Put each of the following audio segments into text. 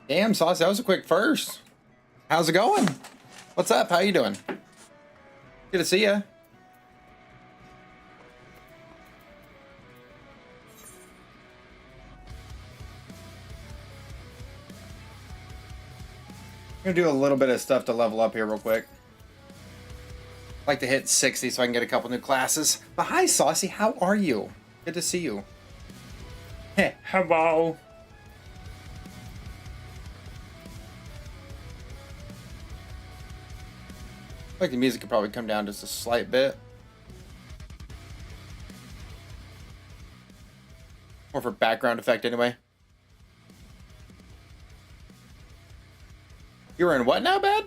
Damn, Sauce, that was a quick first. How's it going? What's up? How you doing? Good to see ya. I'm gonna do a little bit of stuff to level up here real quick. I'd like to hit 60 so I can get a couple new classes. But hi, Saucy, how are you? Good to see you. Hey, hello. I think the music could probably come down just a slight bit. More for background effect anyway. You're in what now, Bad?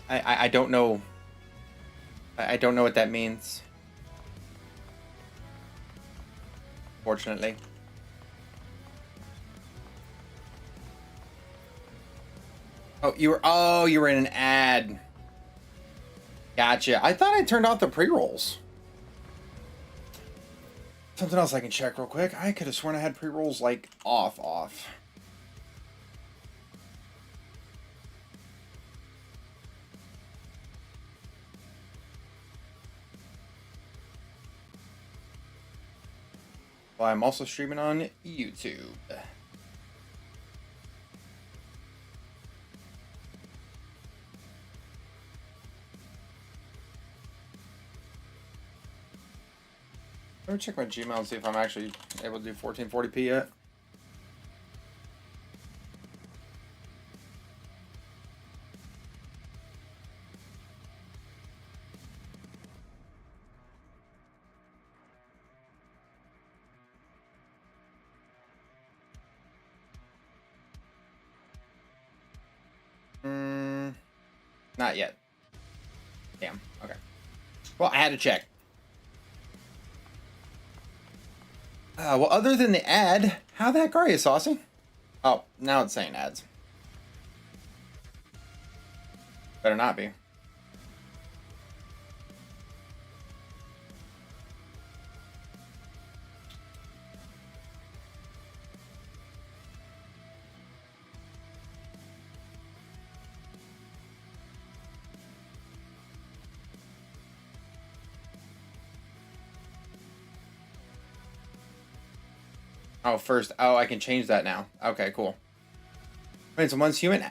I don't know. I don't know what that means. Fortunately. Oh, you were in an ad. Gotcha. I thought I turned off the pre-rolls. Something else I can check real quick. I could have sworn I had pre-rolls like off. Well, I'm also streaming on YouTube. Let me check my Gmail and see if I'm actually able to do 1440p yet. Not yet. Damn. Okay. Well, I had to check. Well, other than the ad, how the heck are you, Saucy? Oh, now it's saying ads. Better not be. Oh, first. Oh, I can change that now. Okay, cool. Wait, so one's human.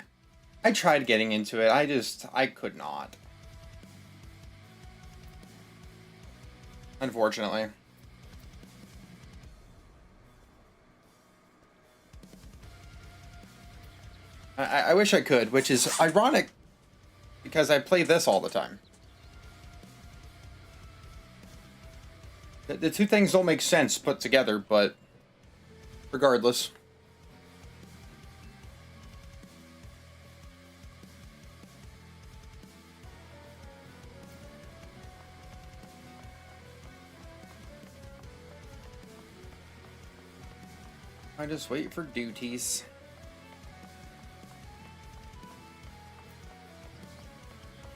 I tried getting into it. I could not. Unfortunately. I wish I could, which is ironic because I play this all the time. The two things don't make sense put together, but regardless. I just wait for duties.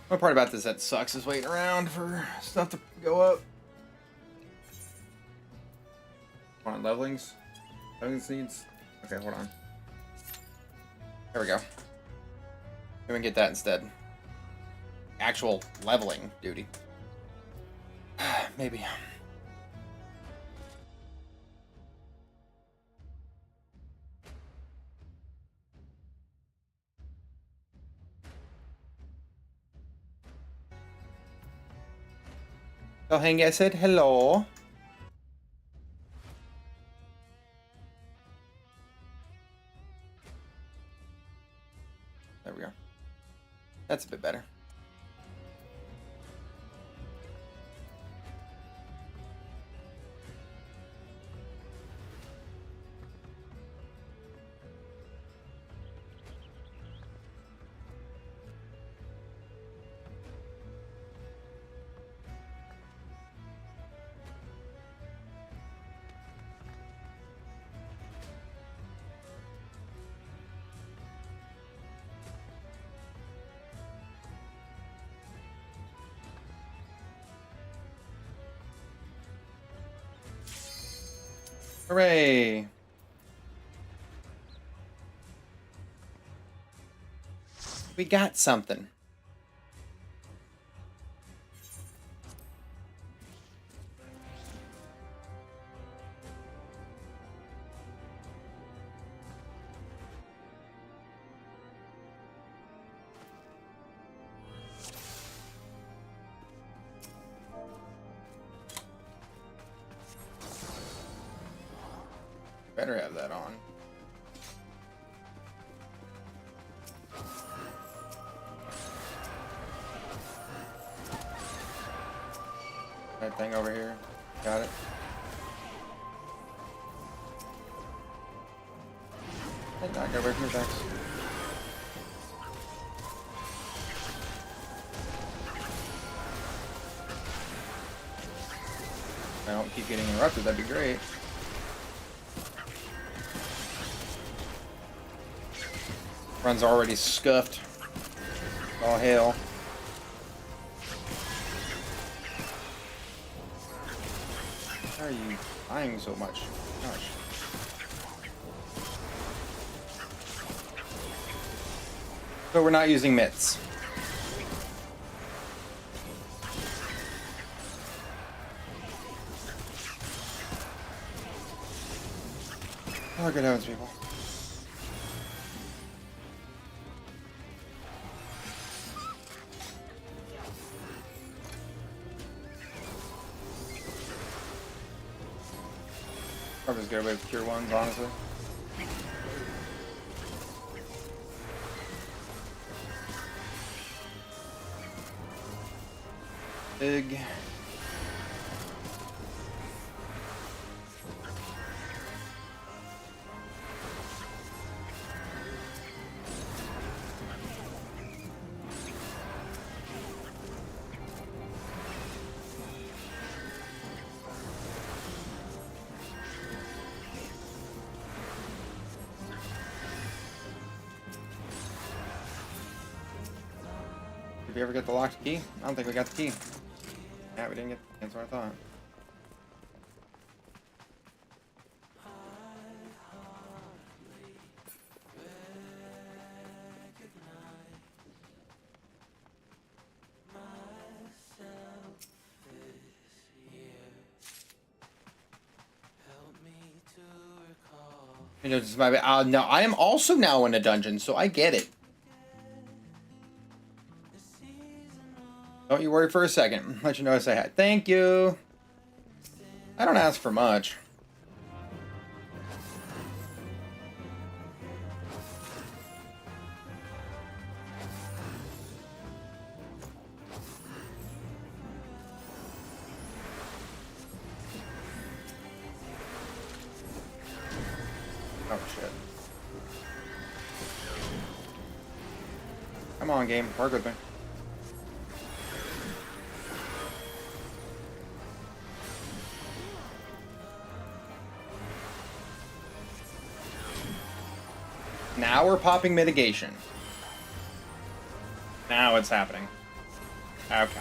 One part about this that sucks is waiting around for stuff to go up. Hold on, levelings? Levelings needs? Okay, hold on. There we go. Maybe we can get that instead. Actual leveling duty. Maybe. Oh, hang I said hello. There we go. That's a bit better. Hooray! We got something. Better have that on. That thing over here. Got it. Hey, Doc, get away from your attacks. If I don't keep getting interrupted, that'd be great. Run's already scuffed. Oh hell. Why are you dying so much? Gosh. So we're not using mitts. Oh, good heavens, people. Probably just get away with cure ones, honestly. Big. Did we ever get the locked key? I don't think we got the key. Yeah, we didn't get. That's what I thought. You know, this is my. No, I am also now in a dungeon, so I get it. Don't you worry for a second. Let you know I say hi. Thank you. I don't ask for much. Oh shit. Come on, game. Work with me. Now we're popping mitigation. Now it's happening. Okay.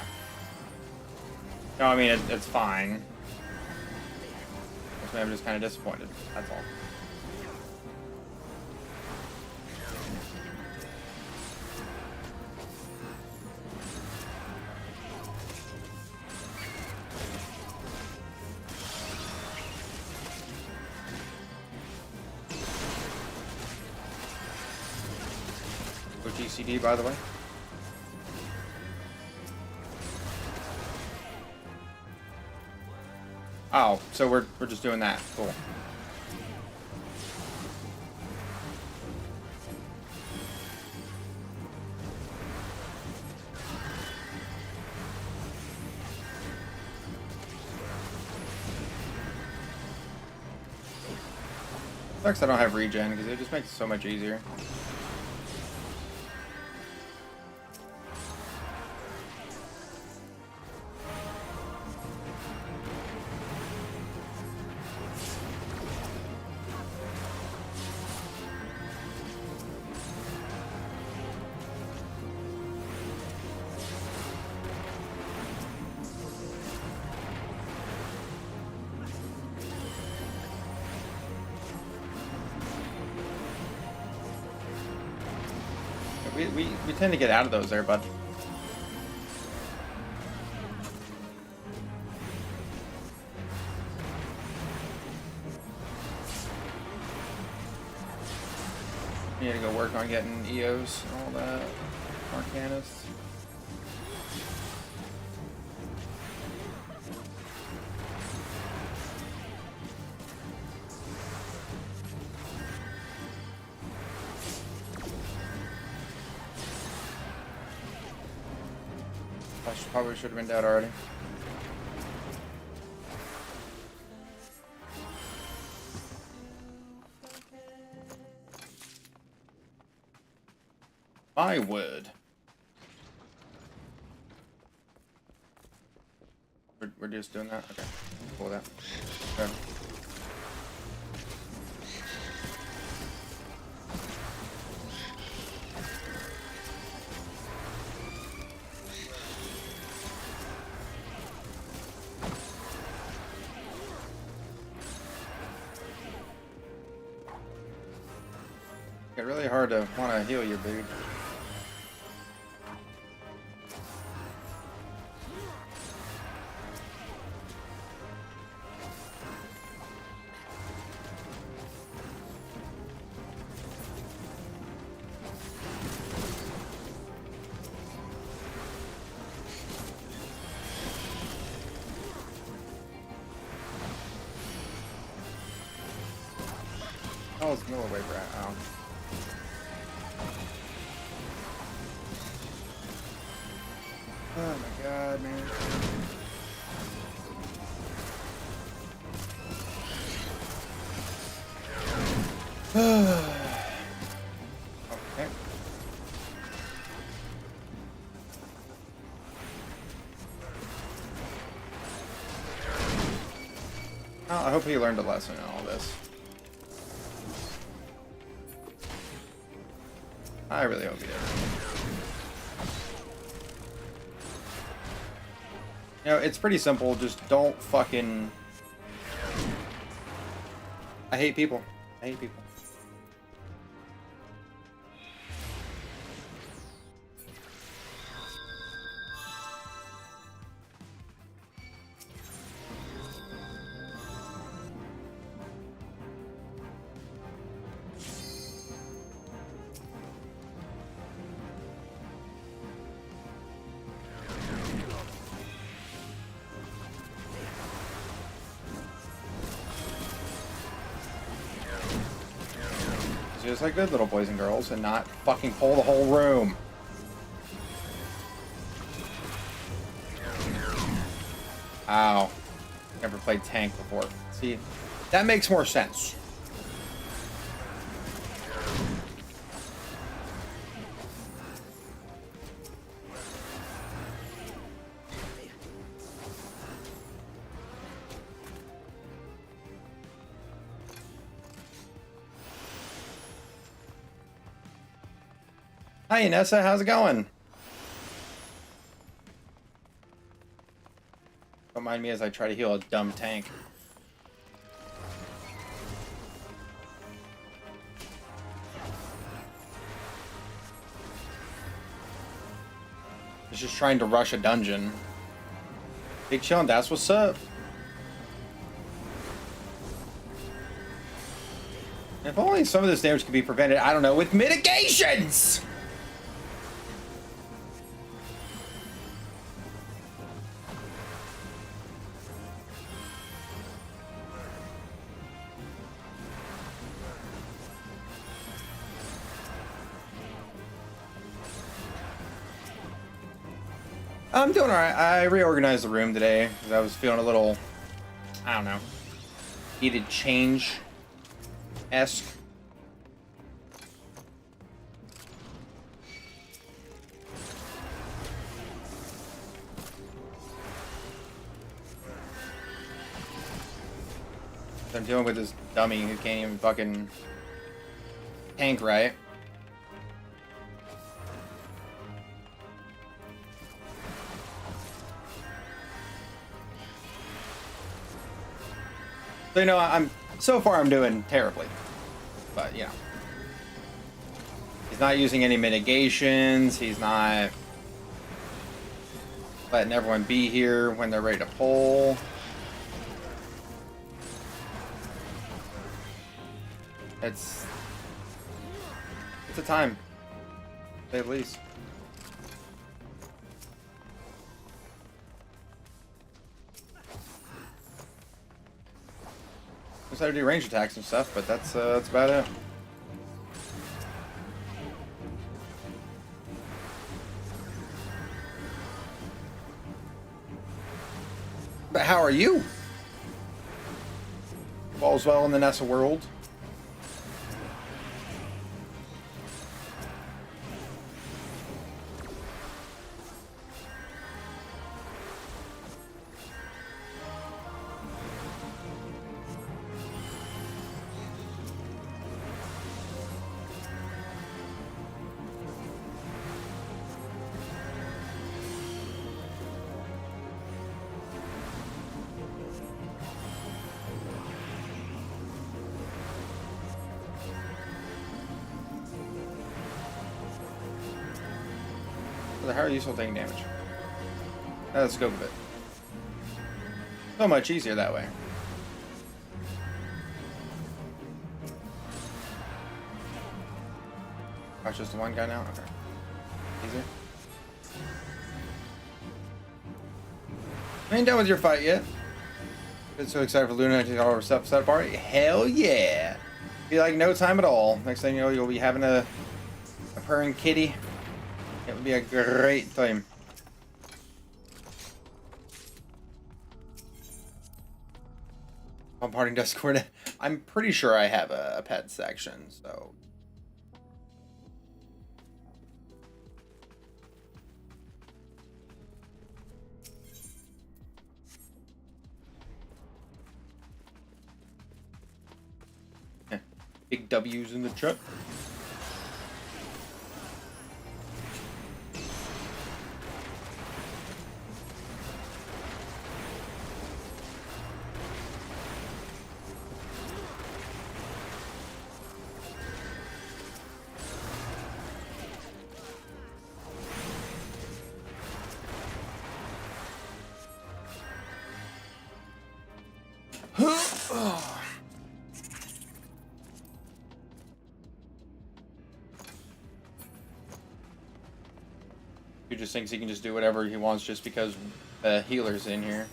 No, I mean, it's fine. I'm just kind of disappointed. That's all. GCD, by the way. Oh, so we're just doing that. Cool. Sucks I don't have regen because it just makes it so much easier. We tend to get out of those there, bud. Need to go work on getting EOs and all that. Arcanus. Probably should have been dead already. I would. We're just doing that? Okay. Cool with that. Okay. It's really hard to want to heal your dude. Oh, it's middle way, Brad. Oh. Oh my god, man. Okay. Well, I hope he learned a lesson in all this. I really hope he did. You know, it's pretty simple. Just don't fucking... I hate people. I hate people. Just like good little boys and girls and not fucking pull the whole room. Ow. Never played tank before. See, that makes more sense. Hi, Inessa. How's it going? Don't mind me as I try to heal a dumb tank. He's just trying to rush a dungeon. Big chillin', that's what's up. If only some of this damage could be prevented, I don't know, with mitigations! I'm doing alright. I reorganized the room today because I was feeling a little, I don't know, needed change-esque. I'm dealing with this dummy who can't even fucking tank right. So, you know, so far I'm doing terribly, but, you know, He's not using any mitigations. He's not letting everyone be here when they're ready to pull. It's a time, to say the least. Just how to do range attacks and stuff, but that's about it. But how are you? All's well in the Nessa world. How are you still taking damage? That's the scope of it. So much easier that way. Watch just the one guy now? Okay. Easier. I ain't done with your fight yet. Been so excited for Luna to all our stuff set party. Hell yeah! Be like no time at all. Next thing you know, you'll be having a purring kitty. It would be a great time. I'm parting Discord. I'm pretty sure I have a pet section, so. Big W's in the chat. He just thinks he can just do whatever he wants just because the healer's in here.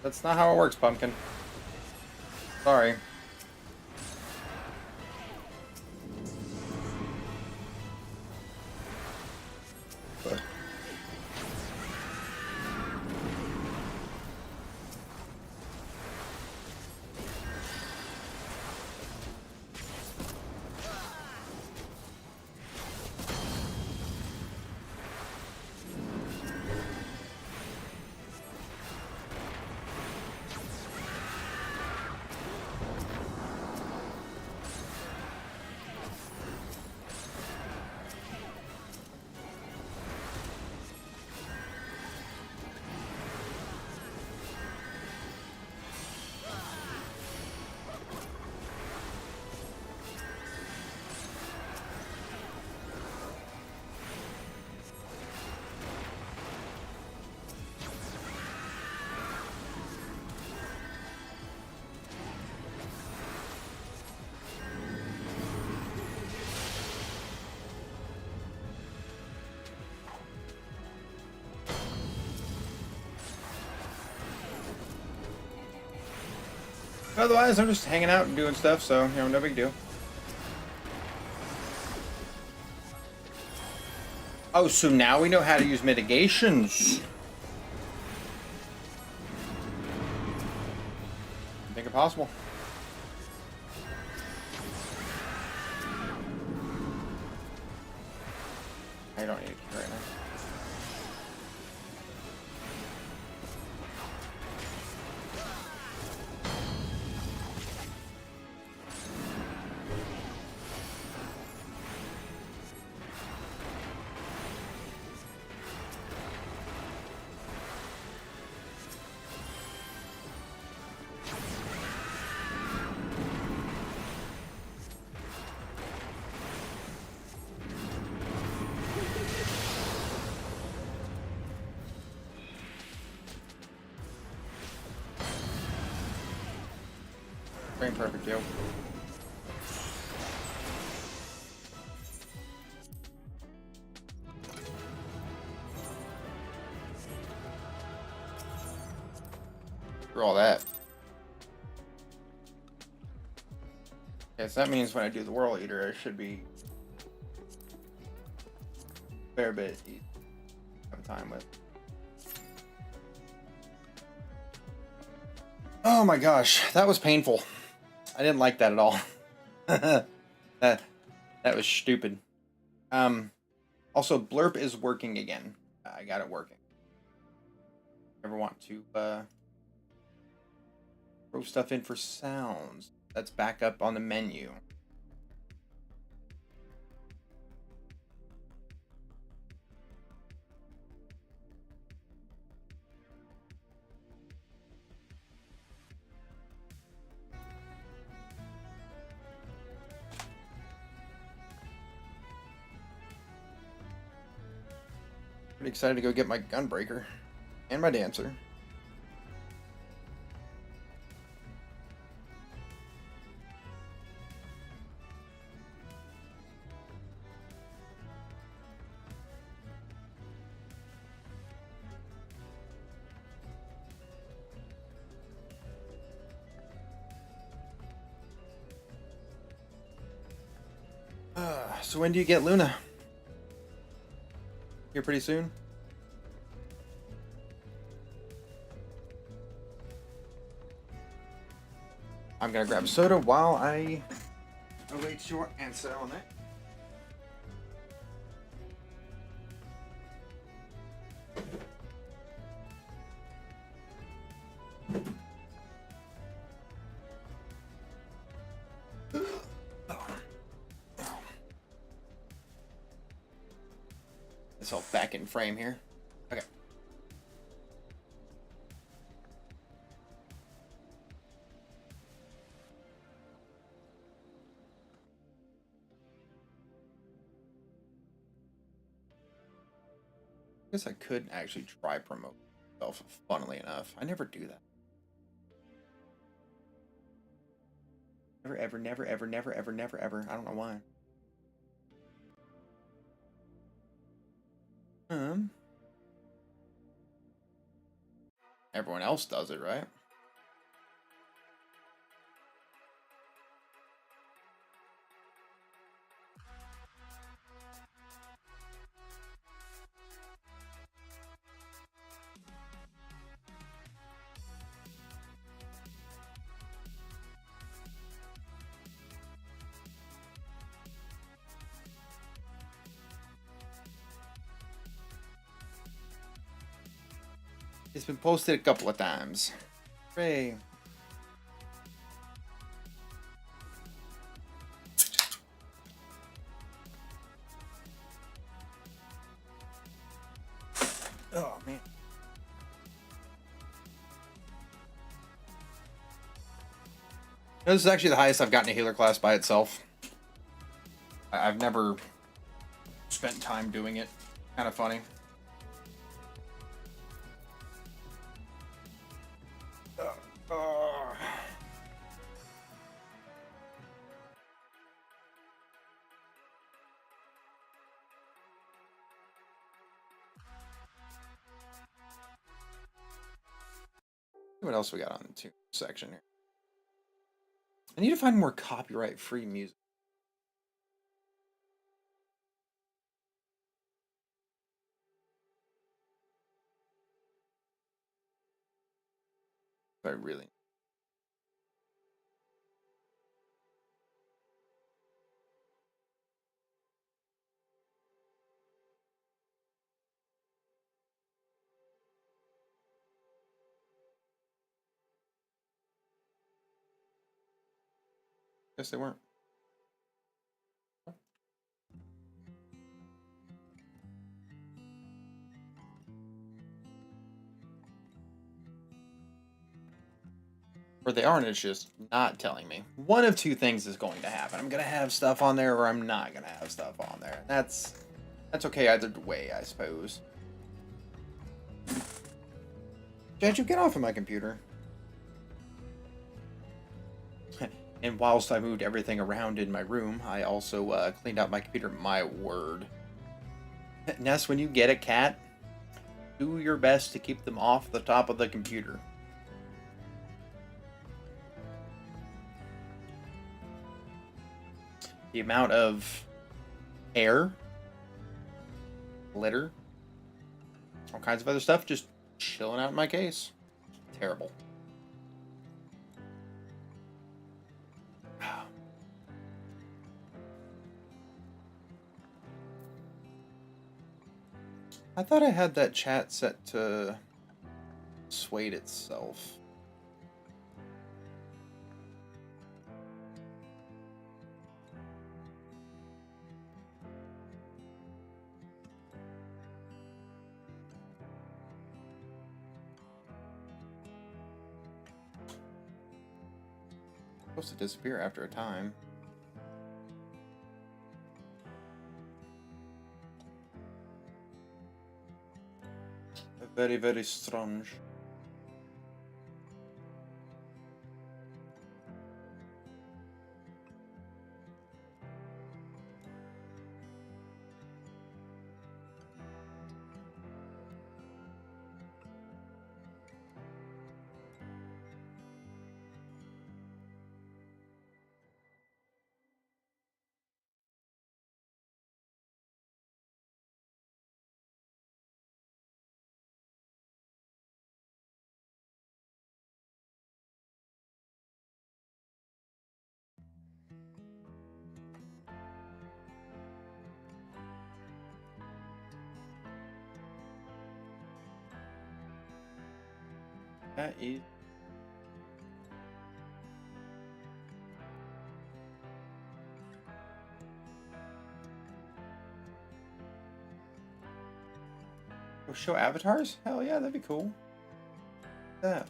That's not how it works, Pumpkin. Sorry. But otherwise, I'm just hanging out and doing stuff, so, you know, no big deal. Oh, so now we know how to use mitigations. I think it's possible. I don't need it right now. Perfect joke. For all that. Okay, so that means when I do the World Eater, I should be a fair bit easy to have time with. Oh my gosh, that was painful. I didn't like that at all. that was stupid. Also, Blurp is working again. I got it working. Ever want to throw stuff in for sounds? That's back up on the menu. Pretty excited to go get my Gunbreaker and my Dancer. So when do you get Luna? Here pretty soon? I'm gonna grab soda while I await your answer on that. It's all back in frame here. Okay. I guess I could actually try promote myself, funnily enough. I never do that. Never, ever, never, ever, never, ever, never, ever. I don't know why. Everyone else does it, right? It's been posted a couple of times. Hooray. Oh, man. This is actually the highest I've gotten a healer class by itself. I've never spent time doing it. Kind of funny. What else we got on the tune section here? I need to find more copyright-free music. I really. Guess they weren't. Or they aren't, it's just not telling me. One of two things is going to happen. I'm going to have stuff on there or I'm not going to have stuff on there. That's okay either way, I suppose. Can't you get off of my computer? And whilst I moved everything around in my room, I also cleaned out my computer. My word. Ness, when you get a cat, do your best to keep them off the top of the computer. The amount of hair, litter, all kinds of other stuff just chilling out in my case. Terrible. I thought I had that chat set to Suede itself. It's supposed to disappear after a time. Very, very strange. That is... Oh, show avatars? Hell yeah, that'd be cool. That.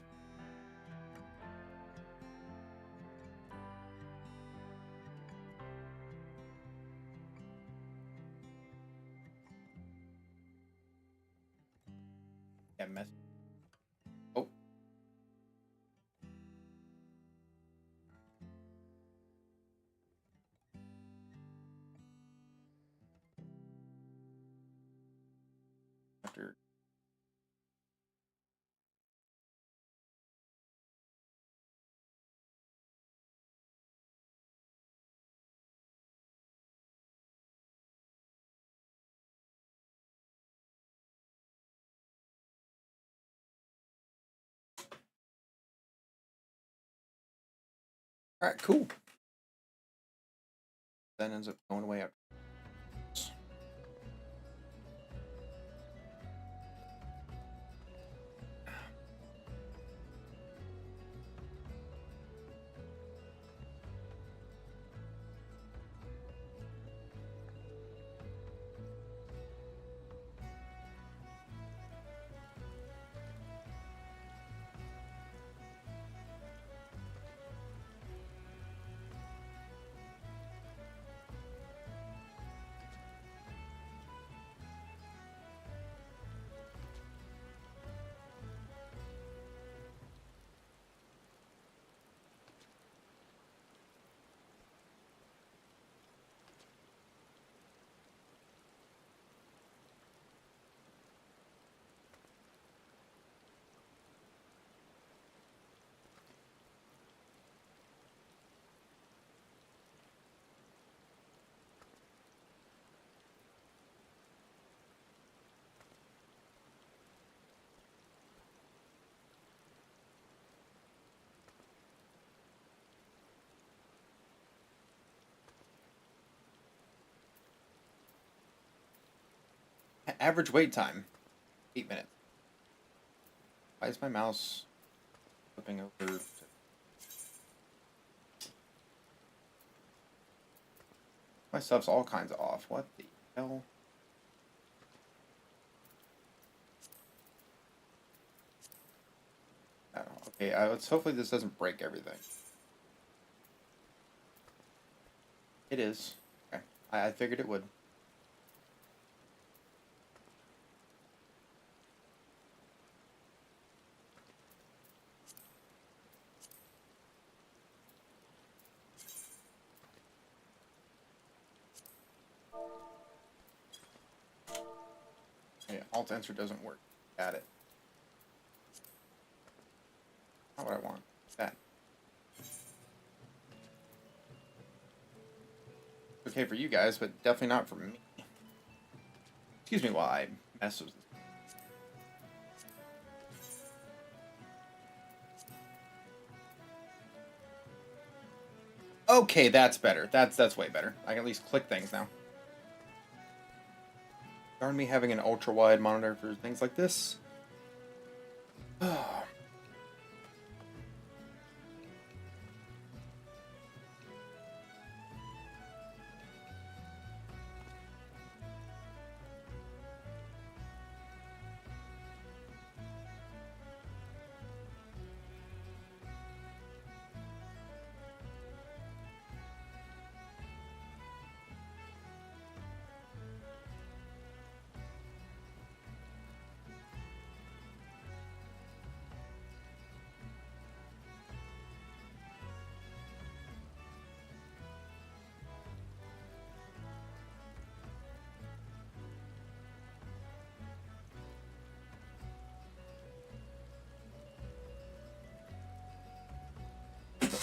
Yeah, mess. Oh. After. Alright, cool. Then ends up going away after. Average wait time, 8 minutes. Why is my mouse flipping over? My stuff's all kinds of off. What the hell? I don't know. Okay, let's hopefully this doesn't break everything. It is. Okay. I figured it would. Okay, alt enter doesn't work. Got it. Not what I want. That. Okay for you guys, but definitely not for me. Excuse me while I mess with this. Okay, that's better. That's way better. I can at least click things now. Darn me having an ultra-wide monitor for things like this.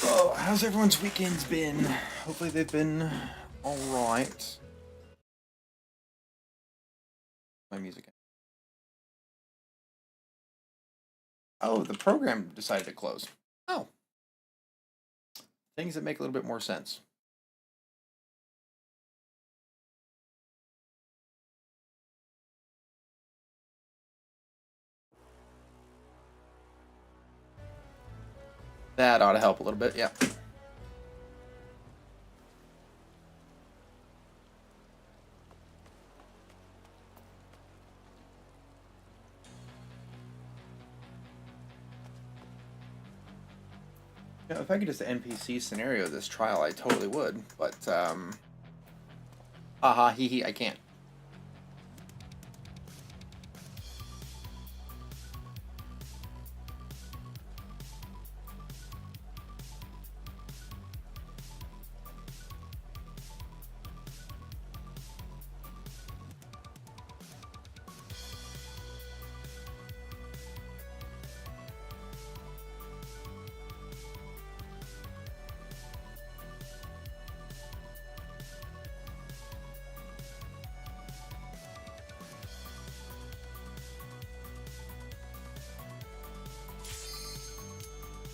Oh, how's everyone's weekends been? Hopefully they've been alright. My music. Oh, the program decided to close. Oh. Things that make a little bit more sense. That ought to help a little bit, yeah. You know, if I could just NPC scenario this trial, I totally would, but, haha, hee hee, I can't.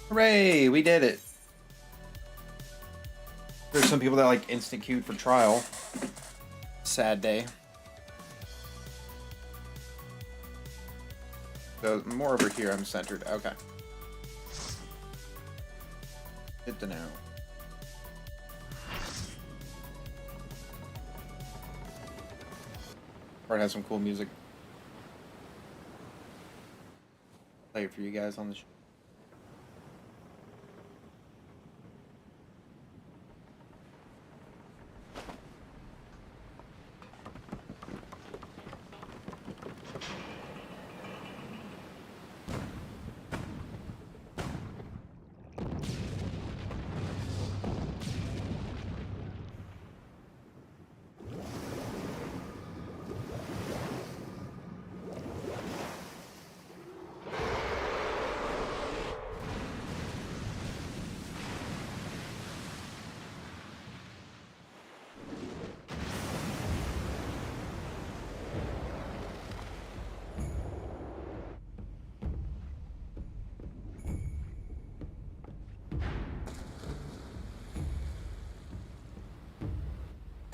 Hooray, we did it. There's some people that like instant queued for trial. Sad day. So more over here, I'm centered. Okay. Good to know. Part has some cool music. Play it for you guys on the show.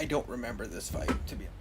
I don't remember this fight, to be honest.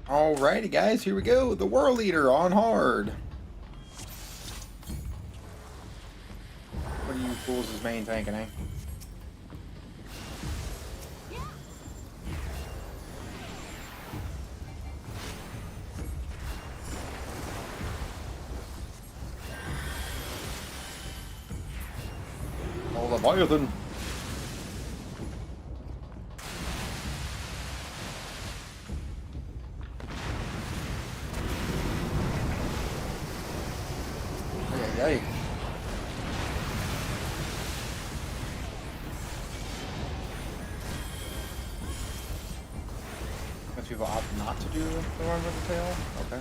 Alrighty, guys, here we go. The World Leader on hard. What are you fools is main tanking, eh? Oh, Leviathan. Yay. Most people opt not to do the run with the tail? Okay.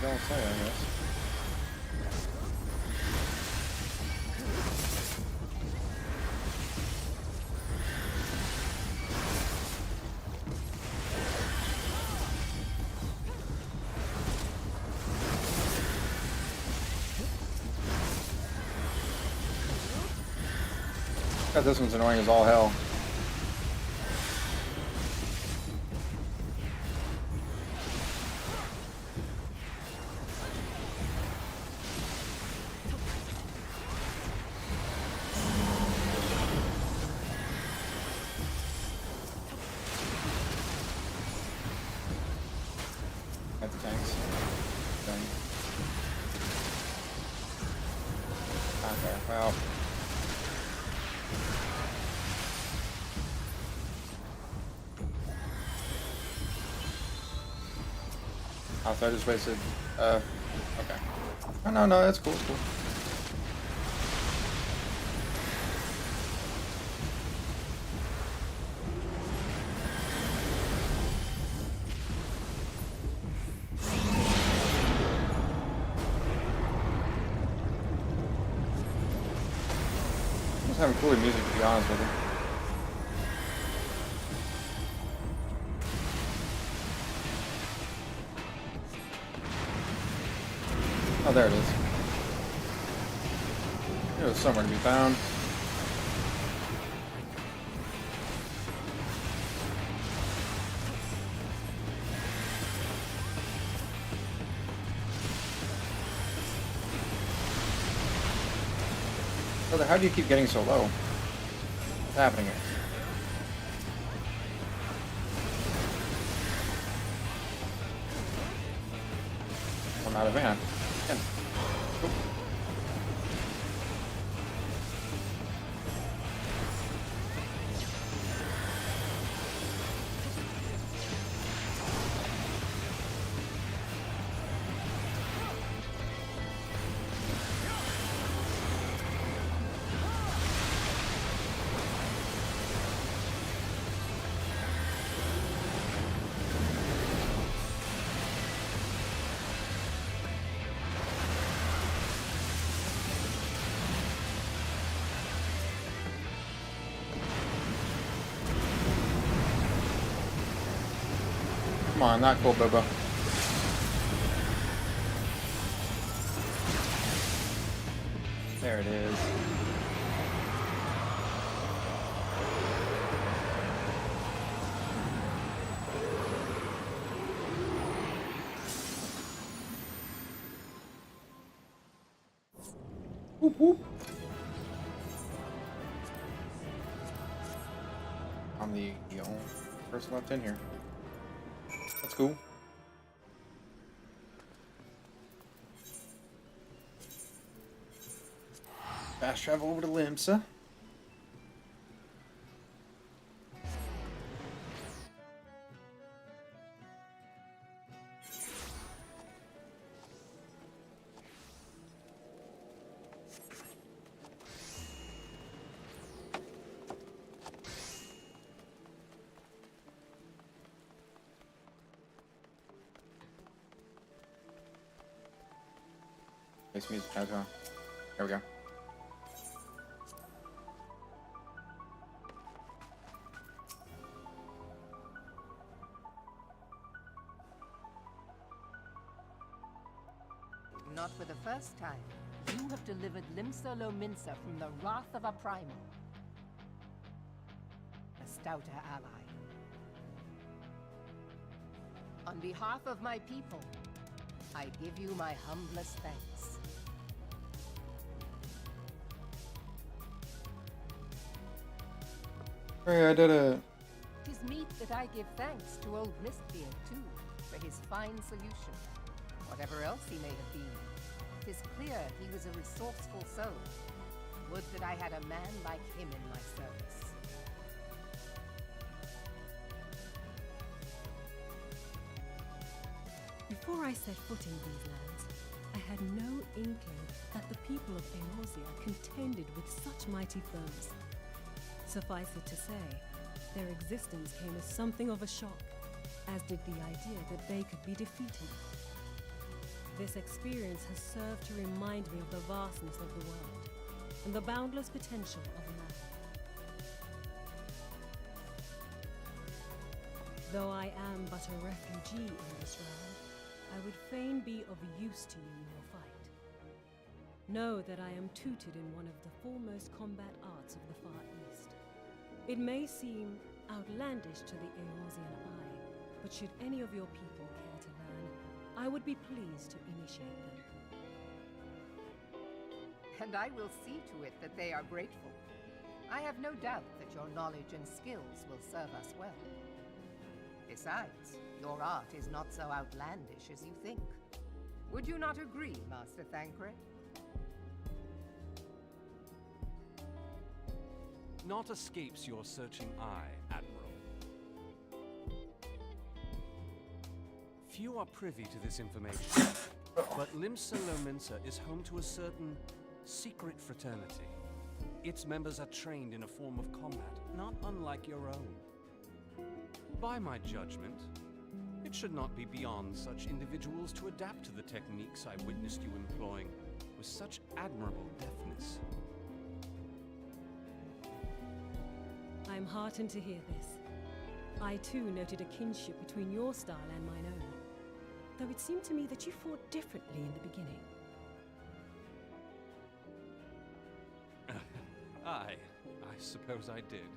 Don't say, I guess. God, this one's annoying as all hell. Got the tanks. Thing. Okay, well. Oh, so I just wasted, okay. Oh, no, that's cool, it's cool. I'm just having cooler music, to be honest with you. Oh, there it is. It was somewhere to be found. Brother, how do you keep getting so low? What's happening here? I'm out of mana. Again. Oop. Come on, not cool, Bobo. There it is. Whoop, whoop. I'm the only person left in here. That's cool. Fast travel over to Limsa. Bass music, how's it going? There we go. Not for the first time. You have delivered Limsa Lominsa from the wrath of a primal. A stouter ally. On behalf of my people, I give you my humblest thanks. Hey, I did it. 'Tis meet that I give thanks to old Mistbeard, too, for his fine solution. Whatever else he may have been, 'tis clear he was a resourceful soul. Would that I had a man like him in my service. Before I set foot in these lands, I had no inkling that the people of Eorzea contended with such mighty foes. Suffice it to say, their existence came as something of a shock, as did the idea that they could be defeated. This experience has served to remind me of the vastness of the world and the boundless potential of man. Though I am but a refugee in this realm, I would fain be of use to you in your fight. Know that I am tutored in one of the foremost combat arts of the Far East. It may seem outlandish to the Eorzean eye, but should any of your people care to learn, I would be pleased to initiate them. And I will see to it that they are grateful. I have no doubt that your knowledge and skills will serve us well. Besides, your art is not so outlandish as you think. Would you not agree, Master Thancred? Naught escapes your searching eye, Admiral. Few are privy to this information, but Limsa Lominsa is home to a certain secret fraternity. Its members are trained in a form of combat, not unlike your own. By my judgment, it should not be beyond such individuals to adapt to the techniques I witnessed you employing with such admirable deftness. I am heartened to hear this. I too noted a kinship between your style and mine own, though it seemed to me that you fought differently in the beginning. I suppose I did.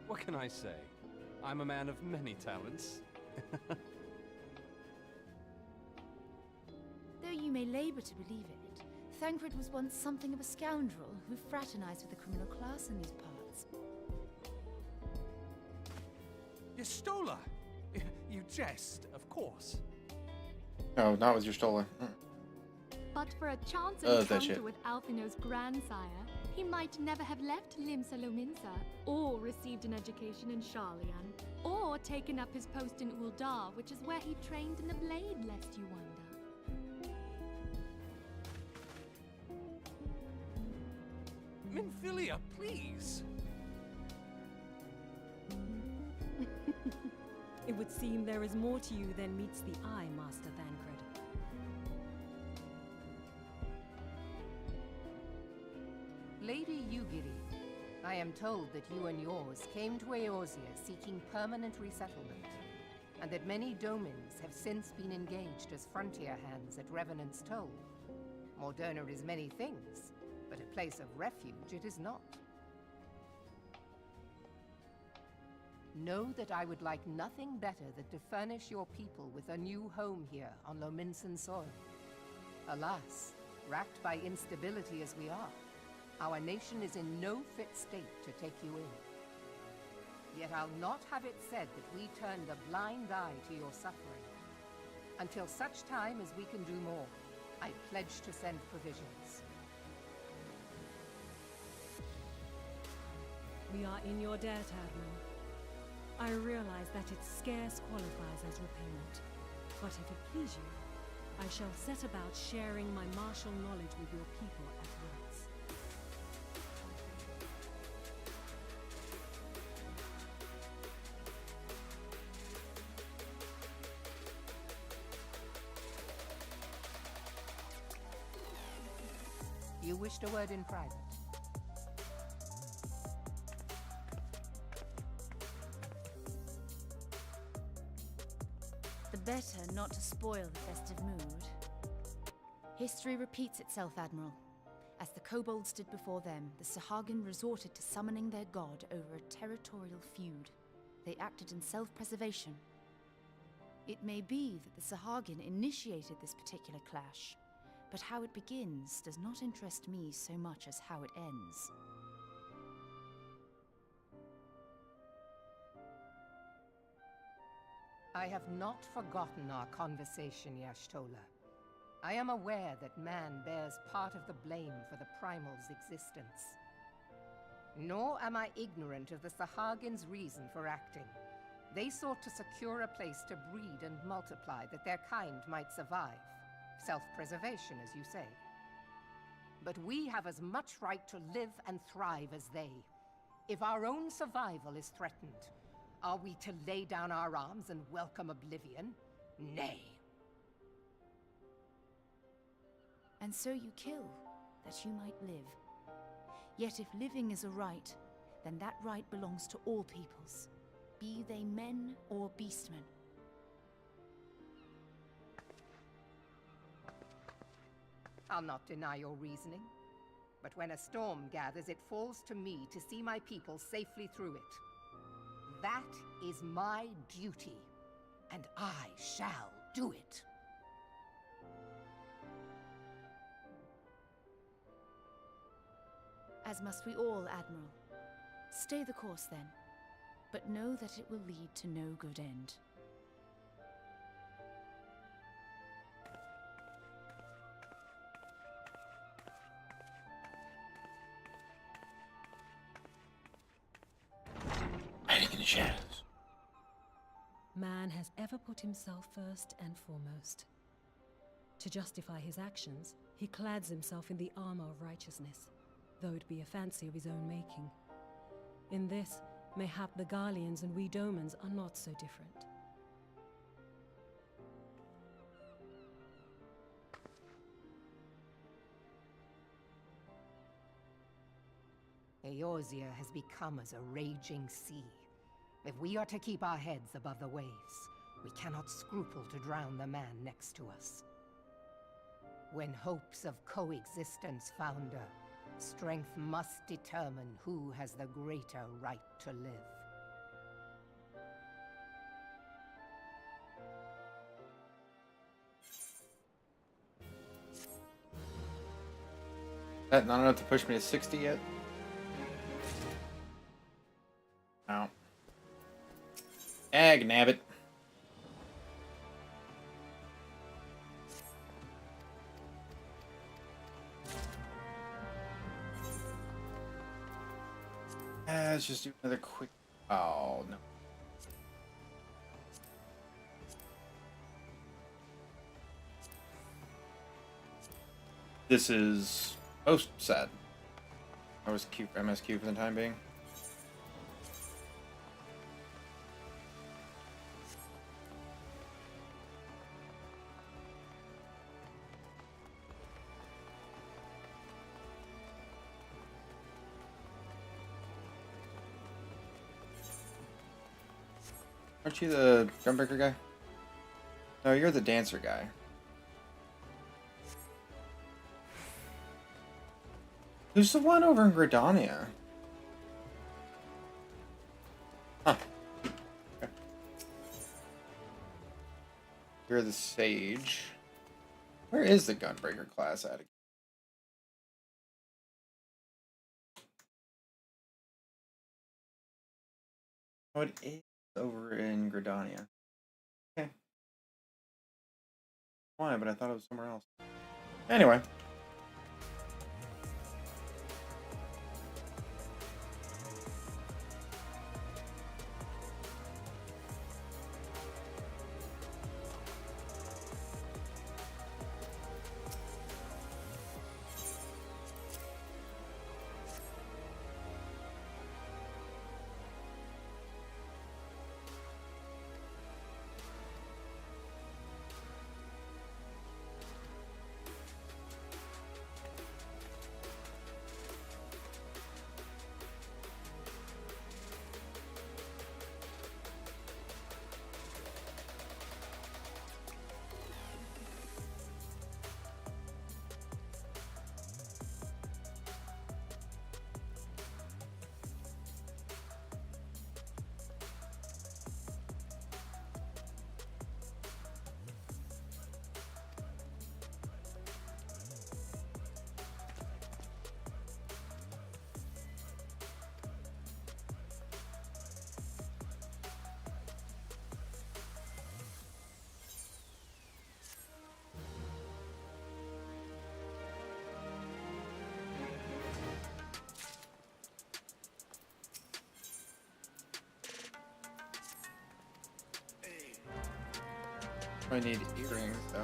What can I say? I'm a man of many talents. Though you may labor to believe it, Thancred was once something of a scoundrel who fraternized with the criminal class in these parts. Yestola! You jest, of course. No, not with your stolen. But for a chance That encounter shit. with Alphino's grandsire, he might never have left Limsa Lominsa, or received an education in Sharlayan, or taken up his post in Uldar, which is where he trained in the blade, lest you wonder. Minfilia, please! It would seem there is more to you than meets the eye, Master Thancred. Lady Yugiri, I am told that you and yours came to Eorzea seeking permanent resettlement, and that many domins have since been engaged as frontier hands at Revenant's Toll. Morderna is many things, but a place of refuge it is not. Know that I would like nothing better than to furnish your people with a new home here on Lominsan soil. Alas, racked by instability as we are, our nation is in no fit state to take you in. Yet I'll not have it said that we turned a blind eye to your suffering. Until such time as we can do more, I pledge to send provisions. We are in your debt, Admiral. I realize that it scarce qualifies as repayment, but if it please you, I shall set about sharing my martial knowledge with your people at once. You wished a word in private. The better not to spoil the festive mood. History repeats itself, Admiral. As the kobolds stood before them, the Sahagin resorted to summoning their god over a territorial feud. They acted in self-preservation. It may be that the Sahagin initiated this particular clash, but how it begins does not interest me so much as how it ends. I have not forgotten our conversation, Y'shtola. I am aware that man bears part of the blame for the Primal's existence. Nor am I ignorant of the Sahagins' reason for acting. They sought to secure a place to breed and multiply that their kind might survive. Self-preservation, as you say. But we have as much right to live and thrive as they. If our own survival is threatened, are we to lay down our arms and welcome oblivion? Nay. And so you kill, that you might live. Yet if living is a right, then that right belongs to all peoples, be they men or beastmen. I'll not deny your reasoning. But when a storm gathers, it falls to me to see my people safely through it. That is my duty, and I shall do it. As must we all, Admiral. Stay the course, then. But know that it will lead to no good end. Hiding in the shadows. Man has ever put himself first and foremost. To justify his actions, he clads himself in the armor of righteousness, though it be a fancy of his own making. In this, mayhap the Garleans and we Domans are not so different. Eorzea has become as a raging sea. If we are to keep our heads above the waves, we cannot scruple to drown the man next to us. When hopes of coexistence founder, strength must determine who has the greater right to live. That not enough to push me to 60 yet? No. Ag nabbit. Let's just do another quick. Oh no. This is most sad. I was Q for MSQ for the time being. Aren't you the gunbreaker guy? No, you're the dancer guy. Who's the one over in Gridania? Huh. Okay. You're the sage. Where is the gunbreaker class at? Oh, it is over in Gridania. Okay. Why? But I thought it was somewhere else. Anyway. I need earrings though.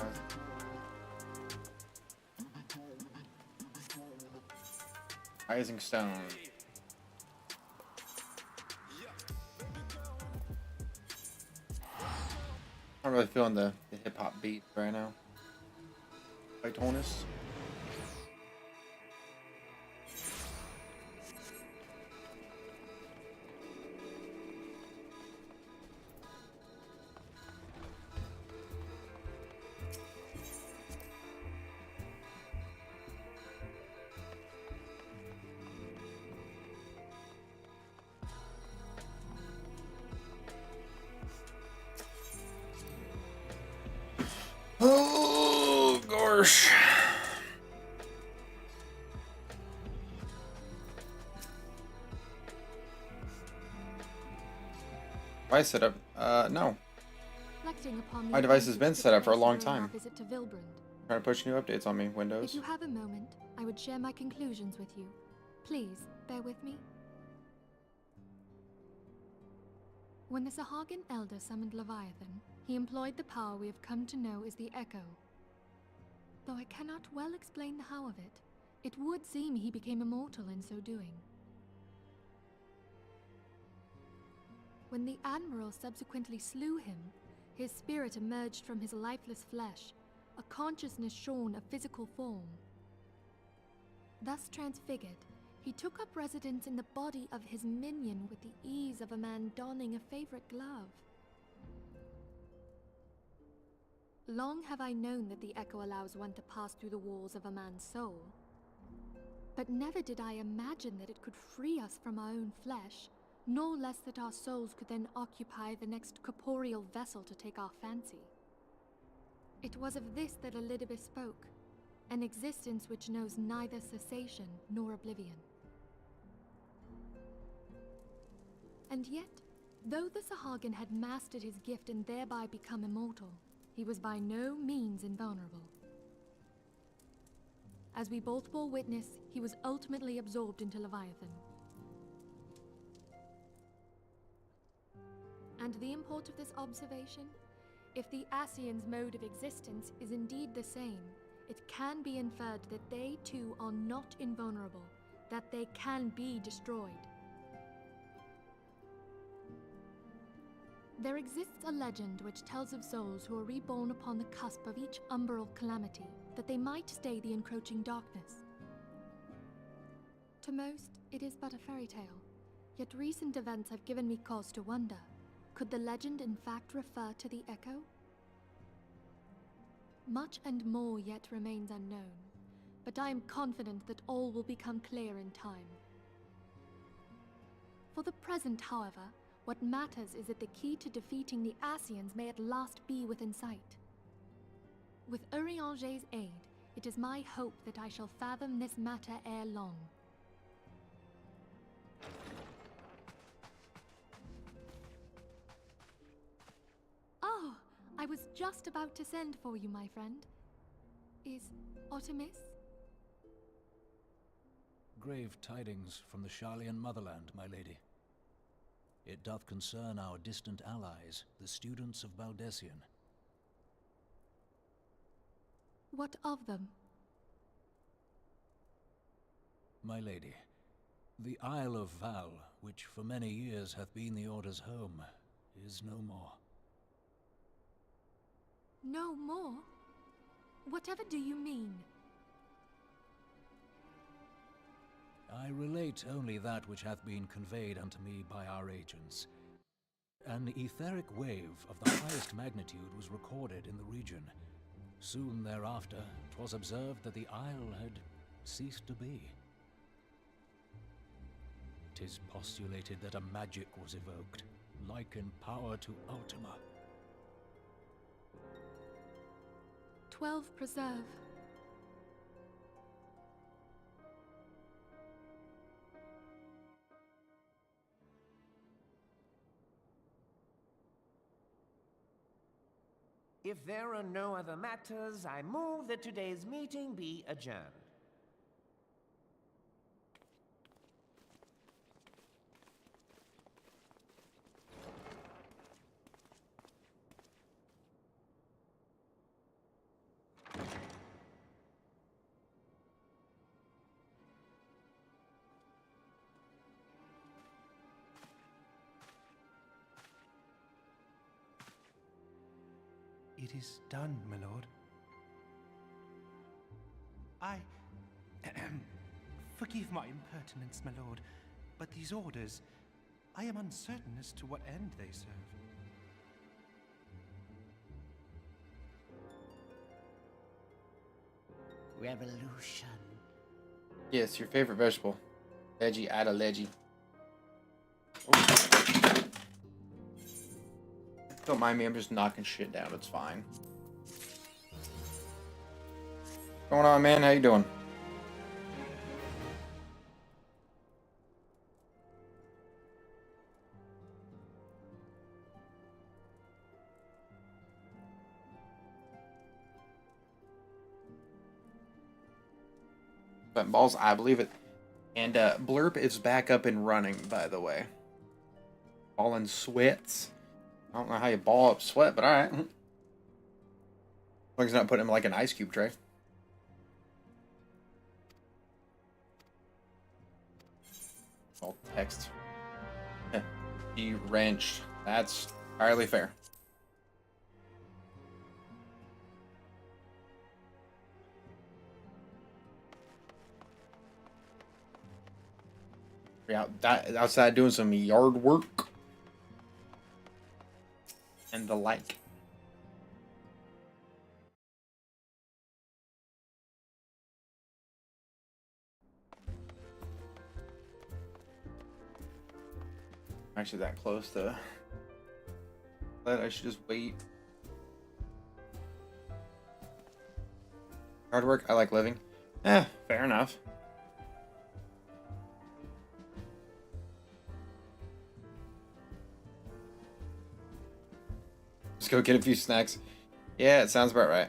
Rising stone. I'm really feeling the hip hop beat right now. Like tonus. Oh gosh. Device setup? No. Reflecting upon the My device has advantage been that set up for a placed long during our time. visit to Vilbrand. Trying to push new updates on me, If Windows. you have a moment, I would share my conclusions with you. Please, bear with me. When the Sahagin Elder summoned Leviathan, he employed the power we have come to know as the Echo. Though I cannot well explain the how of it, it would seem he became immortal in so doing. When the Admiral subsequently slew him, his spirit emerged from his lifeless flesh, a consciousness shorn of physical form. Thus transfigured, he took up residence in the body of his minion with the ease of a man donning a favorite glove. Long have I known that the Echo allows one to pass through the walls of a man's soul. But never did I imagine that it could free us from our own flesh, nor less that our souls could then occupy the next corporeal vessel to take our fancy. It was of this that Elizabeth spoke, an existence which knows neither cessation nor oblivion. And yet, though the Sahagin had mastered his gift and thereby become immortal, he was by no means invulnerable. As we both bore witness, he was ultimately absorbed into Leviathan. And the import of this observation? If the Ascians' mode of existence is indeed the same, it can be inferred that they too are not invulnerable, that they can be destroyed. There exists a legend which tells of souls who are reborn upon the cusp of each umbral calamity, that they might stay the encroaching darkness. To most, it is but a fairy tale, yet recent events have given me cause to wonder. Could the legend in fact refer to the Echo? Much and more yet remains unknown, but I am confident that all will become clear in time. For the present, however, what matters is that the key to defeating the Ascians may at last be within sight. With Urianger's aid, it is my hope that I shall fathom this matter ere long. Oh, I was just about to send for you, my friend. Is Artemis? Grave tidings from the Sharlayan motherland, my lady. It doth concern our distant allies, the students of Baldessian. What of them? My lady, the Isle of Val, which for many years hath been the Order's home, is no more. No more? Whatever do you mean? I relate only that which hath been conveyed unto me by our agents. An etheric wave of the highest magnitude was recorded in the region. Soon thereafter, 'twas observed that the isle had ceased to be. 'Tis postulated that a magic was evoked, like in power to Ultima. 12 preserve. If there are no other matters, I move that today's meeting be adjourned. It is done, my lord. I... Forgive my impertinence, my lord, but these orders, I am uncertain as to what end they serve. Revolution. Yes, your favorite vegetable. Veggie out of leggy. Don't mind me, I'm just knocking shit down. It's fine. What's going on, man? How you doing? But balls, I believe it. And Blurp is back up and running, by the way. Balling sweats. I don't know how you ball up sweat, but alright. As long as you're not putting him like an ice cube tray. All text. Wrenched. That's entirely fair. We're outside doing some yard work and the like. Actually, that close to that, I should just wait. Hard work, I like living. Fair enough. Let's go get a few snacks. Yeah, it sounds about right.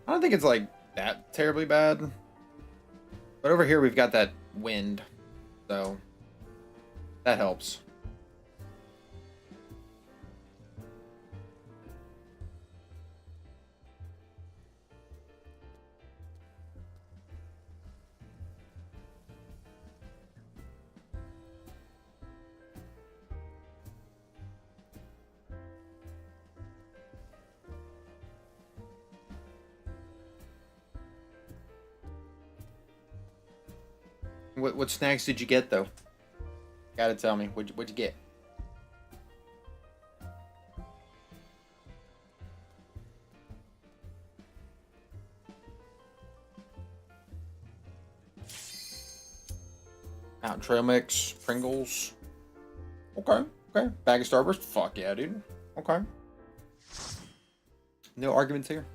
I don't think it's like that terribly bad. But over here we've got that wind, so that helps. What snacks did you get though? Gotta tell me, what'd you get? Out trail mix, Pringles. Okay. Bag of Starburst. Fuck yeah, dude. Okay. No arguments here.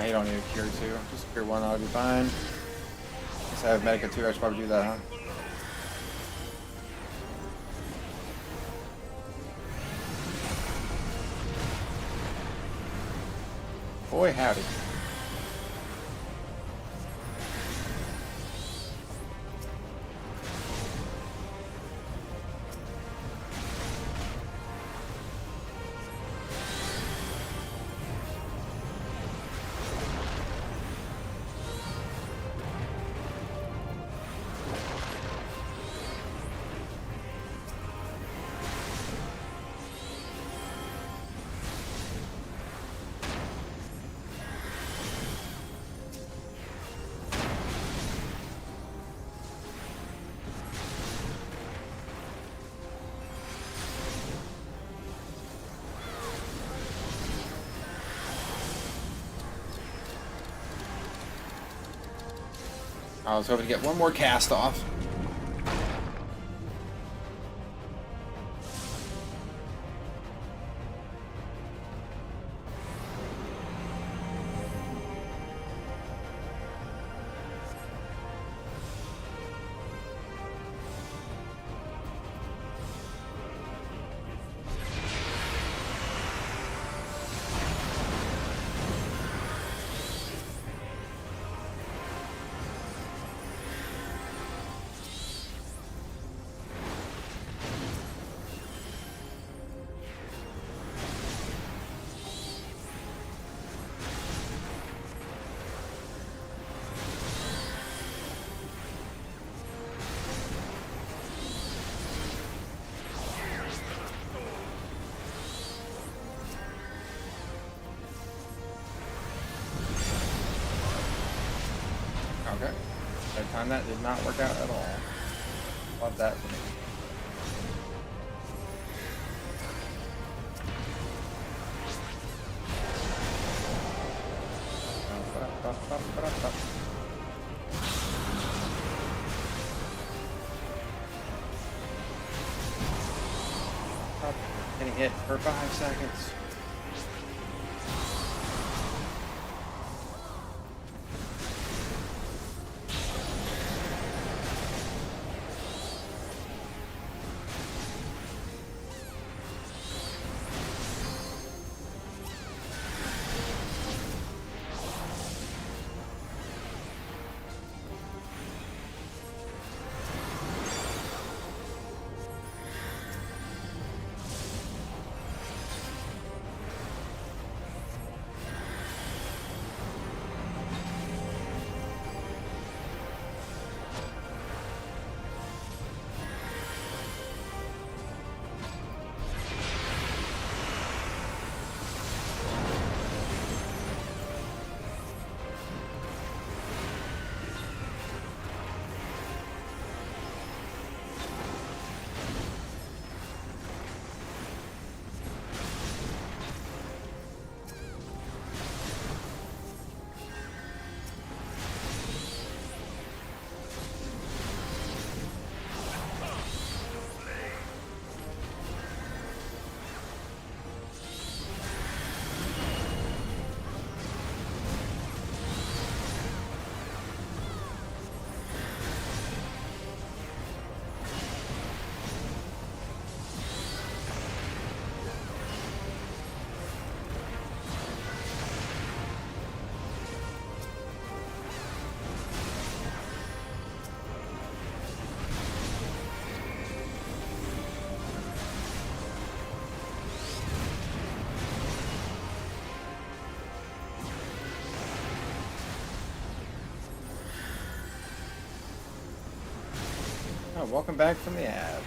You don't need a cure 2. Just cure 1, that'll be fine. Guess I have Medica 2, I should probably do that, huh? Boy, howdy. I was hoping to get one more cast off. time. That did not work out at all. Love that for me. Getting hit for 5 seconds. Oh, welcome back from the ad.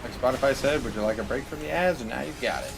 Like Spotify said, would you like a break from the ads? And now you've got it.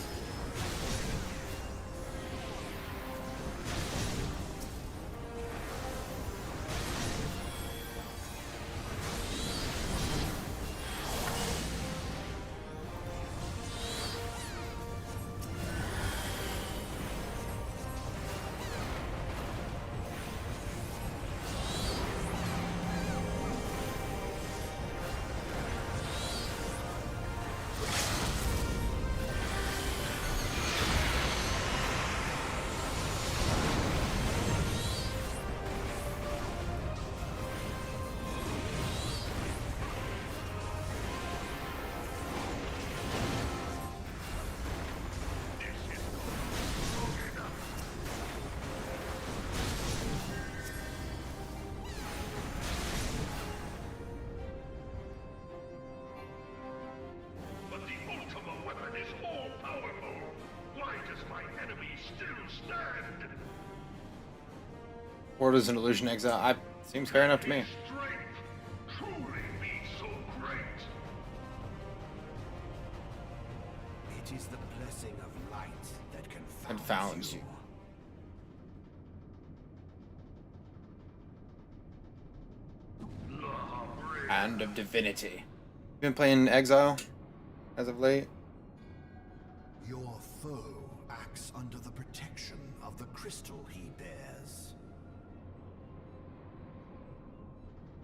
Or is an illusion exile? Seems fair enough to me. It is the blessing of light that Confounds you. Hand of Divinity. Been playing Exile as of late? Your foe acts under the protection of the crystal he bears.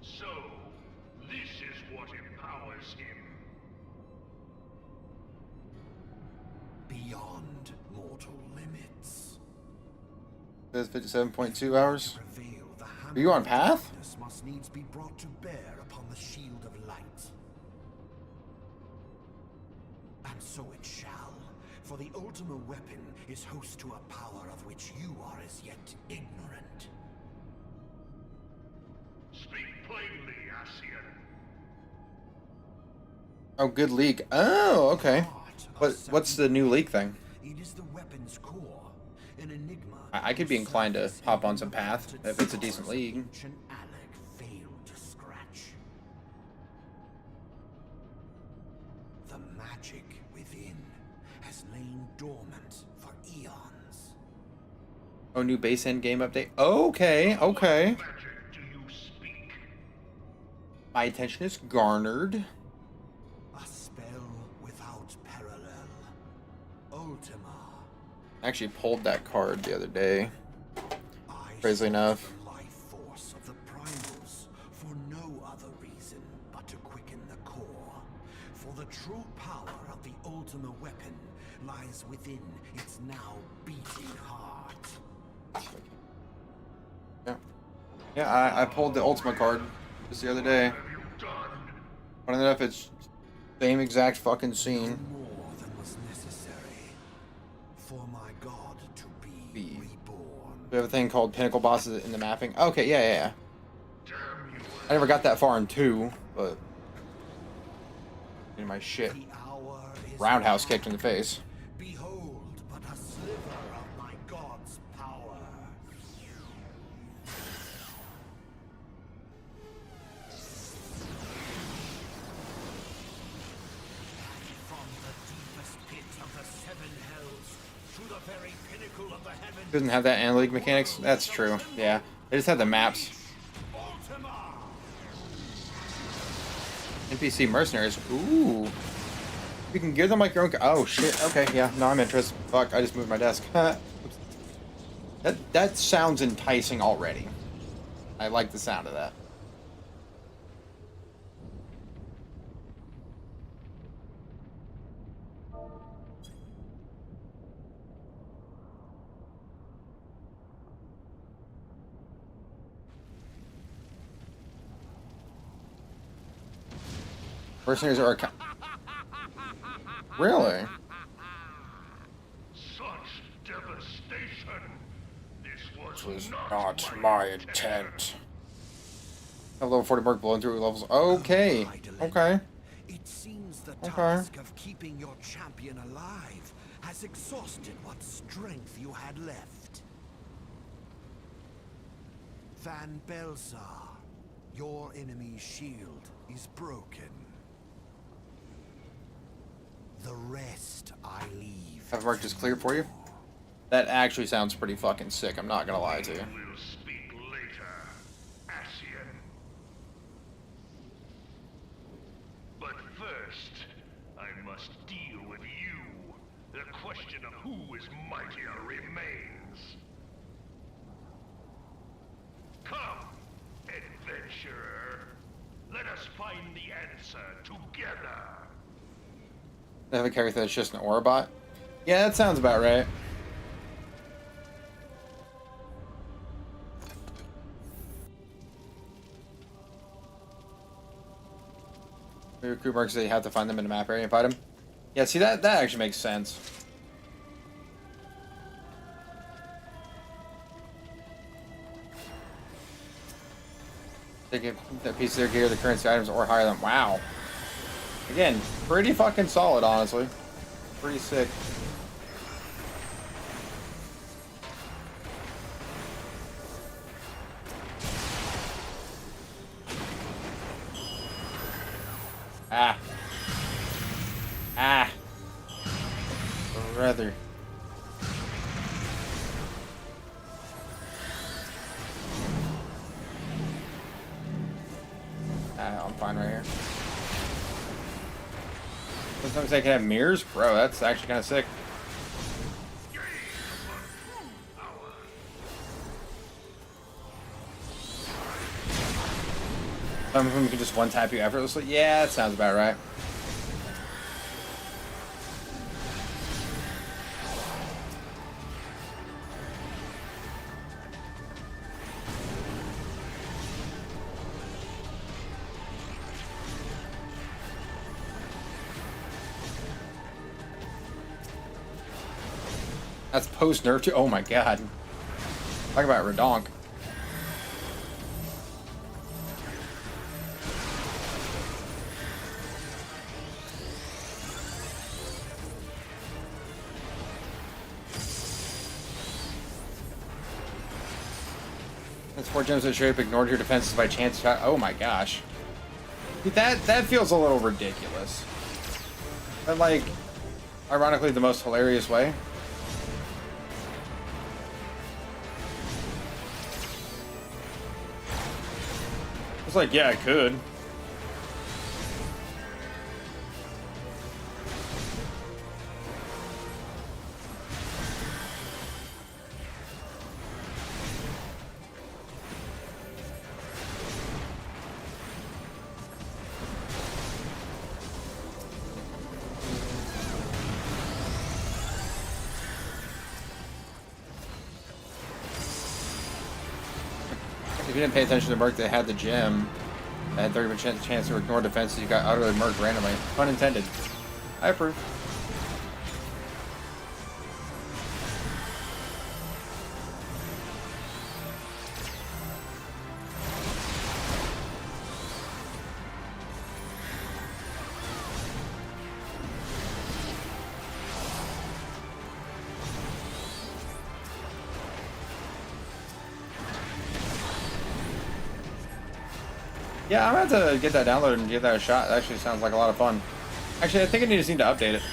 So, this is what empowers him. Beyond mortal limits. Says 57.2 hours. To prevail, the hammer Are you on of path? darkness must needs be brought to bear upon the shield of light. And so it shall, for the Ultima weapon is host to a power of which you are as yet ignorant. Speak plainly, Ascian. Oh, good leak. Oh, okay. What's the new leak thing? It is the weapon's core, an enigma. I could be inclined to hop on some path if it's a decent league. Ancient Alec failed to scratch. The magic within has lain dormant for eons. Oh, new base end game update. Okay, okay. Magic do you speak? My attention is garnered. A spell without parallel. Ultima. I actually pulled that card the other day. I Crazily enough. sought the life force of the primals for no other reason but to quicken the core. For the true power of the Ultima weapon lies within its now beating heart. Yeah. Yeah, I pulled the Ultima card just the other day. Funny enough, it's same exact fucking scene. More than was necessary for my god to be reborn. We have a thing called Pinnacle Bosses in the mapping. Okay, yeah. I never got that far in 2, but getting my shit roundhouse kicked in the face. Behold, but a sliver of my god's power. From the deepest pit of the seven hells to the very pinnacle of the heavens. Doesn't have that analytic mechanics. That's true. Yeah, they just have the maps. NPC mercenaries. Ooh. You can give them like your own. Oh shit. Okay. Yeah. No, I'm interested. Fuck. I just moved my desk. That sounds enticing already. I like the sound of that. Mercenaries are really? Such devastation. This Was not my intent. A level 40 mark blowing through levels. Okay. Okay. It seems the task of keeping your champion alive has exhausted what strength you had left. Van Belsar, your enemy's shield is broken. The rest I leave. Have marked is clear for you? That actually sounds pretty fucking sick. I'm not gonna lie to you. We'll speak later, Ascian. But first, I must deal with you. The question of who is mightier remains. Come, adventurer. Let us find the answer together. They have a character that's just an aura bot? Yeah, that sounds about right. Your crew marks that you have to find them in the map area and fight them. Yeah, see that actually makes sense. They get that piece of their gear, the currency items, or hire them. Wow. Again, pretty fucking solid, honestly. Pretty sick. Rather. I'm fine right here. Sometimes they can have mirrors? Bro, that's actually kind of sick. Some of them can just one-tap you effortlessly? Yeah, that sounds about right. That's post-nerf too? Oh my god. Talk about redonk. That's 4 gems that straight up ignored your defenses by chance shot. Oh my gosh. That feels a little ridiculous. But like, ironically, the most hilarious way. It's like, yeah, I could. If you didn't pay attention to Merc, they had the gem. They had 30% chance to ignore defenses. You got utterly Merc randomly. Pun intended. I approve. Yeah, I'm gonna have to get that downloaded and give that a shot. It actually sounds like a lot of fun. Actually, I think I just need to update it.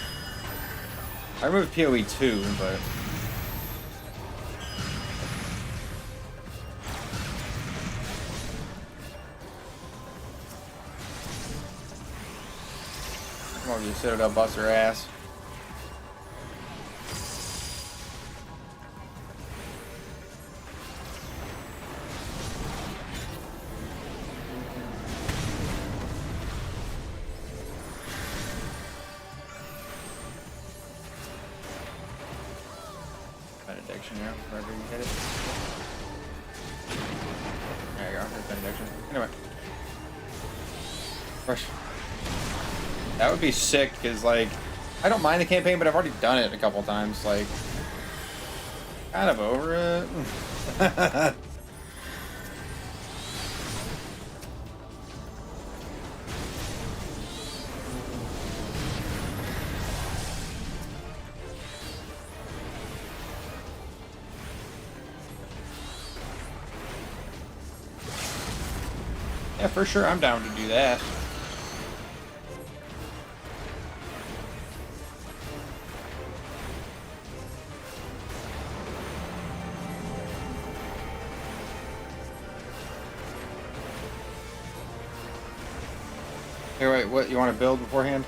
I removed PoE 2, but... Come on, you Citadel bust her ass. Benediction here, wherever you hit it. There you go, there's Benediction. Anyway. Rush. That would be sick, because, like, I don't mind the campaign, but I've already done it a couple times, like, kind of over it. Yeah, for sure, I'm down to do that. Here, wait, what, you want to build beforehand?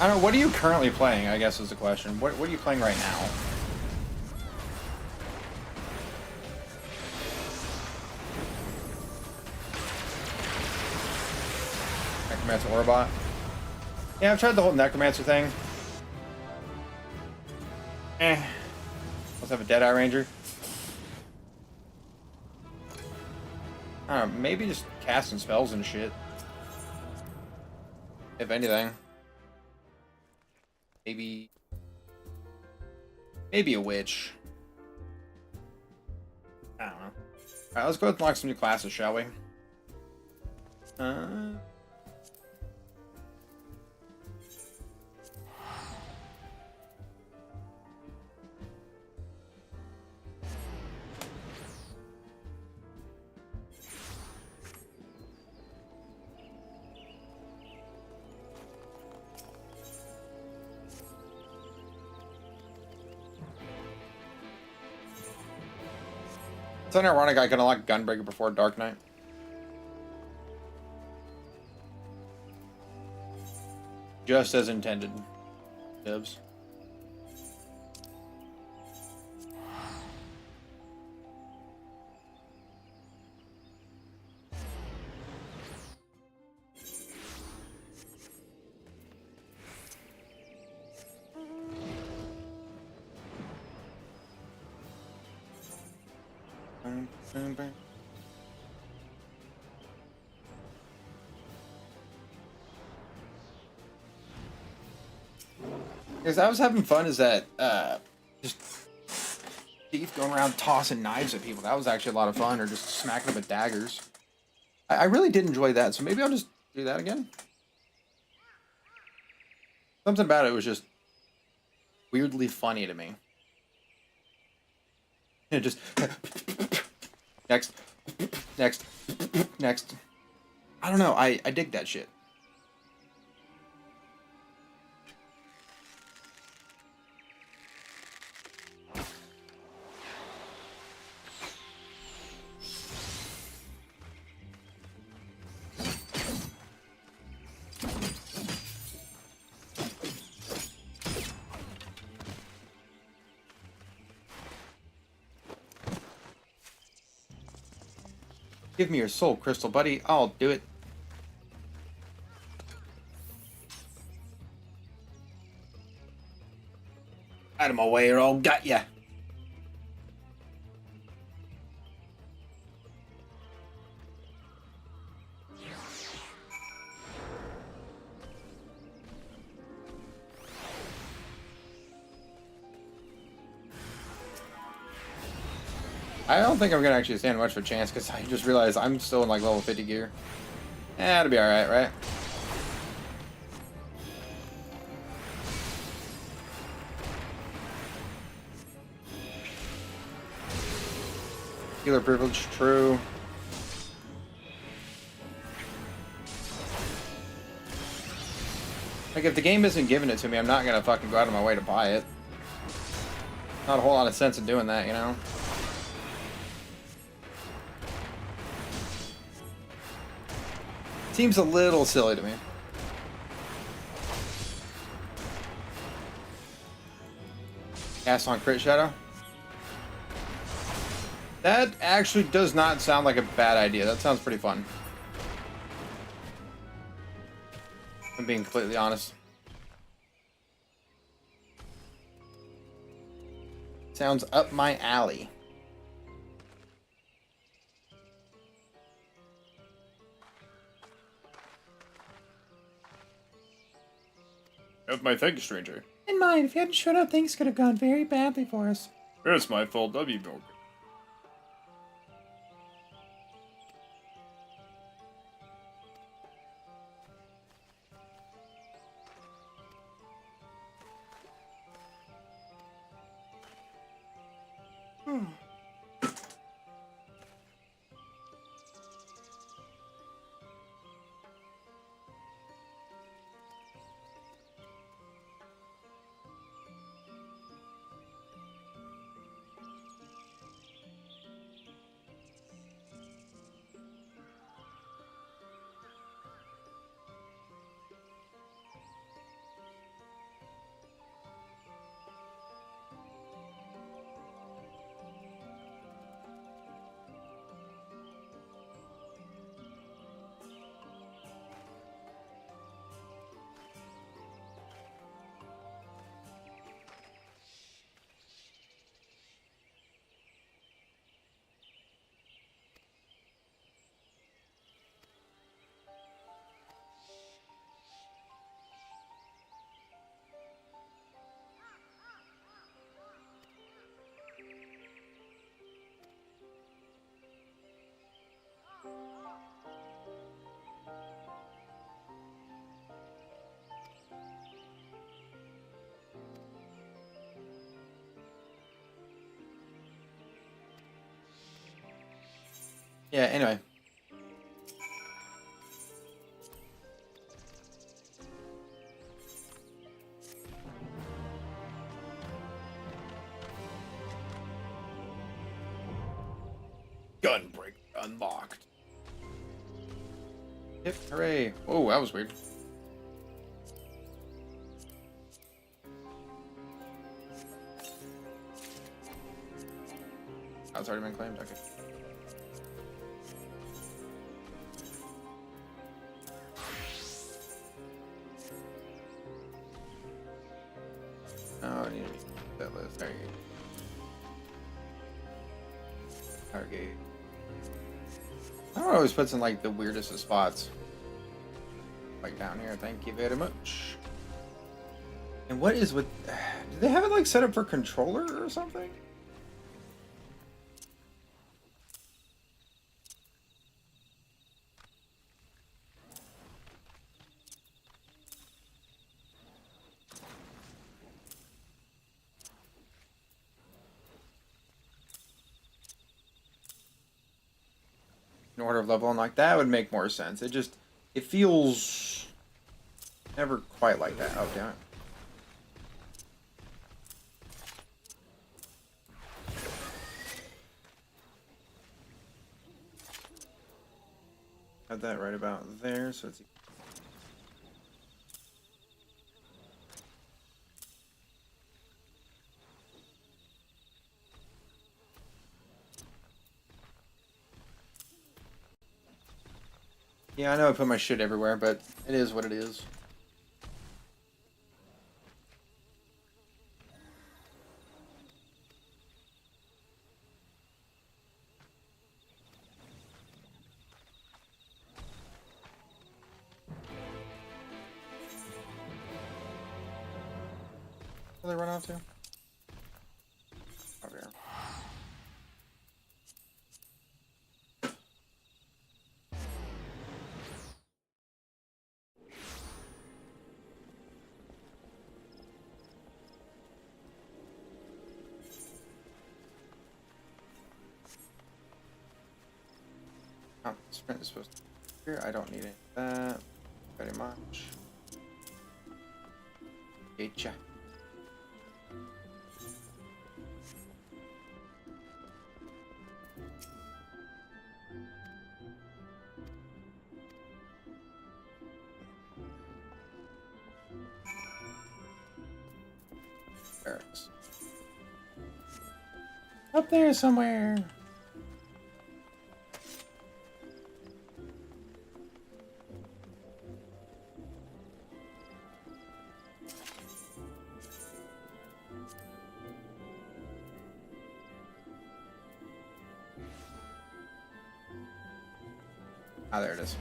I don't know, what are you currently playing, I guess is the question. What are you playing right now? Necromancer Orbot. Yeah, I've tried the whole Necromancer thing. Let's have a Deadeye Ranger. I don't know, maybe just casting spells and shit. If anything. Maybe a witch. I don't know. Alright, let's go unlock some new classes, shall we? It's ironic I can unlock Gunbreaker before Dark Knight. Just as intended. Dibs. Because I was having fun is that just Thief going around tossing knives at people. That was actually a lot of fun, or just smacking them with daggers. I really did enjoy that, so maybe I'll just do that again. Something about it was just weirdly funny to me. And just next. I don't know. I dig that shit. Give me your soul crystal, buddy. I'll do it. Out of my way or I'll got ya. I don't think I'm gonna actually stand much of a chance because I just realized I'm still in like level 50 gear. It'll be alright, right? Healer privilege, true. Like, if the game isn't giving it to me, I'm not gonna fucking go out of my way to buy it. Not a whole lot of sense in doing that, you know? Seems a little silly to me. Cast on Crit Shadow? That actually does not sound like a bad idea. That sounds pretty fun. I'm being completely honest. Sounds up my alley. Have my thank you, stranger. And mine, if you hadn't showed up, things could have gone very badly for us. It's my fault, W. Morgan. Yeah, anyway. Gunbreaker unlocked. Yep, hooray. Whoa, that was weird. Oh, it's already been claimed? Okay. Oh, I need to be that list. There you go. Target. I don't always puts in like the weirdest of spots. Like down here. Thank you very much. And what is with... Do they have it like set up for controller or something? In order of level unlock, that would make more sense. It feels never quite like that. Oh, damn it. Have that right about there, so it's... Yeah, I know I put my shit everywhere, but it is what it is. Will they run off to? Over here. Oh, sprint is supposed to be here. I don't need it. That very much. Getcha. Barracks. Up there somewhere. Ah, there it is.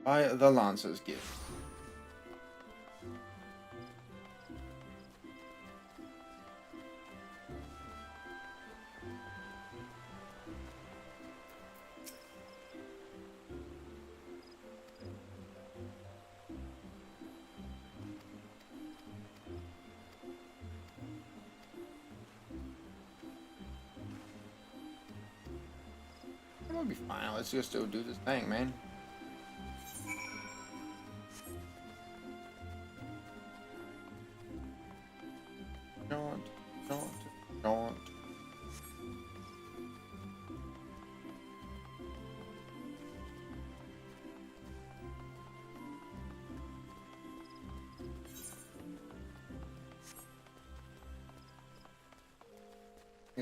By the Lance's gift. It'll be fine. Let's just go do this thing, man. Don't.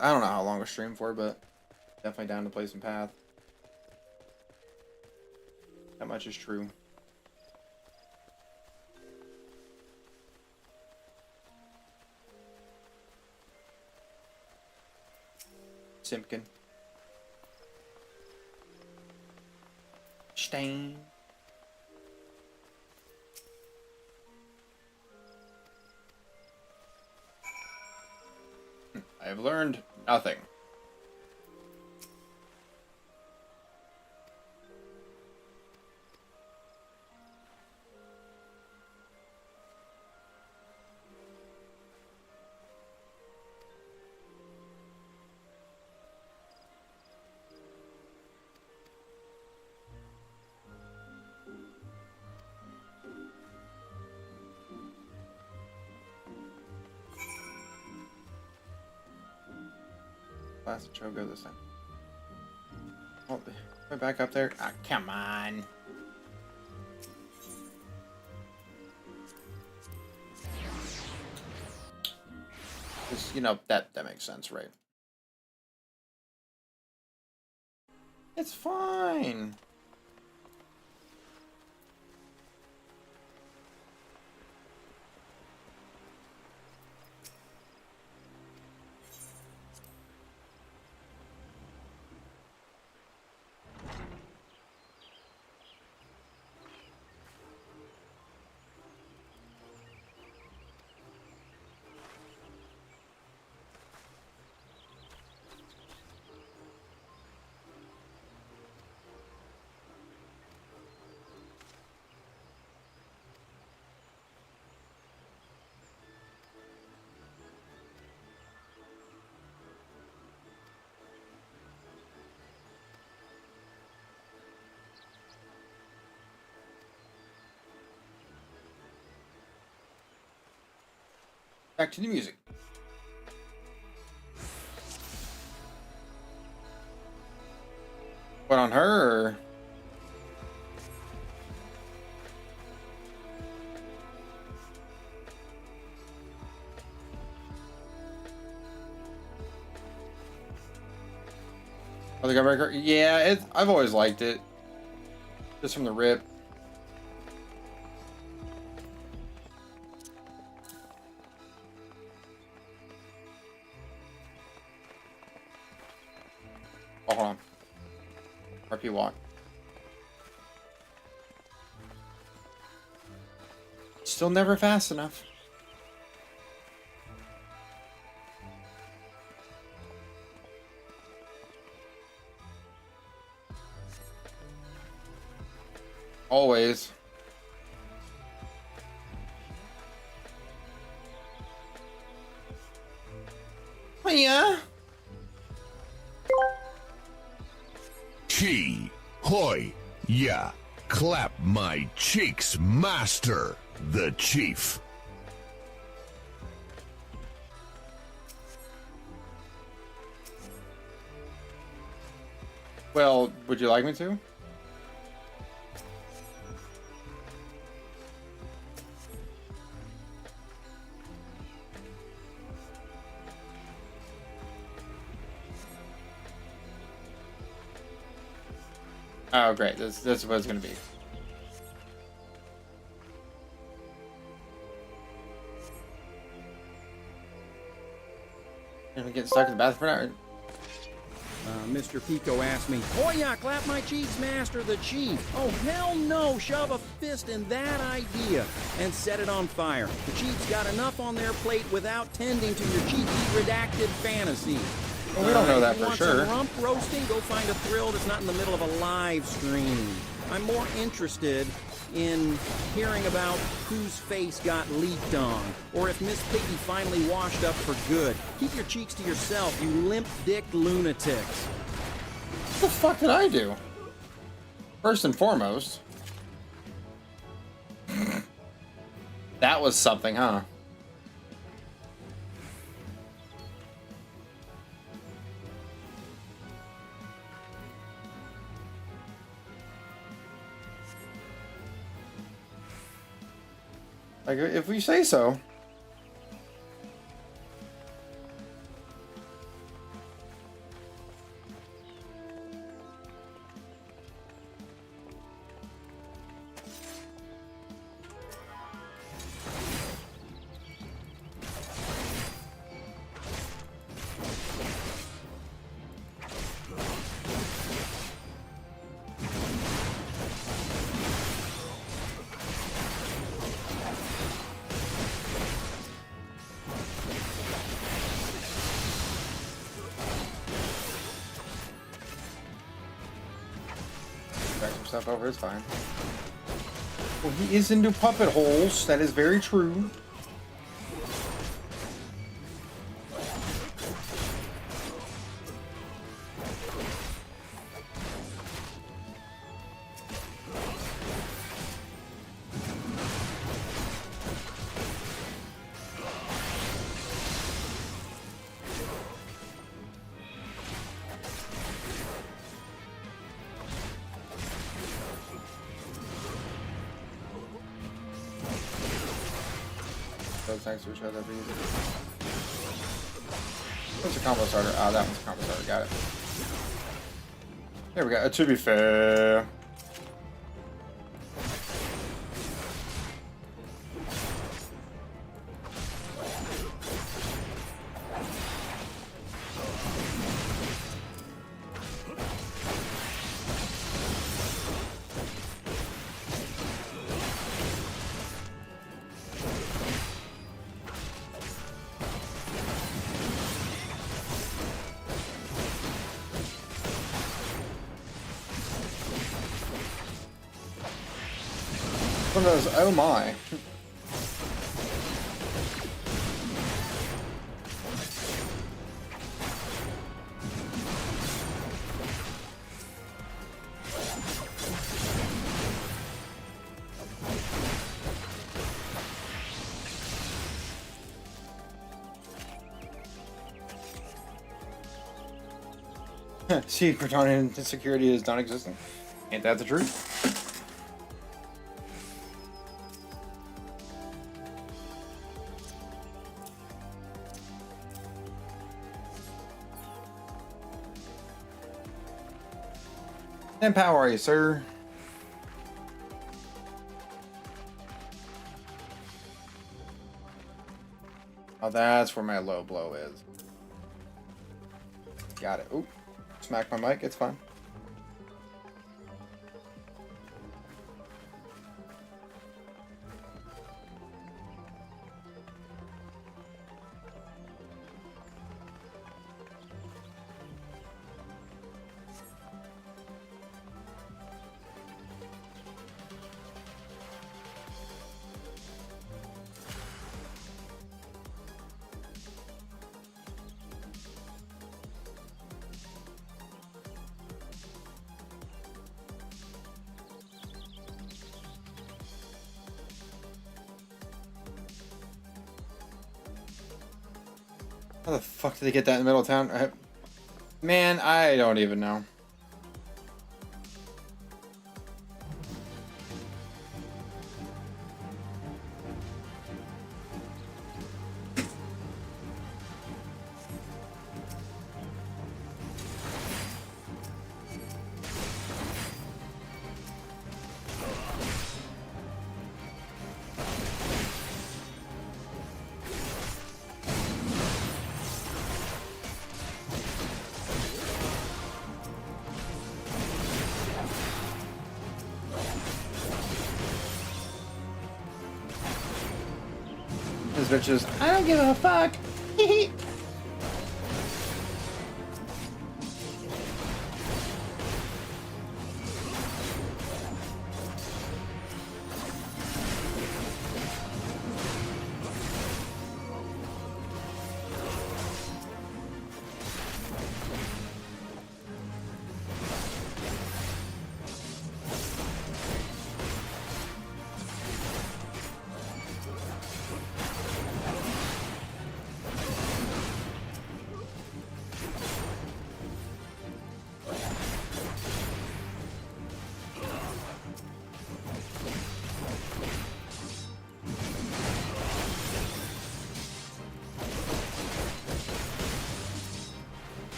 I don't know how long we're streaming for, but definitely down to play some Path. That much is true. Simpkin. Stein. I have learned nothing. Last Chogo this time. Oh, we're back up there. Ah, come on. Just, you know, that makes sense, right? It's fine. Back to the music. What, on her? Or? Oh, the Gunbreaker? Yeah, I've always liked it. Just from the rip. Oh, hold on. RP walk. Still never fast enough. Always. Oh, yeah. Key. Hoy! Yeah! Clap my cheeks, master! The chief! Well, would you like me to? Oh, great. This is what it's going to be. If we get stuck in the bathroom for an hour. Mr. Pico asked me, "Oh yeah, clap my cheeks, master the chief." Oh hell no, shove a fist in that idea and set it on fire. The chief's got enough on their plate without tending to your cheeky redacted fantasy. Well, we don't know that if you for want sure. some rump roasting, go find a thrill that's not in the middle of a live stream. I'm more interested in hearing about whose face got leaked on, or if Miss Piggy finally washed up for good. Keep your cheeks to yourself, you limp-dicked lunatics. What the fuck did I do? First and foremost, that was something, huh? Like, if we say so. Drag some stuff over, it's fine. Well, he is into puppet holes. That is very true. Those next to each other. What's a combo starter? Ah, that one's a combo starter. Got it. There we go. To be fair. One of those, oh my. See, Kryptonian insecurity is non-existent. Ain't that the truth? And power are you, sir? Oh, that's where my low blow is. Got it. Oop. Smack my mic. It's fine. How the fuck did they get that in the middle of town? Man, I don't even know. This bitch is, I don't give a fuck.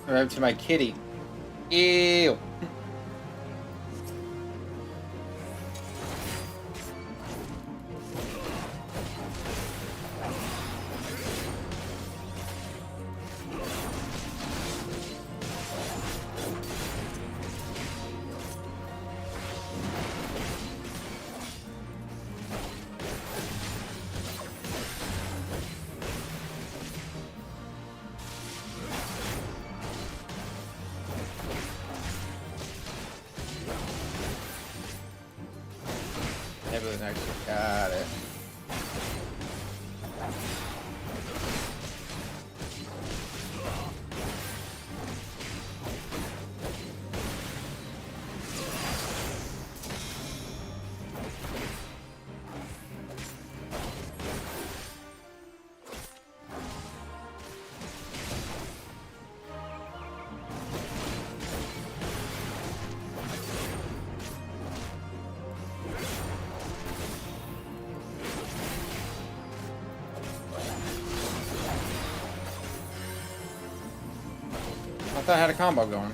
Right to my kitty. Ew. Got it. I thought I had a combo going.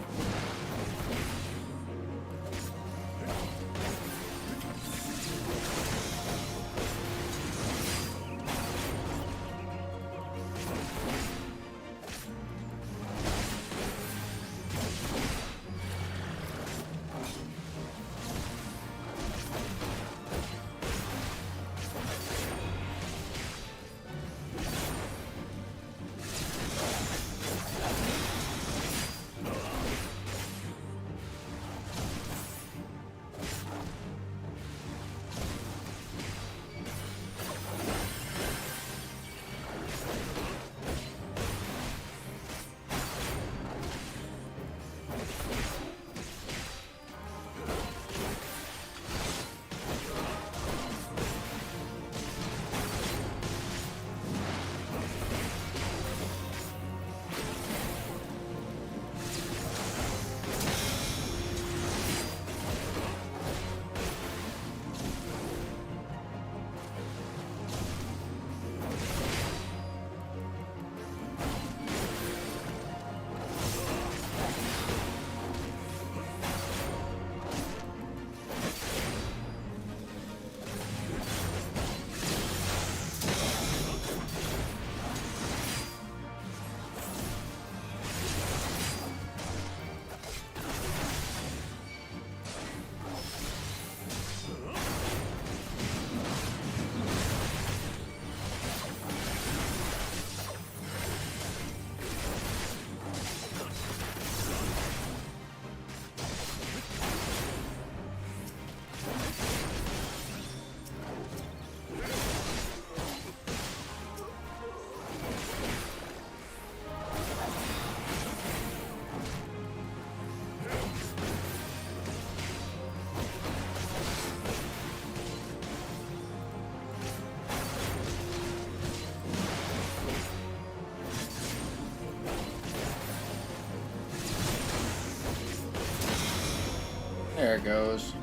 There it goes.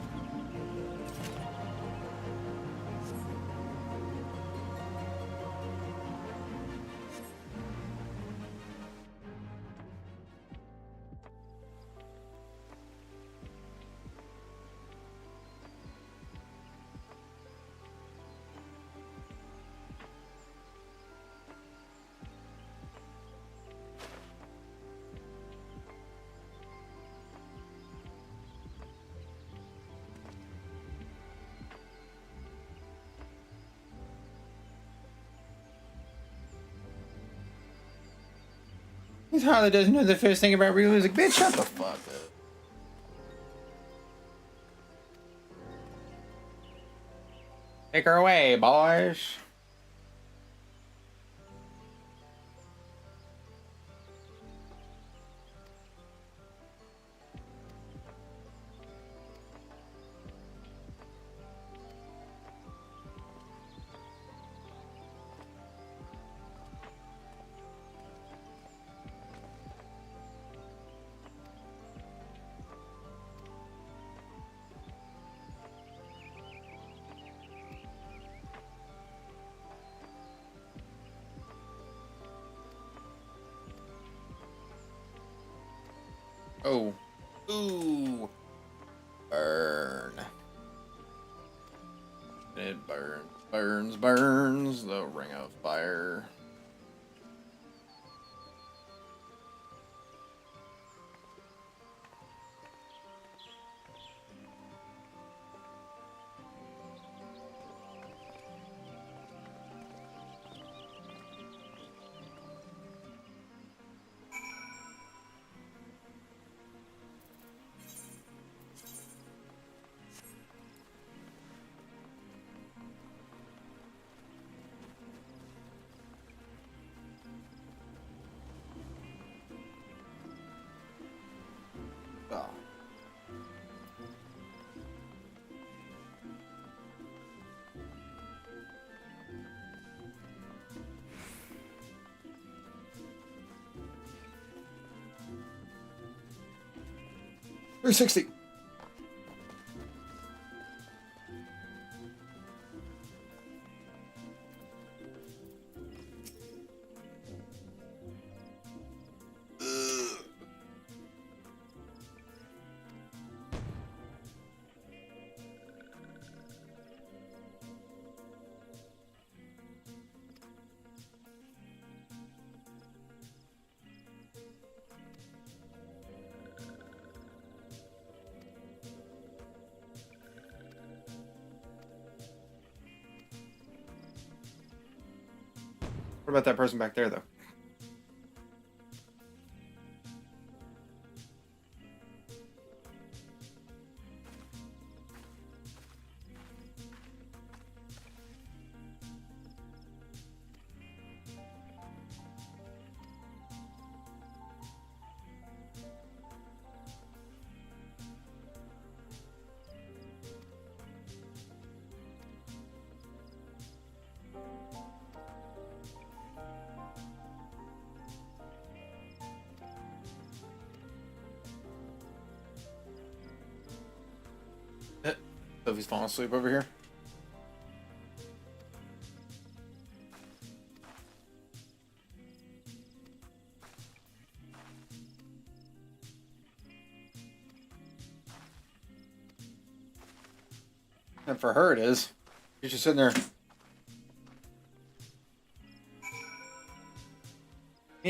Harley doesn't know the first thing about real music. Bitch, shut the fuck up. Take her away, boys. Oh. Ooh. Burn. It burns, the ring of fire. Oh. $360. What about that person back there, though? Sophie's falling asleep over here. And for her it is. She's just sitting there.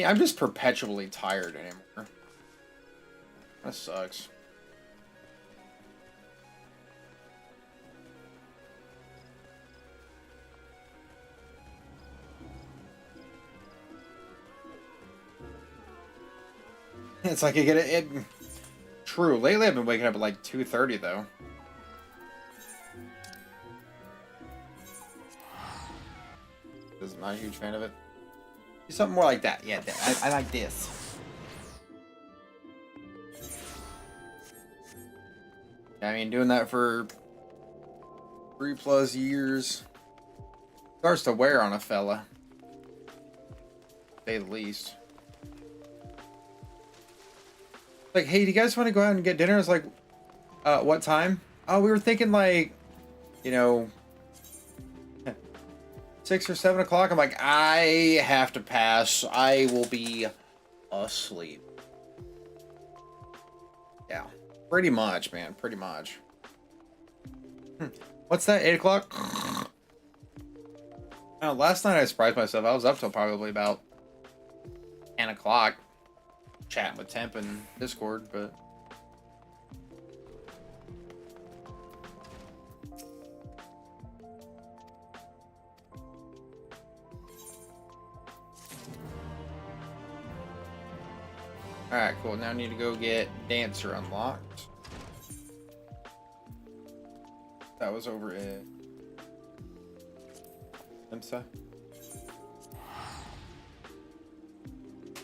I'm just perpetually tired anymore. That sucks. It's like I get it. True. Lately, I've been waking up at like 2:30 though. I'm not a huge fan of it. Do something more like that. Yeah, I like this. I mean, doing that for 3+ years starts to wear on a fella, to say the least. Like, hey, do you guys want to go out and get dinner? I was like, What time? Oh, we were thinking like, you know, 6 or 7 o'clock. I'm like, I have to pass. I will be asleep. Yeah, pretty much, man. Pretty much. What's that? 8 o'clock? Oh, last night I surprised myself. I was up till probably about 10 o'clock, chatting with Temp and Discord, but. Alright, cool. Now I need to go get Dancer unlocked. That was over at IMSA.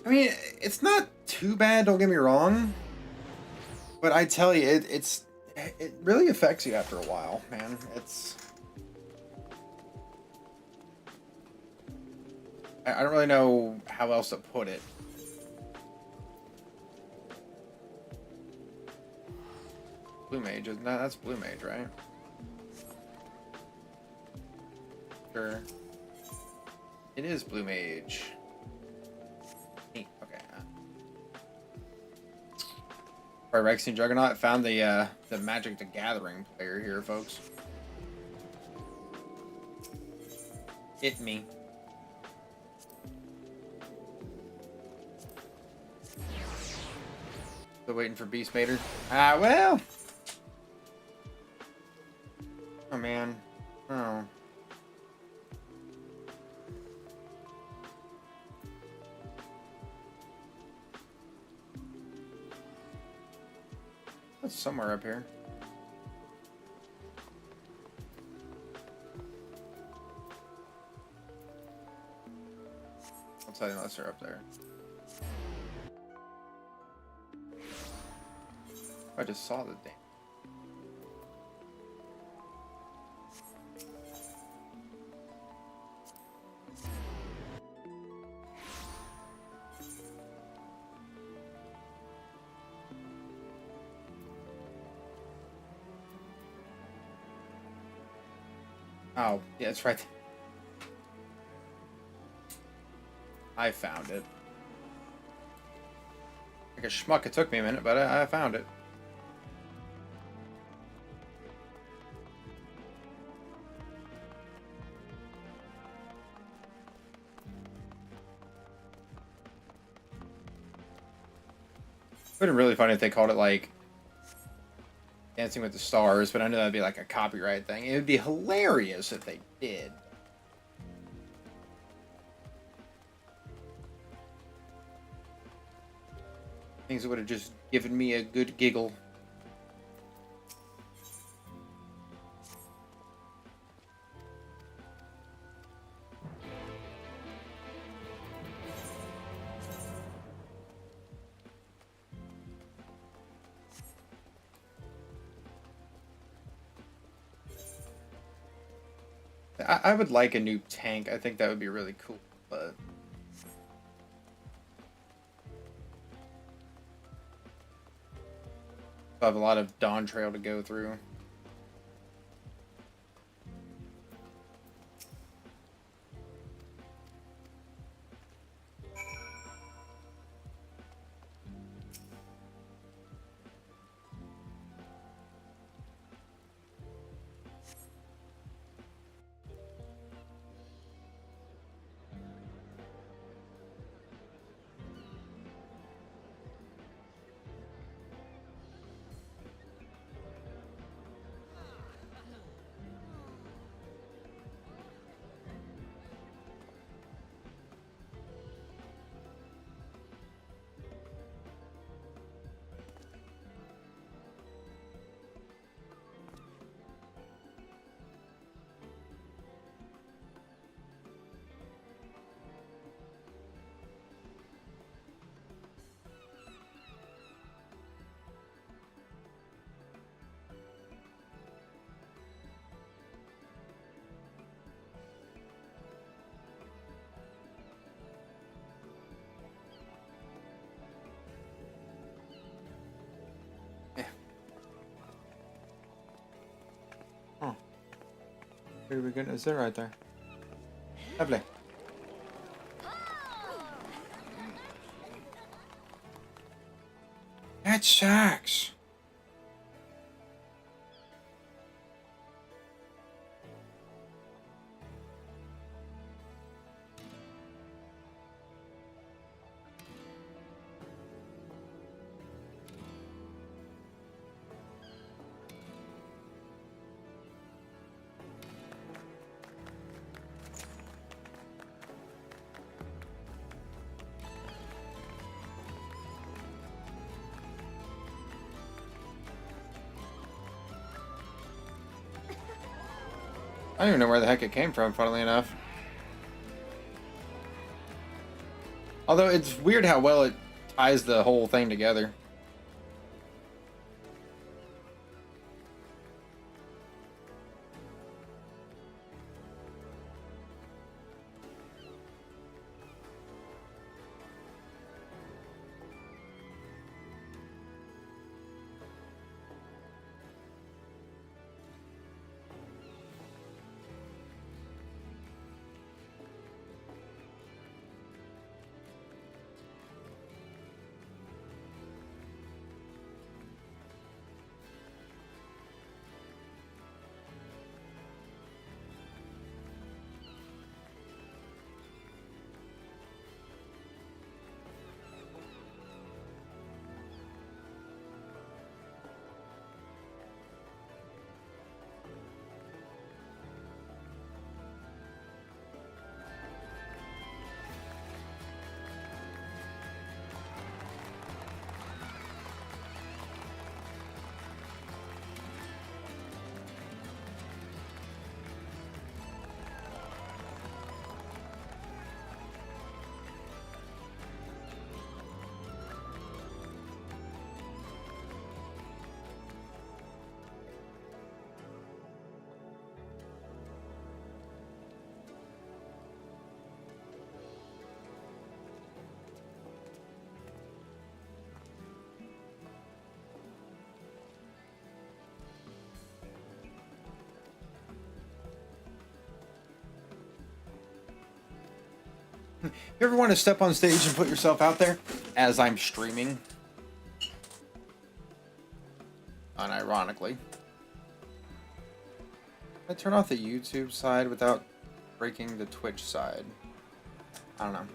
I mean, it's not too bad, don't get me wrong. But I tell you, it really affects you after a while, man. I don't really know how else to put it. Blue Mage, isn't that? That's Blue Mage, right? Sure. It is Blue Mage. Neat. Okay. Alright, Rexian Juggernaut found the Magic the Gathering player here, folks. Hit me. Still waiting for Beast Mater. Ah, well. Oh, man. Oh. That's somewhere up here. I'll tell you unless they're up there. I just saw the thing. Oh, yeah, it's right there. I found it. Like a schmuck, it took me a minute, but I found it. It would have been really funny if they called it like Dancing with the Stars, but I know that'd be like a copyright thing. It would be hilarious if they did. Things would have just given me a good giggle. I would like a new tank. I think that would be really cool, but I have a lot of Dawntrail to go through. Oh. Where did we get? Is it right there? Lovely. That sucks. I don't even know where the heck it came from, funnily enough. Although it's weird how well it ties the whole thing together. You ever want to step on stage and put yourself out there as I'm streaming? Unironically. I turn off the YouTube side without breaking the Twitch side. I don't know.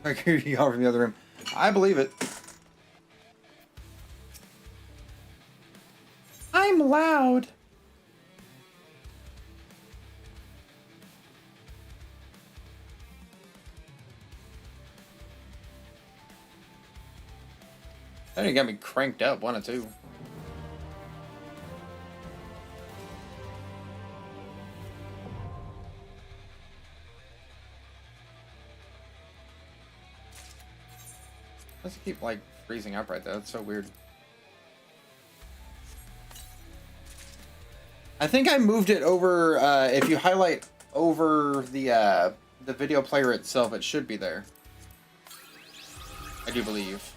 I hear you all from the other room. I believe it. I'm loud. Then you got me cranked up, 1 or 2. Does it keep like freezing up right there? That's so weird. I think I moved it over. If you highlight over the video player itself, it should be there. I do believe.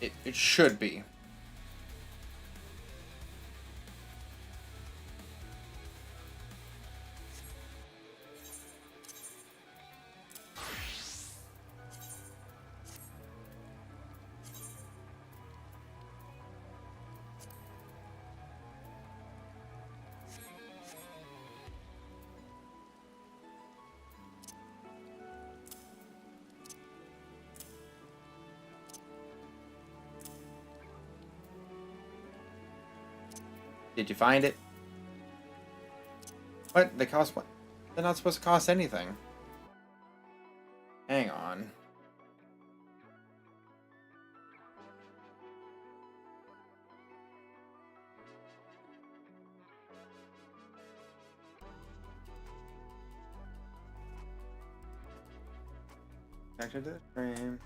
It should be. Did you find it? What? They cost what? They're not supposed to cost anything. Hang on. Back to the stream.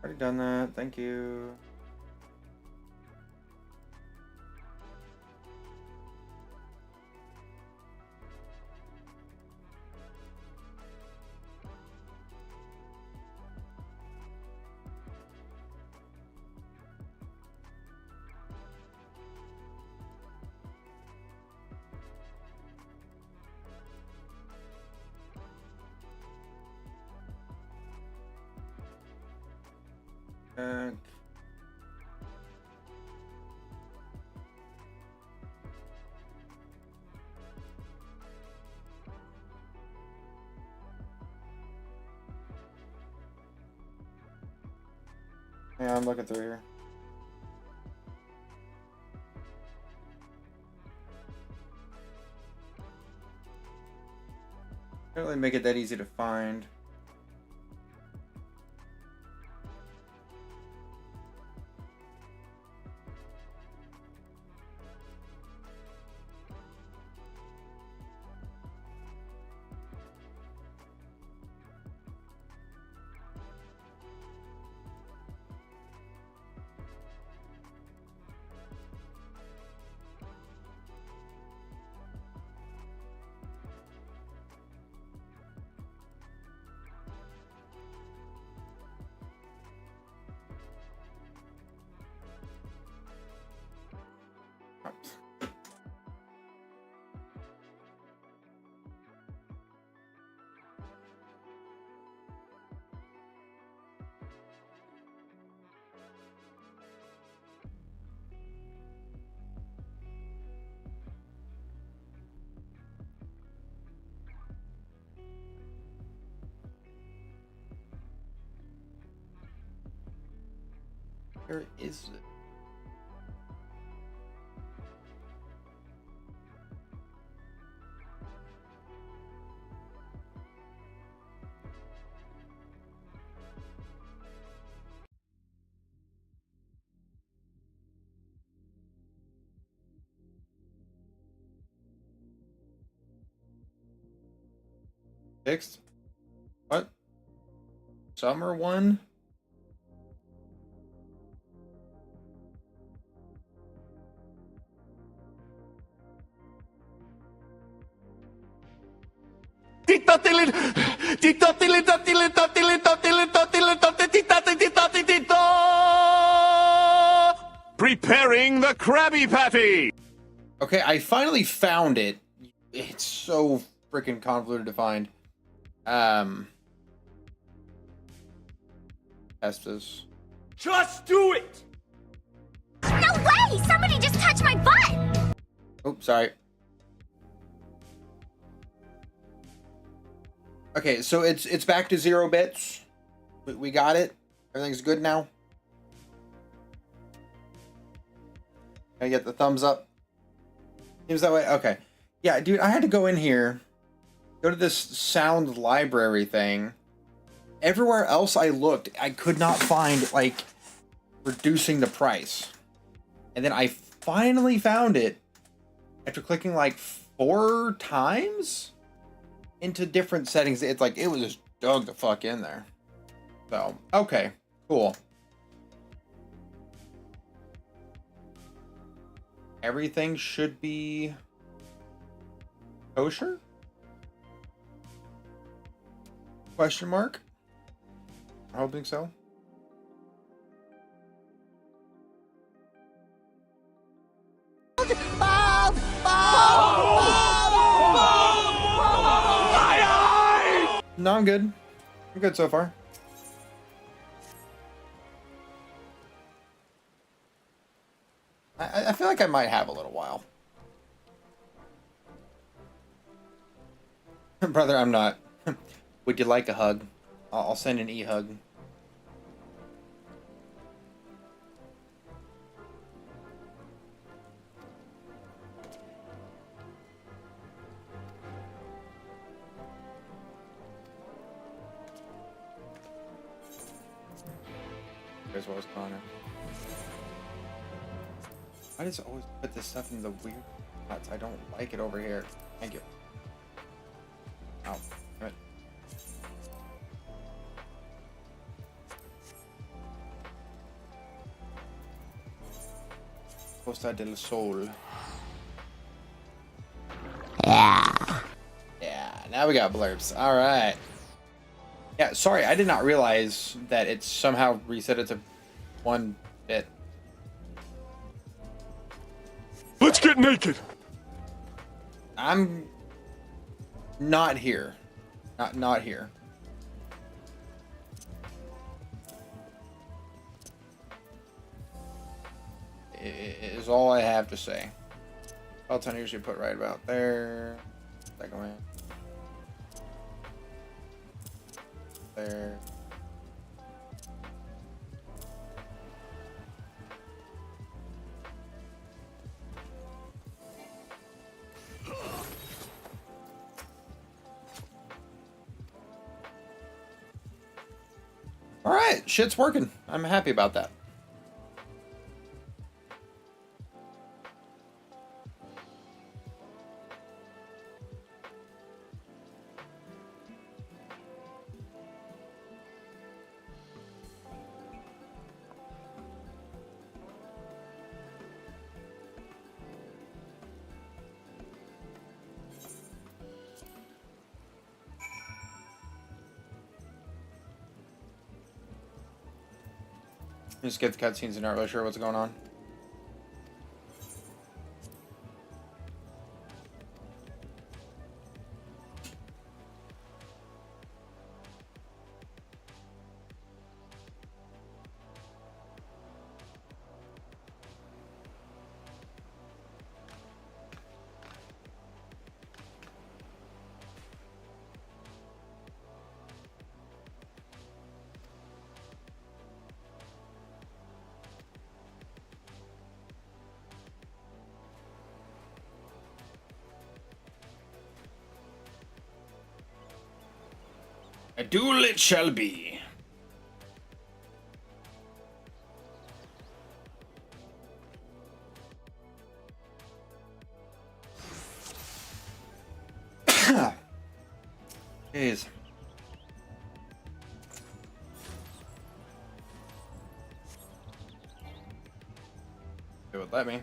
Already done that. Thank you. Yeah, I'm looking through here. Can't really make it that easy to find. Where is it? Fixed? What? Summer one? Preparing the Krabby Patty! Okay, I finally found it. It's so freaking convoluted to find. Estes. Just do it! No way! Somebody just touched my butt! Oops, sorry. Okay, so it's back to 0 bits. We got it. Everything's good now. Can I get the thumbs up? Seems that way. Okay. Yeah, dude, I had to go in here, go to this sound library thing. Everywhere else I looked, I could not find, like, reducing the price. And then I finally found it after clicking, like, 4 times into different settings. It's like, it was just dug the fuck in there. So, okay, cool. Everything should be kosher? Question mark? I'm hoping so. No, I'm good. I'm good so far. I feel like I might have a little while. Brother, I'm not. Would you like a hug? I'll send an e-hug. Here's what was going on. I just always put this stuff in the weird spots. I don't like it over here. Thank you. Oh, damn it. Costa del Sol. Yeah, now we got blurbs. Alright. Yeah, sorry, I did not realize that it somehow reset it to 1 bit. Let's get naked. I'm not here. Not here. Is all I have to say. Alt I usually put right about there. Second one. There. All right, shit's working. I'm happy about that. Just get the cutscenes and not really sure what's going on. A duel it shall be. Jeez. It would let me.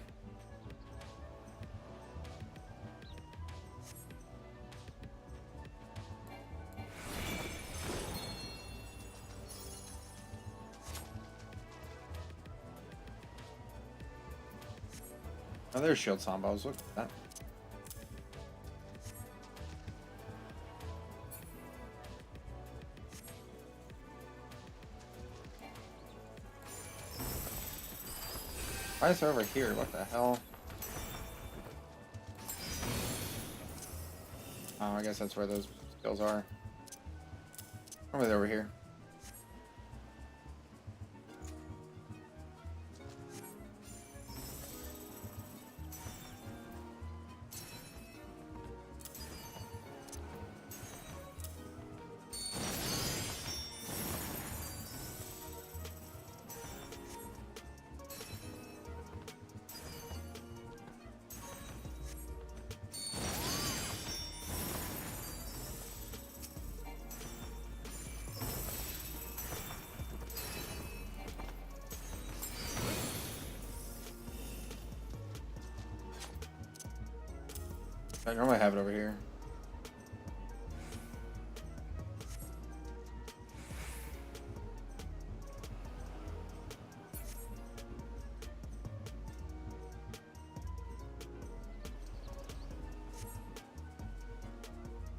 Oh, there's shield sombos. Look at that. Why is it over here? What the hell? Oh, I guess that's where those skills are. Probably over here. I normally have it over here.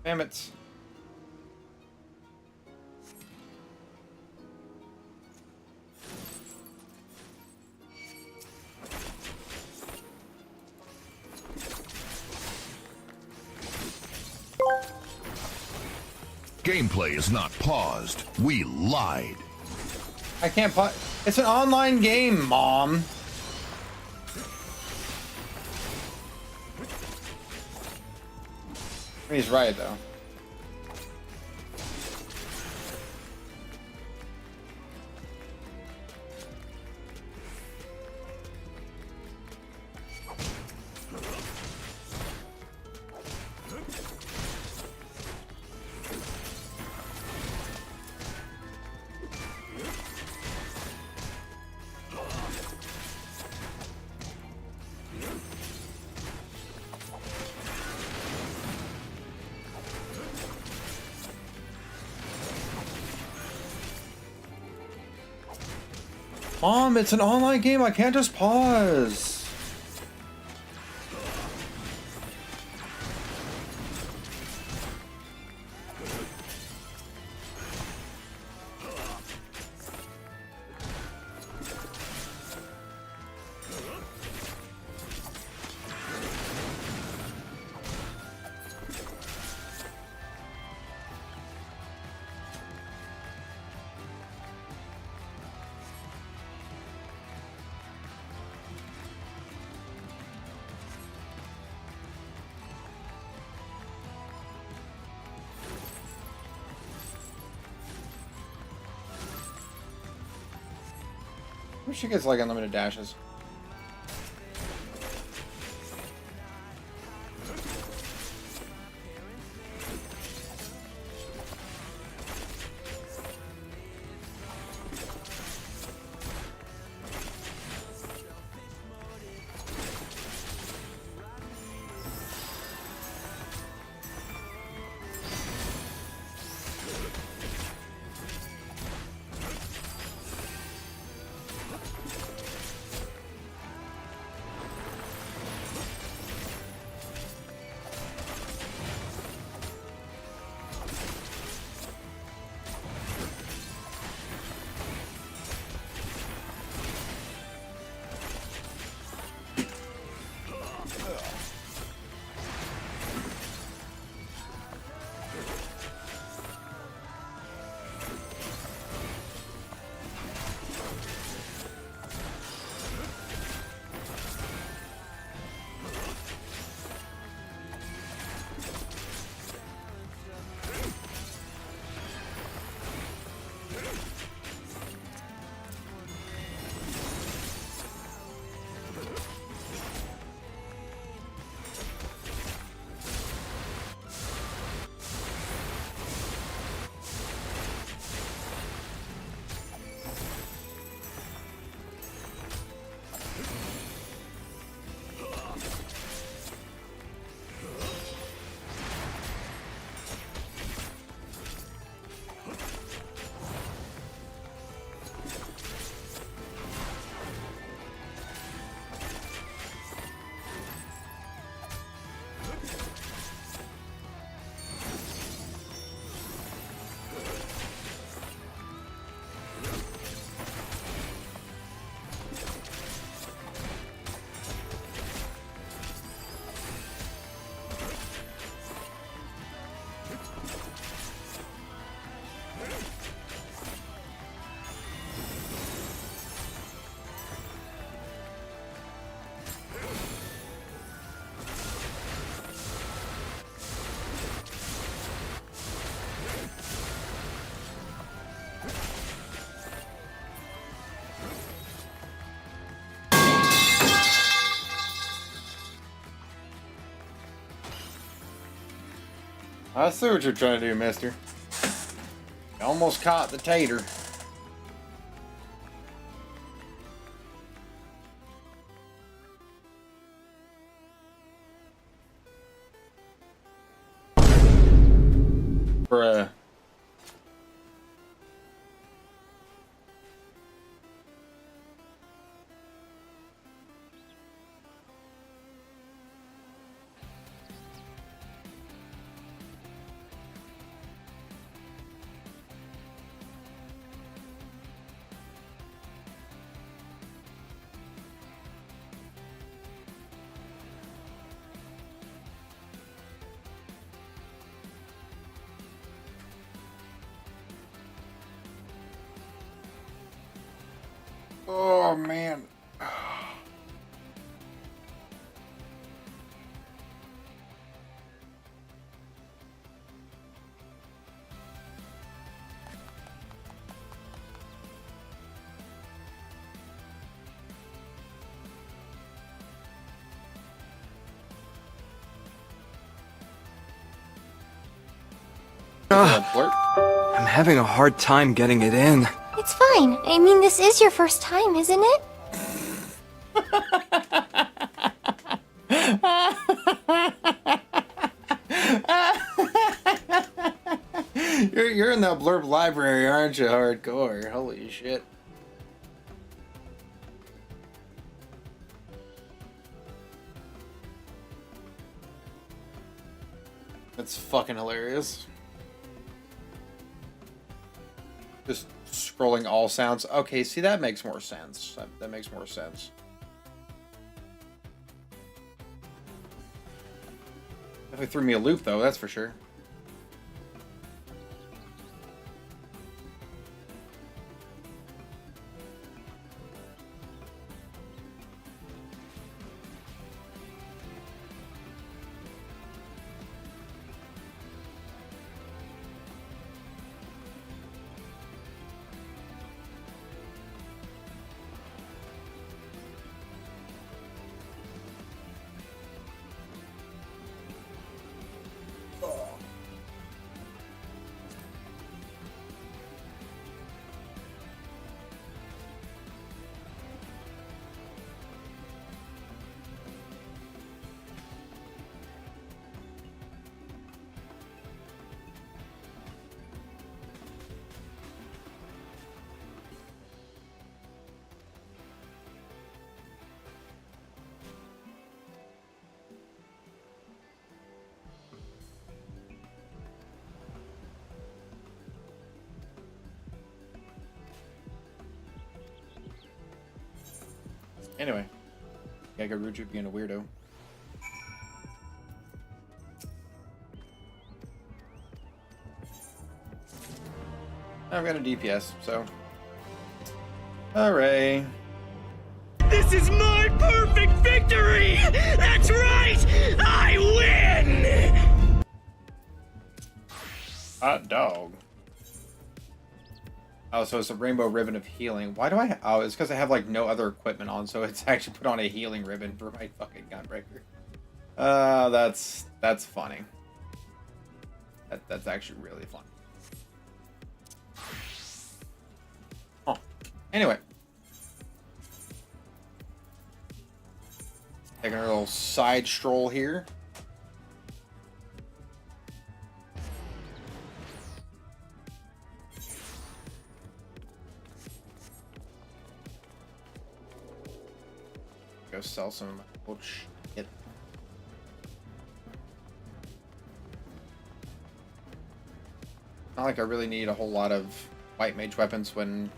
Damn it. Gameplay is not paused. We lied. I can't pause. It's an online game, Mom. He's right, though. Mom, it's an online game. I can't just pause. I wish she gets like unlimited dashes. I see what you're trying to do, mister. You almost caught the tater. Bruh. Oh, man. I'm having a hard time getting it in. It's fine. I mean, this is your first time, isn't it? You're You're in that blurb library, aren't you? Hardcore. Holy shit. That's fucking hilarious. Just scrolling all sounds. Okay, see, that makes more sense. That makes more sense. Definitely threw me a loop, though, that's for sure. Anyway, gotta go Ruju being a weirdo. I've got a DPS, so. Hooray. This is my perfect victory! That's right! I win! Hot dog. Oh, so it's a rainbow ribbon of healing. Why do I... Oh, it's because I have, like, no other equipment on, so it's actually put on a healing ribbon for my fucking gunbreaker. That's funny. That's actually really fun. Oh. Anyway. Taking a little side stroll here. Go sell some old shit. Not like I really need a whole lot of white mage weapons when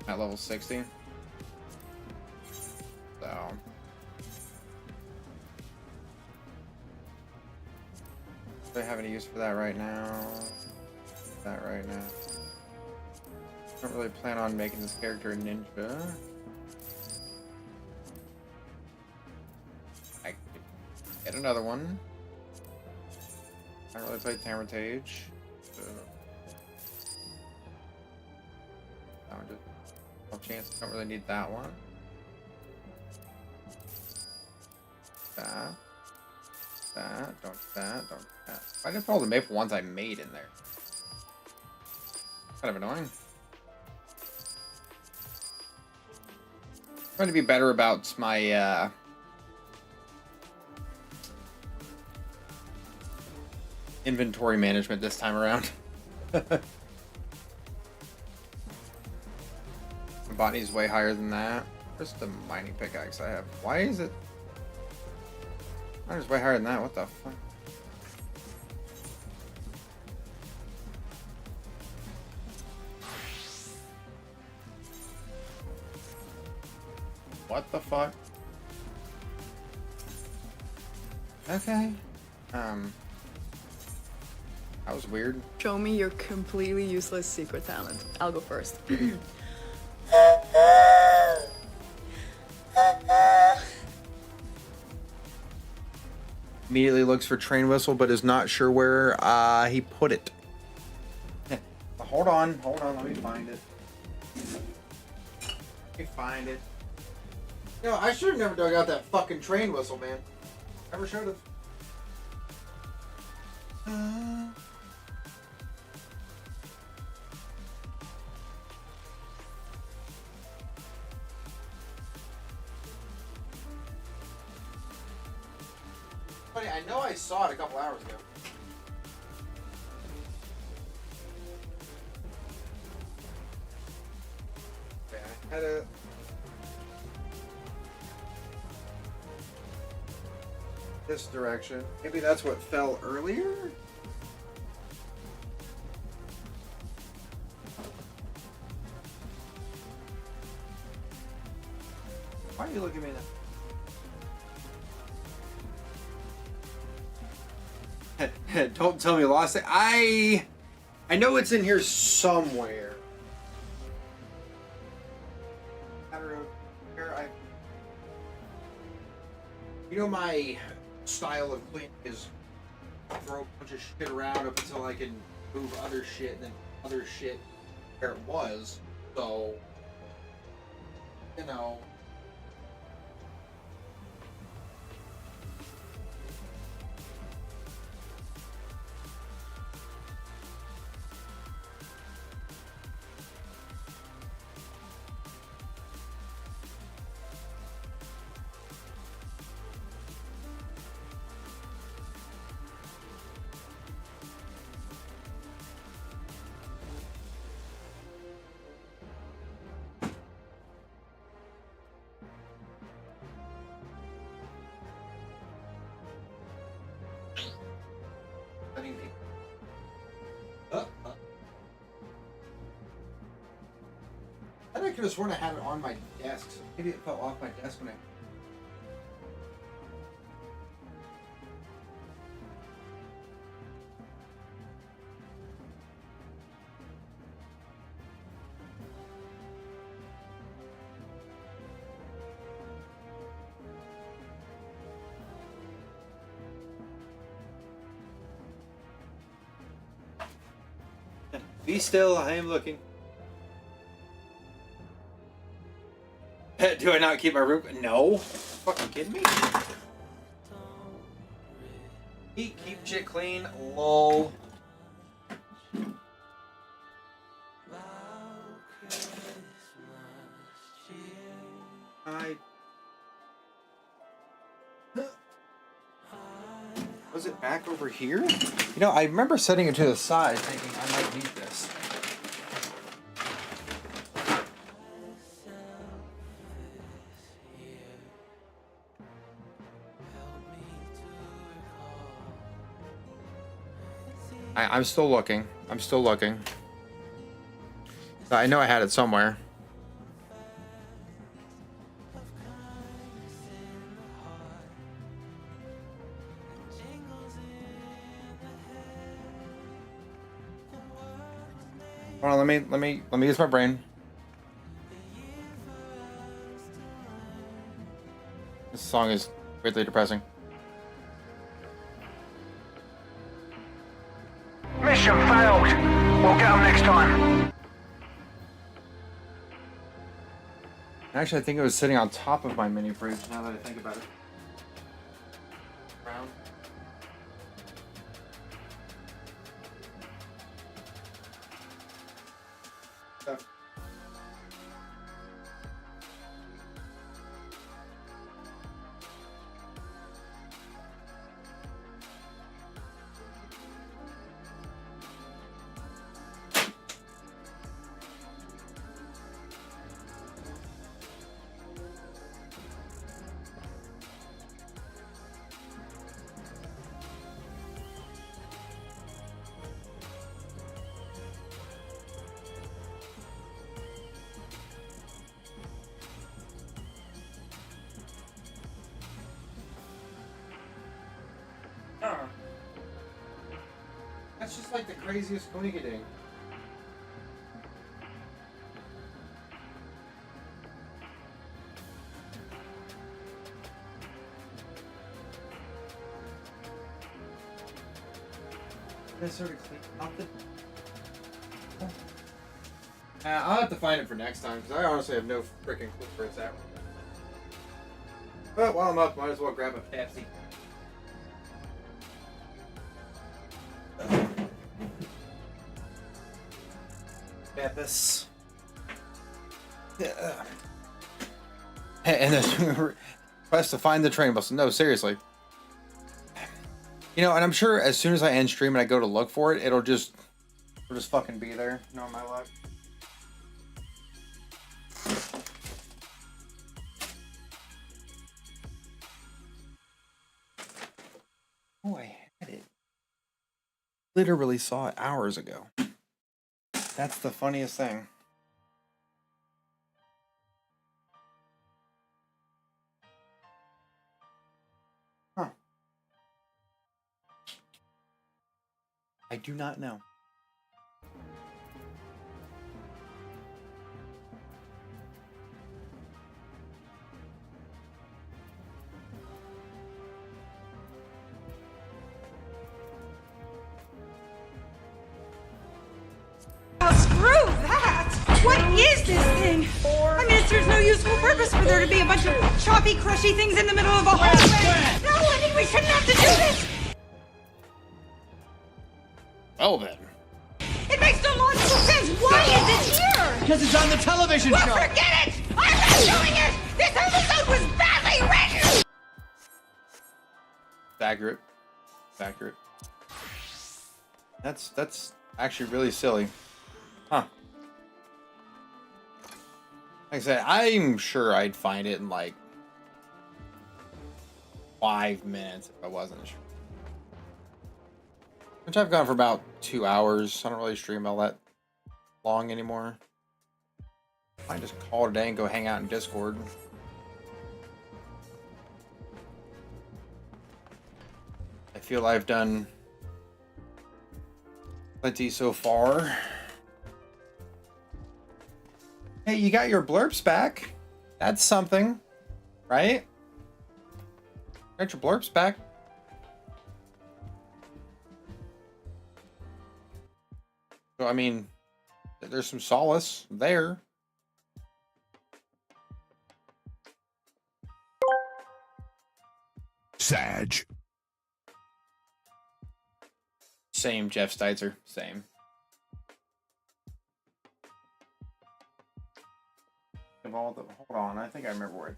I'm at level 60. So do I have any use for that right now? I don't really plan on making this character a ninja. I could get another one. I don't really play Tamertage. So that one just no chance. Don't really need that one. Don't that. Why did I put all the maple ones I made in there? Kind of annoying. I'm trying to be better about my inventory management this time around. Botany's way higher than that. Where's the mining pickaxe I have? Why is it? Mine's way higher than that. What the fuck? What the fuck? Okay. That was weird. Show me your completely useless secret talent. I'll go first. Immediately looks for train whistle, but is not sure where he put it. Hold on, let me find it. Yo, I should have never dug out that fucking train whistle, man. Never should have. Funny, I know I saw it a couple hours ago. Okay, I had a... This direction. Maybe that's what fell earlier? Why are you looking at me that? Don't tell me you lost it. I know it's in here somewhere. I don't know where I. You know my style of cleaning is throw a bunch of shit around up until I can move other shit and then other shit where it was. So, you know. I could have sworn I had it on my desk. So maybe it fell off my desk when I. Be still, I am looking. Do I not keep my room? No. Fucking kidding me? Keep shit clean. Lol. Was it back over here? You know, I remember setting it to the side thinking I might need this. I'm still looking. I'm still looking. I know I had it somewhere. Hold on, let me use my brain. This song is weirdly depressing. Mission failed. We'll get them next time. Actually, I think it was sitting on top of my mini fridge now that I think about it. Brown. Stuff. That's just like the craziest coinkyding. I sort of clean up the. I'll have to find it for next time because I honestly have no freaking clue where it's at. But while I'm up, might as well grab a Pepsi. Pepis. Yeah. And then request to find the train bus. No, seriously. You know, and I'm sure as soon as I end stream and I go to look for it, it'll just fucking be there. Knowing my luck. literally saw it hours ago. That's the funniest thing. Huh. I do not know. Screw that! What is this thing? I mean, it serves no useful purpose for there to be a bunch of choppy, crushy things in the middle of a hallway. No, I think we shouldn't have to do this. Oh, then. It makes no logical sense. Why is it here? Because it's on the television well, show. Forget it! I'm not doing it! This episode was badly written! Accurate. Accurate. That's actually really silly. Huh. Like I said, I'm sure I'd find it in like 5 minutes if I wasn't sure. Which I've gone for about 2 hours. I don't really stream all that long anymore. I just call it a day and go hang out in Discord. I feel I've done plenty so far. Hey, you got your blurps back. That's something, right? Got your blurps back. So, I mean, there's some solace there. Sag. Same, Jeff Steitzer. Same. Hold on, I think I remember where.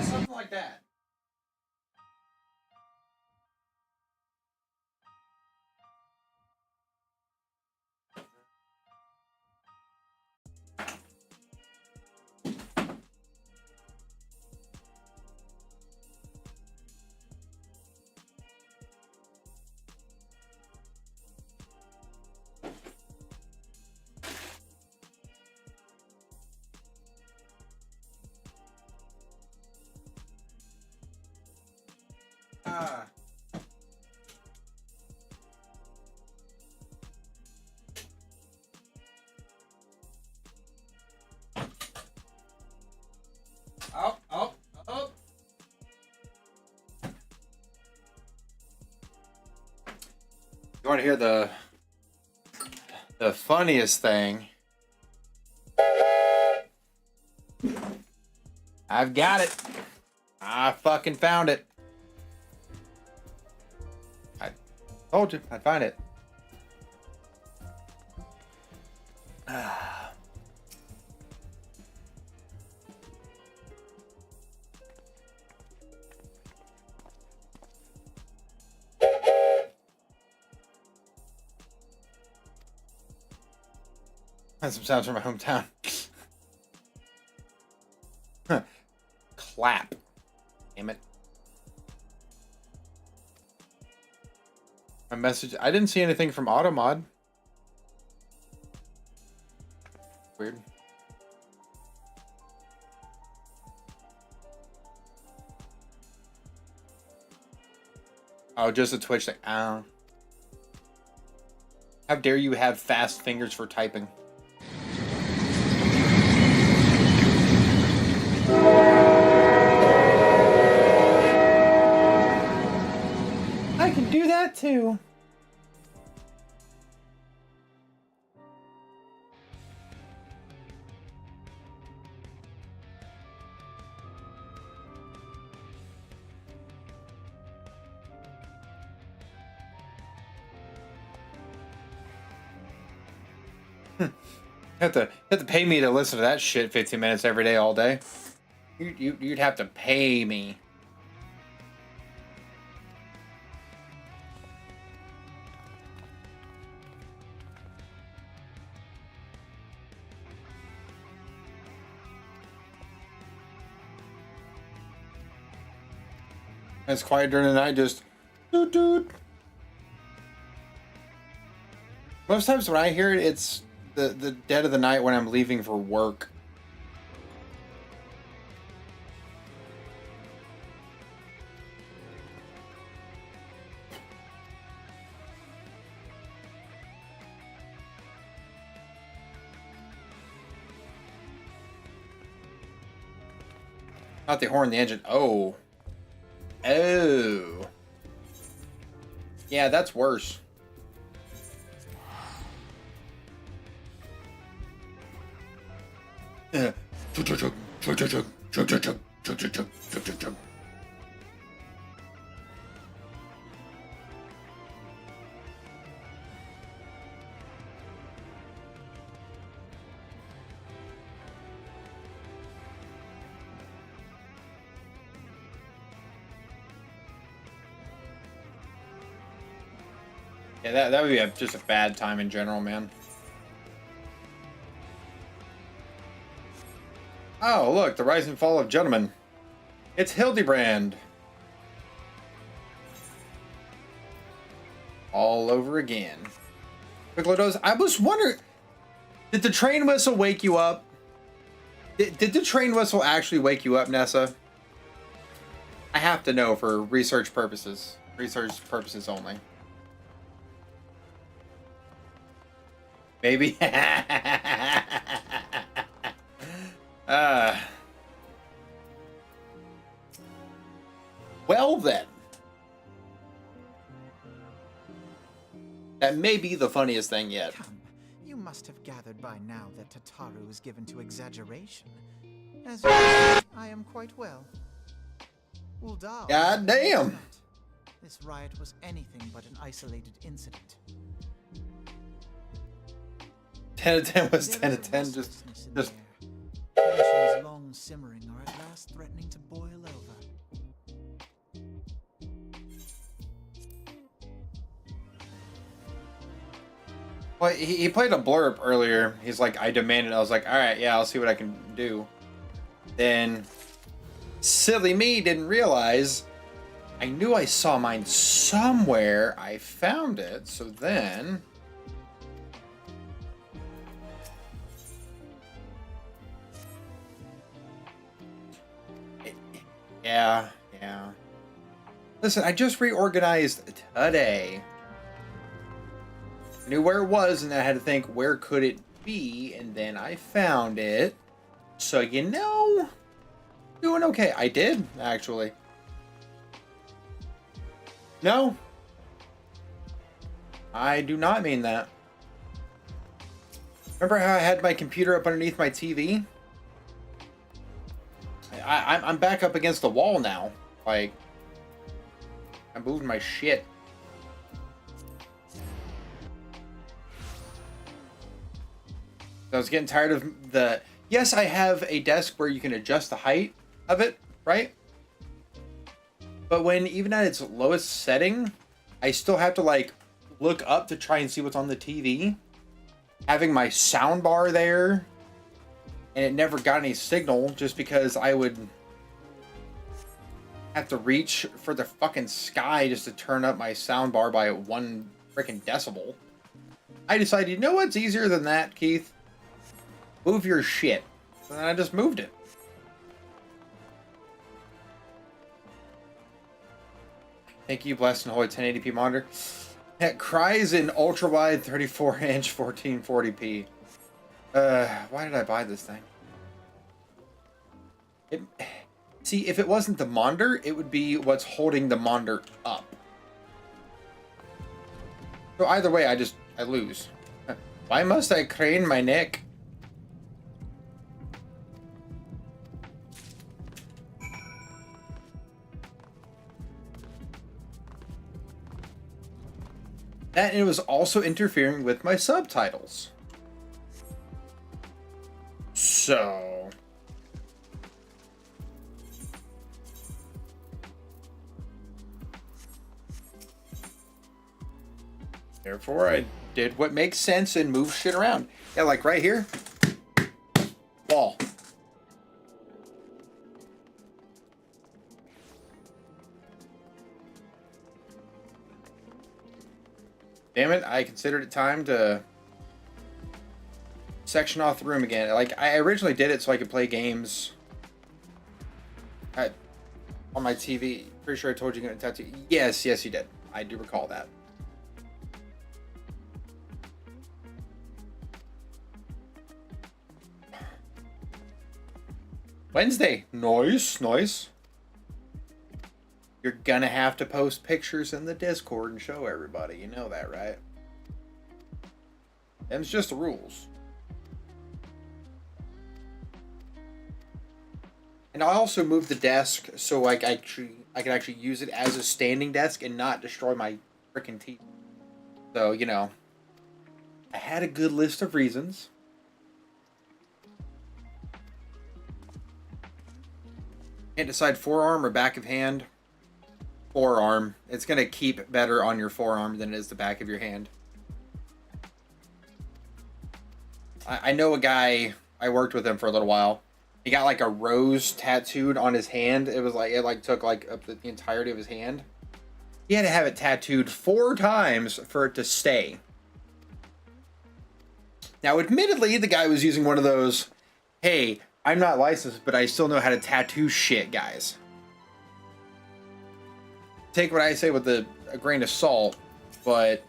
Something like that. Oh. You want to hear the funniest thing? I've got it. I fucking found it. I told you I'd find it. That's some sounds from my hometown. Clap. Damn it. My message. I didn't see anything from Automod. Weird. Oh, just a Twitch thing. How dare you have fast fingers for typing? I can do that too. Have to pay me to listen to that shit 15 minutes every day, all day. You'd have to pay me. It's quiet during the night, just doot doot. Most times when I hear it, it's the dead of the night when I'm leaving for work. Not the horn, the engine. Oh. Oh. Yeah, that's worse. Yeah, that would be just a bad time in general, man. Oh, look, the rise and fall of gentlemen. It's Hildebrand. All over again. Piccolodos, I was wondering, did the train whistle wake you up? Did the train whistle actually wake you up, Nessa? I have to know for research purposes. Research purposes only. Maybe. Well then. That may be the funniest thing yet. Come, you must have gathered by now that Tataru is given to exaggeration. As you can see, I am quite well. Uldal. God damn. This riot was anything but an isolated incident. 10 of 10 was 10 of 10. Just. Tensions long simmering are at last threatening to boil over. Well, he played a blurb earlier. He's like, I demanded. I was like, all right, yeah, I'll see what I can do. Then, silly me didn't realize. I knew I saw mine somewhere. I found it. So then. Yeah. Listen, I just reorganized today. I knew where it was, and I had to think, where could it be? And then I found it. So, you know, doing okay. I did, actually. No. I do not mean that. Remember how I had my computer up underneath my TV? I'm back up against the wall now. Like, I'm moving my shit. I was getting tired of the... Yes, I have a desk where you can adjust the height of it, right? But when even at its lowest setting, I still have to, like, look up to try and see what's on the TV. Having my sound bar there... And it never got any signal just because I would have to reach for the fucking sky just to turn up my soundbar by 1 freaking decibel. I decided, you know what's easier than that, Keith? Move your shit. And then I just moved it. Thank you, blessed and holy 1080p monitor. It cries in ultra wide 34-inch 1440p. Why did I buy this thing? See, if it wasn't the monitor, it would be what's holding the monitor up. So either way, I lose. Why must I crane my neck? That it was also interfering with my subtitles. So... therefore, I did what makes sense and moved shit around. Yeah, like right here. Wall. Damn it, I considered it time to section off the room again. Like, I originally did it so I could play games on my TV. Pretty sure I told you you're going to tattoo. Yes, you did. I do recall that. Wednesday. Nice. You're gonna have to post pictures in the Discord and show everybody. You know that, right? Them's just the rules. And I also moved the desk so like I could actually use it as a standing desk and not destroy my freaking teeth. So, you know, I had a good list of reasons. Can't decide forearm or back of hand. Forearm. It's going to keep better on your forearm than it is the back of your hand. I know a guy, I worked with him for a little while. He got like a rose tattooed on his hand. It was like, it took like up the entirety of his hand. He had to have it tattooed 4 times for it to stay. Now, admittedly, the guy was using one of those, hey, I'm not licensed, but I still know how to tattoo shit, guys. Take what I say with a grain of salt, but,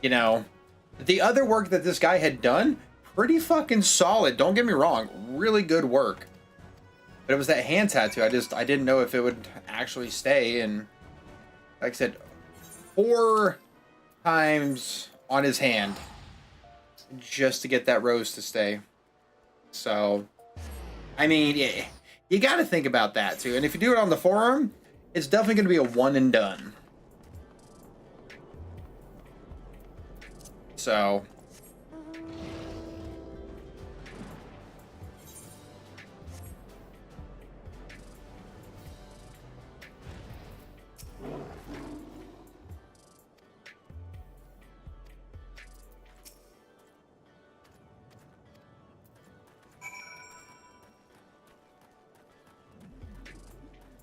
you know, the other work that this guy had done, pretty fucking solid. Don't get me wrong, really good work. But it was that hand tattoo. I didn't know if it would actually stay, and like I said, 4 times on his hand just to get that rose to stay. So, I mean, yeah, you got to think about that too. And if you do it on the forearm, it's definitely going to be a one and done. So,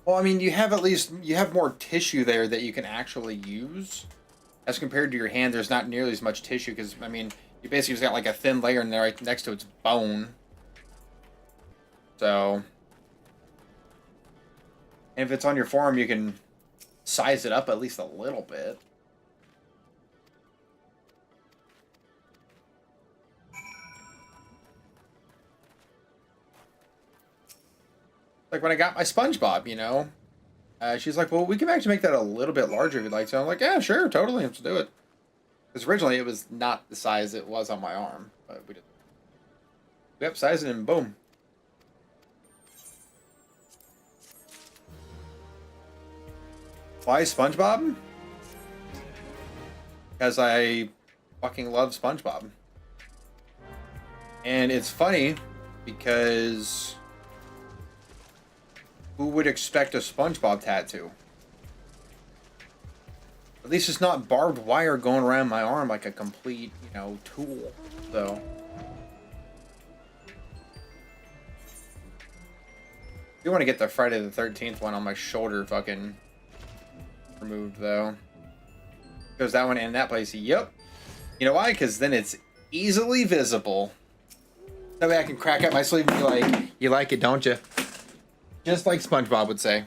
well, I mean, you have more tissue there that you can actually use. As compared to your hand, there's not nearly as much tissue because, I mean, you basically just got like a thin layer in there right next to its bone. So, and if it's on your forearm, you can size it up at least a little bit. Like when I got my SpongeBob, you know, she's like, well, we can actually make that a little bit larger if you'd like to. I'm like, yeah, sure, totally, let's do it. Because originally it was not the size it was on my arm, but we did. We upsized it and boom. Why SpongeBob? Because I fucking love SpongeBob. And it's funny because who would expect a SpongeBob tattoo? At least it's not barbed wire going around my arm like a complete, you know, tool. So, I do want to get the Friday the 13th one on my shoulder fucking removed, though. Because that one and that place, yep. You know why? Because then it's easily visible. That way I can crack up my sleeve and be like, you like it, don't you? Just like SpongeBob would say.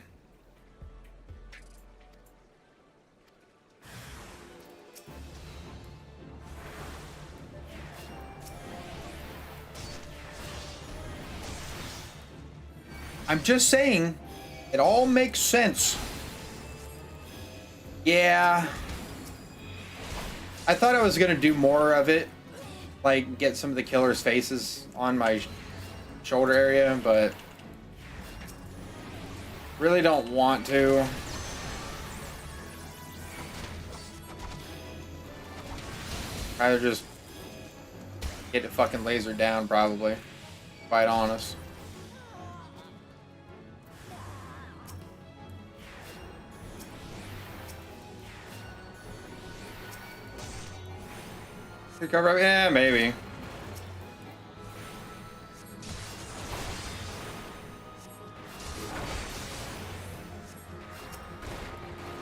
I'm just saying, it all makes sense. Yeah. I thought I was gonna do more of it, like get some of the killers' faces on my shoulder area, but really don't want to. Rather just get it fucking lasered down, probably. Quite honest. Recover? Yeah, maybe.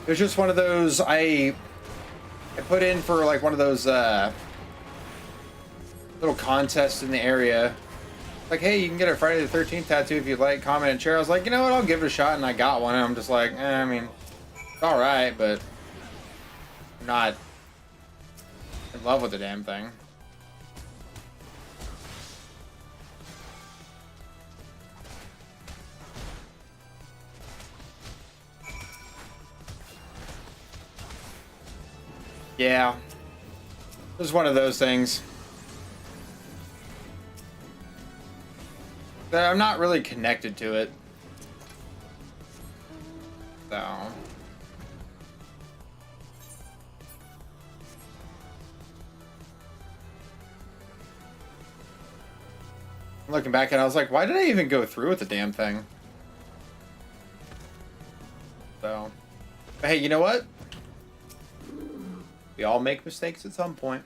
It was just one of those I put in for like one of those little contests in the area. Like, hey, you can get a Friday the 13th tattoo if you'd like, comment and share. I was like, you know what, I'll give it a shot, and I got one, and I'm just like, I mean, it's alright, but I'm not in love with the damn thing. Yeah. It was one of those things. That I'm not really connected to it. So. Looking back, and I was like, why did I even go through with the damn thing? So. But hey, you know what? We all make mistakes at some point.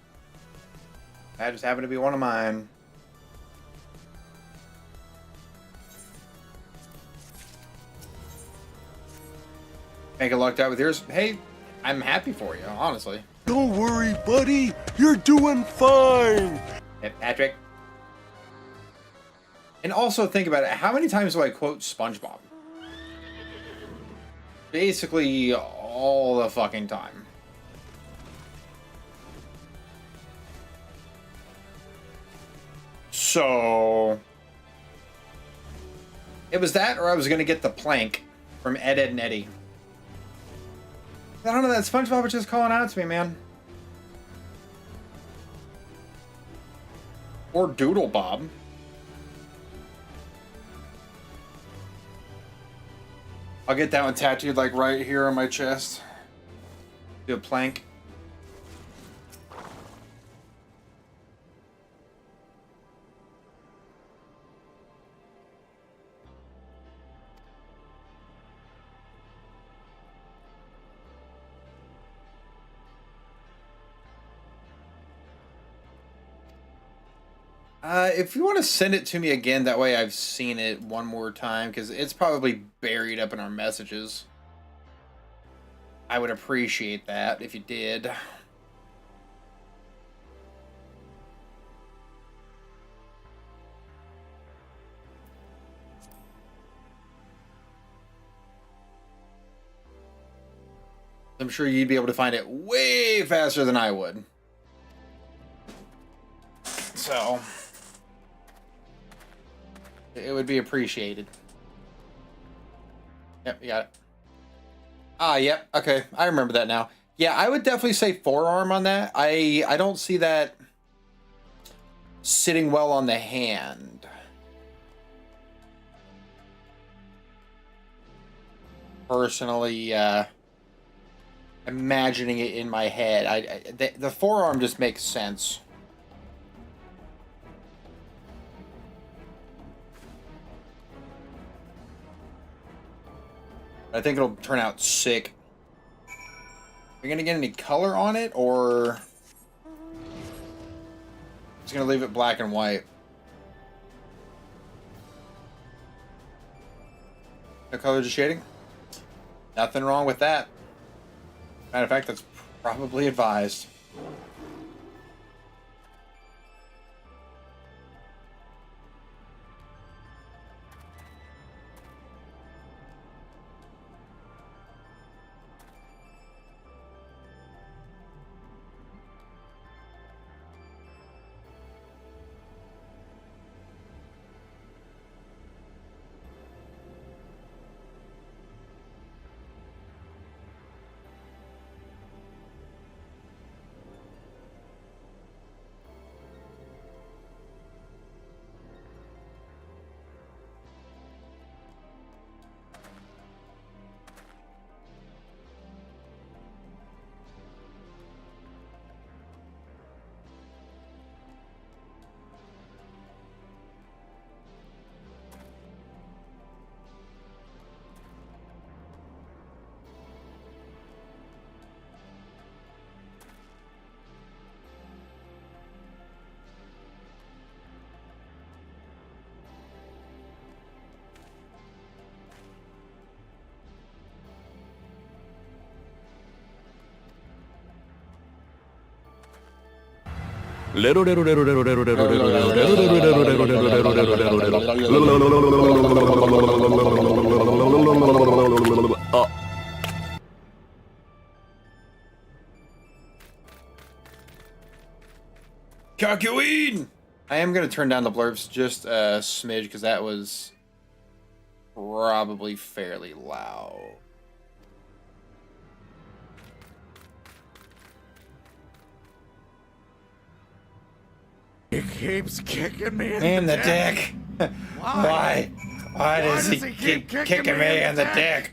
That just happened to be one of mine. Make it lucked out with yours. Hey, I'm happy for you, honestly. Don't worry, buddy. You're doing fine. Hey, Patrick. And also think about it. How many times do I quote SpongeBob? Basically all the fucking time. So it was that, or I was gonna get the plank from Ed, Ed, and Eddie. I don't know, that SpongeBob was just calling out to me, man. Or Doodle Bob. I'll get that one tattooed like right here on my chest. Do a plank. If you want to send it to me again, that way I've seen it one more time, because it's probably buried up in our messages. I would appreciate that if you did. I'm sure you'd be able to find it way faster than I would. So it would be appreciated. Yep, you got it. Ah, yep. Okay, I remember that now. Yeah, I would definitely say forearm on that. I don't see that sitting well on the hand. Personally, imagining it in my head, the forearm just makes sense. I think it'll turn out sick. Are you gonna get any color on it, or just gonna leave it black and white? No color, just shading? Nothing wrong with that. Matter of fact, that's probably advised. Calculate! I am going to turn down the blurbs just a smidge because that was probably fairly loud. He keeps kicking me in the dick. Why? Why does he keep kicking me in the dick?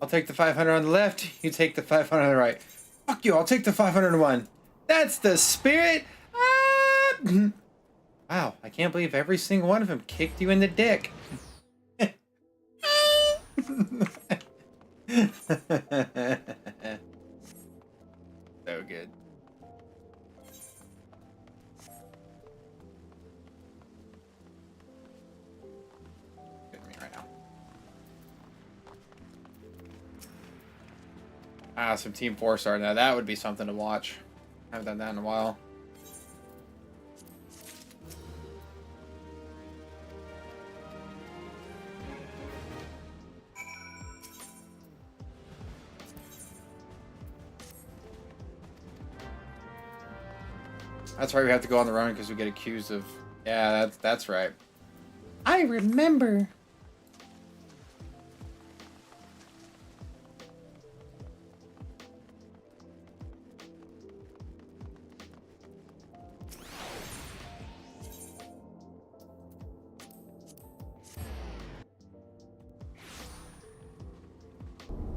I'll take the 500 on the left. You take the 500 on the right. Fuck you. I'll take the 501. That's the spirit. Ah! Wow. I can't believe every single one of them kicked you in the dick. So good. Get me right now. Ah, some Team 4-star. Now that would be something to watch. I haven't done that in a while. That's right, we have to go on the run because we get accused of... Yeah, that's right. I remember.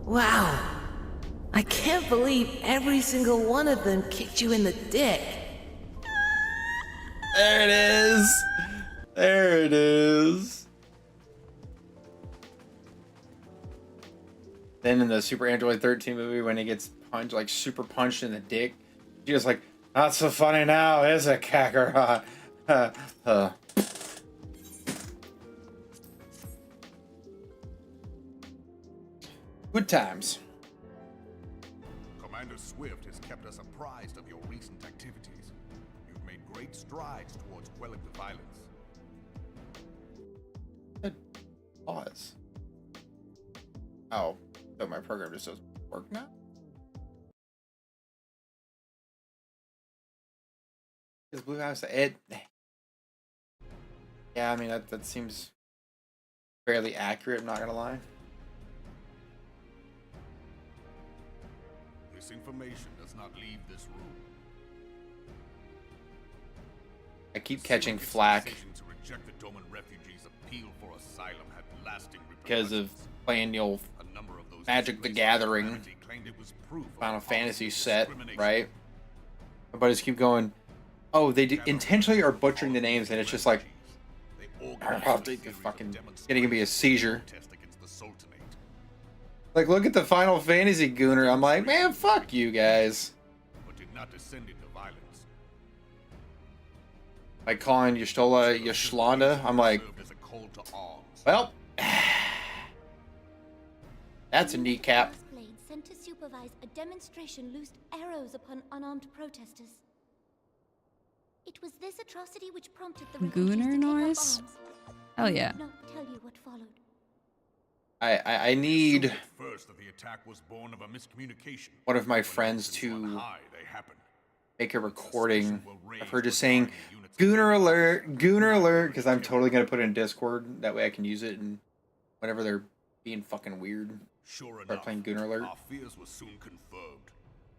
Wow. I can't believe every single one of them kicked you in the dick. There it is. There it is. Then in the Super Android 13 movie, when he gets punched, like super punched in the dick, she's just like, not so funny now, is it, Kakarot? Good times. Commander Swift has kept us apprised of your recent activities. You've made great strides towards quelling the violence. Pause. Oh, so my program just doesn't work now? Is Blue House it? Yeah, I mean that seems fairly accurate, I'm not gonna lie. This information does not leave this room. I keep catching flack To reject the Doman refugees' appeal for asylum had lasting because of playing the old Magic the Gathering Final Fantasy set, right? My buddies keep going, oh, they intentionally are butchering the names, and it's just like, they fucking gonna give me a seizure. Like, look at the Final Fantasy Gooner. I'm like, man, fuck you guys. But did not descend into violence. Like calling Y'shtola Y'shlanda, I'm like, well, that's a kneecap. Blade sent to supervise a demonstration loosed arrows upon unarmed protesters. It was this atrocity which prompted the Gooner noise? Hell yeah. Not tell you what followed. I need First that the attack was born of a miscommunication. one of my friends to make a recording of her just saying, Gooner alert, because I'm totally going to put it in Discord. That way I can use it and whenever they're being fucking weird. Sure Start playing Gooner alert. Our fears were soon confirmed.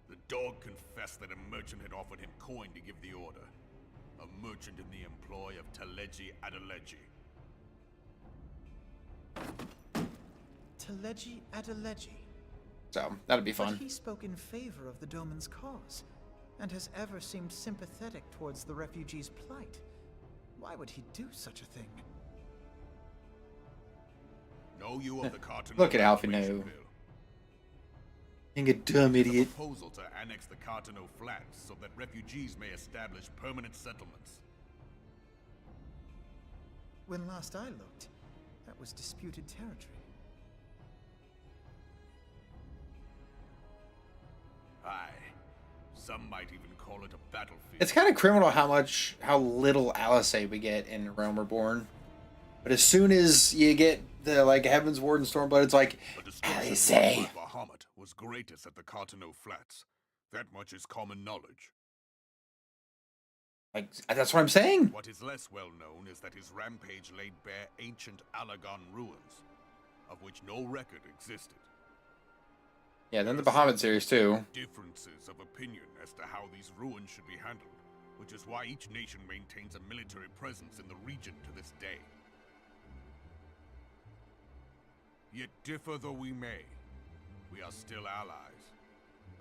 The dog confessed that a merchant had offered him coin to give the order. A merchant in the employ of Teleji Adeleji. Teleji Adeleji. So, that'd be fun. But he spoke in favor of the Doman's cause, and has ever seemed sympathetic towards the refugees' plight. Why would he do such a thing? Know you of the Cartano Look at Alfie now. Being a dumb idiot. Proposal to annex the Cartano flats so that refugees may establish permanent settlements. When last I looked, that was disputed territory. Some might even call it a battlefield. It's kind of criminal how little Alizé we get in Realm Reborn. But as soon as you get the like Heaven's Ward and Stormblood, it's like Alizé. Bahamut was greatest at the Cartano Flats. That much is common knowledge. Like that's what I'm saying. What is less well known is that his rampage laid bare ancient Alagon ruins, of which no record existed. Yeah, then the Bahamut series too. Differences of opinion as to how these ruins should be handled, which is why each nation maintains a military presence in the region to this day. Yet differ though we may, we are still allies.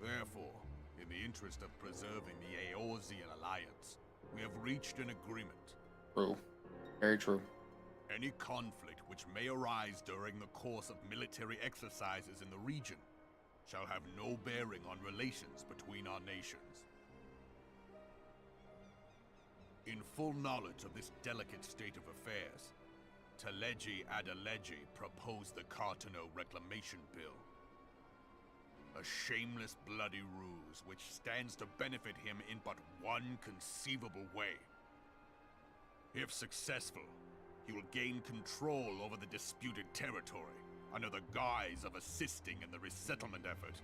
Therefore, in the interest of preserving the Eorzean alliance, we have reached an agreement. True. Very true. Any conflict which may arise during the course of military exercises in the region shall have no bearing on relations between our nations. In full knowledge of this delicate state of affairs, Teleji Adeleji proposed the Cartano Reclamation Bill. A shameless bloody ruse which stands to benefit him in but one conceivable way. If successful, he will gain control over the disputed territory under the guise of assisting in the resettlement effort.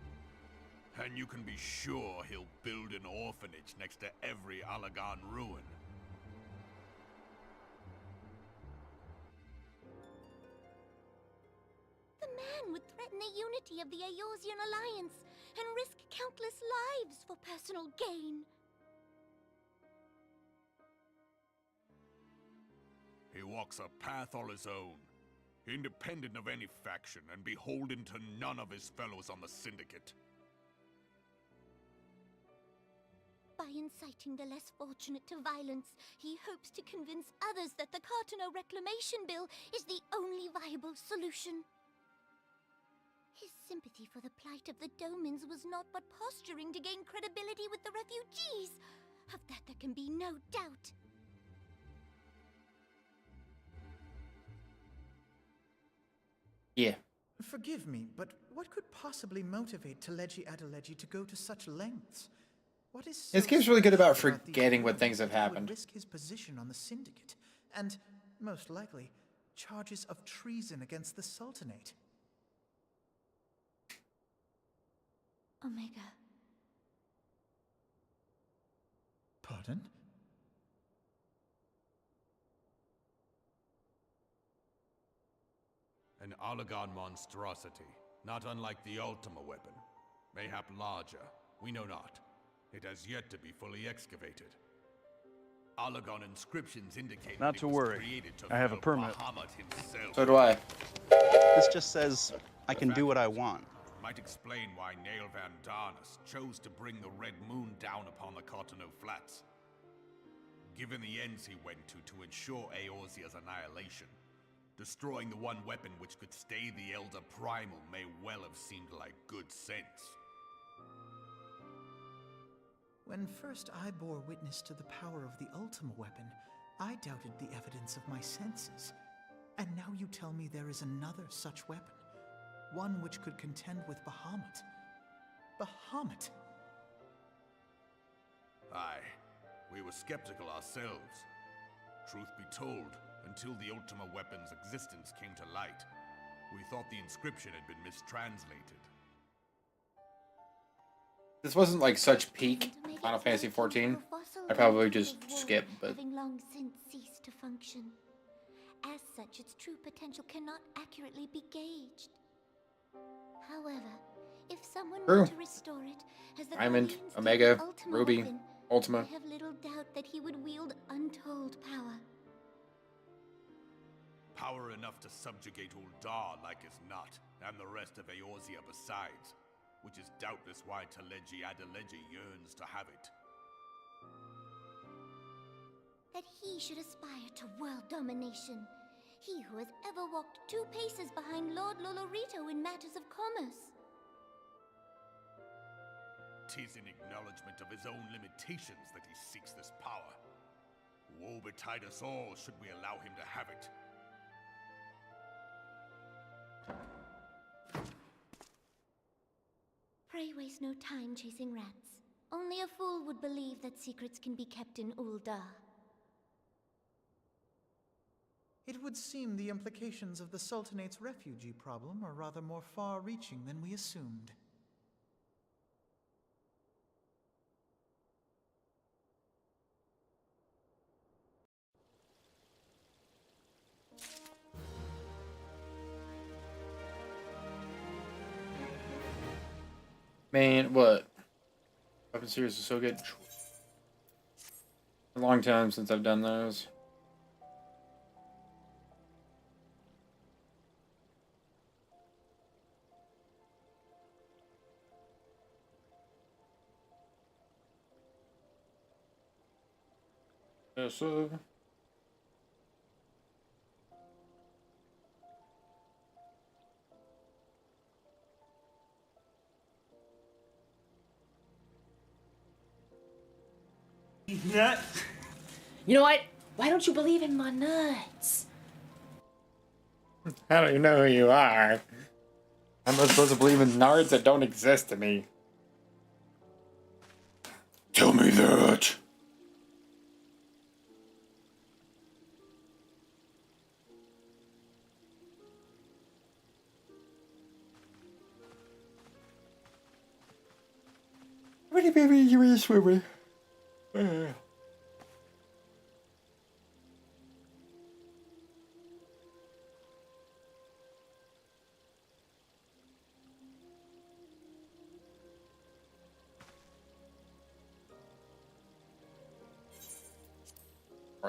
And you can be sure he'll build an orphanage next to every Alagon ruin. The man would threaten the unity of the Eorzean alliance and risk countless lives for personal gain. He walks a path all his own, independent of any faction and beholden to none of his fellows on the Syndicate. By inciting the less fortunate to violence, he hopes to convince others that the Cartano Reclamation Bill is the only viable solution. His sympathy for the plight of the Domins was not but posturing to gain credibility with the refugees. Of that there can be no doubt. Yeah. Forgive me, but what could possibly motivate Teleji Adeleji to go to such lengths? What is so This game's really good about special forgetting what the things have hero who would happened. risk his position on the Syndicate, and, most likely, charges of treason against the Sultanate. Omega. Pardon? An Alagon monstrosity, not unlike the Ultima weapon. Mayhap larger, we know not. It has yet to be fully excavated. Alagon inscriptions indicate Not that to it was worry. created to I have a fill permit. Bahamut himself. So do I. This just says I can do what I want. Might explain why Nail Van Darnus chose to bring the Red Moon down upon the Cartano Flats. Given the ends he went to ensure Eorzea's annihilation, destroying the one weapon which could stay the Elder Primal may well have seemed like good sense. When first I bore witness to the power of the Ultima weapon, I doubted the evidence of my senses. And now you tell me there is another such weapon. One which could contend with Bahamut. Bahamut! Aye, we were skeptical ourselves. Truth be told, until the Ultima weapon's existence came to light, we thought the inscription had been mistranslated. This wasn't like such peak Final Fantasy XIV. I'd probably just skip, but Having long since ceased to function. As such, its true potential cannot accurately be gauged. However, if someone were to restore it as the Diamond, Guardians did Omega, the Ultima Ruby, weapon, Ultima. I have little doubt that he would wield untold power. Power enough to subjugate Uldar like as not, and the rest of Eorzea besides, which is doubtless why Teleji Adeleji yearns to have it. That he should aspire to world domination. He who has ever walked 2 paces behind Lord Lolorito in matters of commerce. 'Tis in acknowledgement of his own limitations that he seeks this power. Woe betide us all should we allow him to have it. Pray waste no time chasing rats. Only a fool would believe that secrets can be kept in Ul'dah. It would seem the implications of the Sultanate's refugee problem are rather more far-reaching than we assumed. Man, what? Weapon series is so good. A long time since I've done those. Yes, sir. Nut. You know what? Why don't you believe in my nuts? I don't even know who you are. I'm not supposed to believe in nards that don't exist to me. Tell me that. What baby you wish for me? Or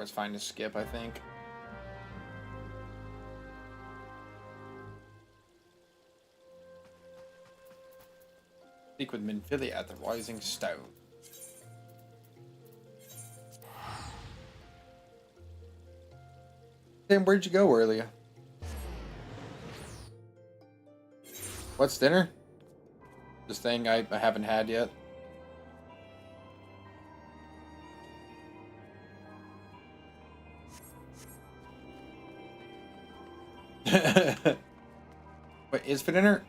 it's fine to skip, I think. Speak with Minfili at the Rising Stone. Tim, where'd you go earlier? What's dinner? This thing I haven't had yet. Wait, is for dinner?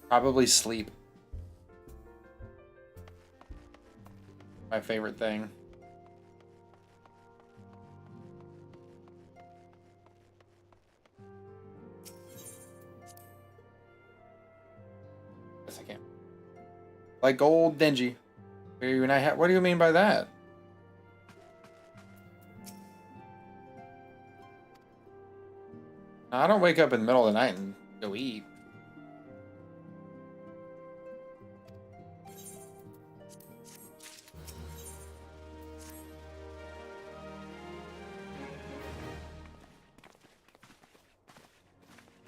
Probably sleep. My favorite thing. Yes, I can. Like old dingy. What do you mean by that? I don't wake up in the middle of the night and go eat.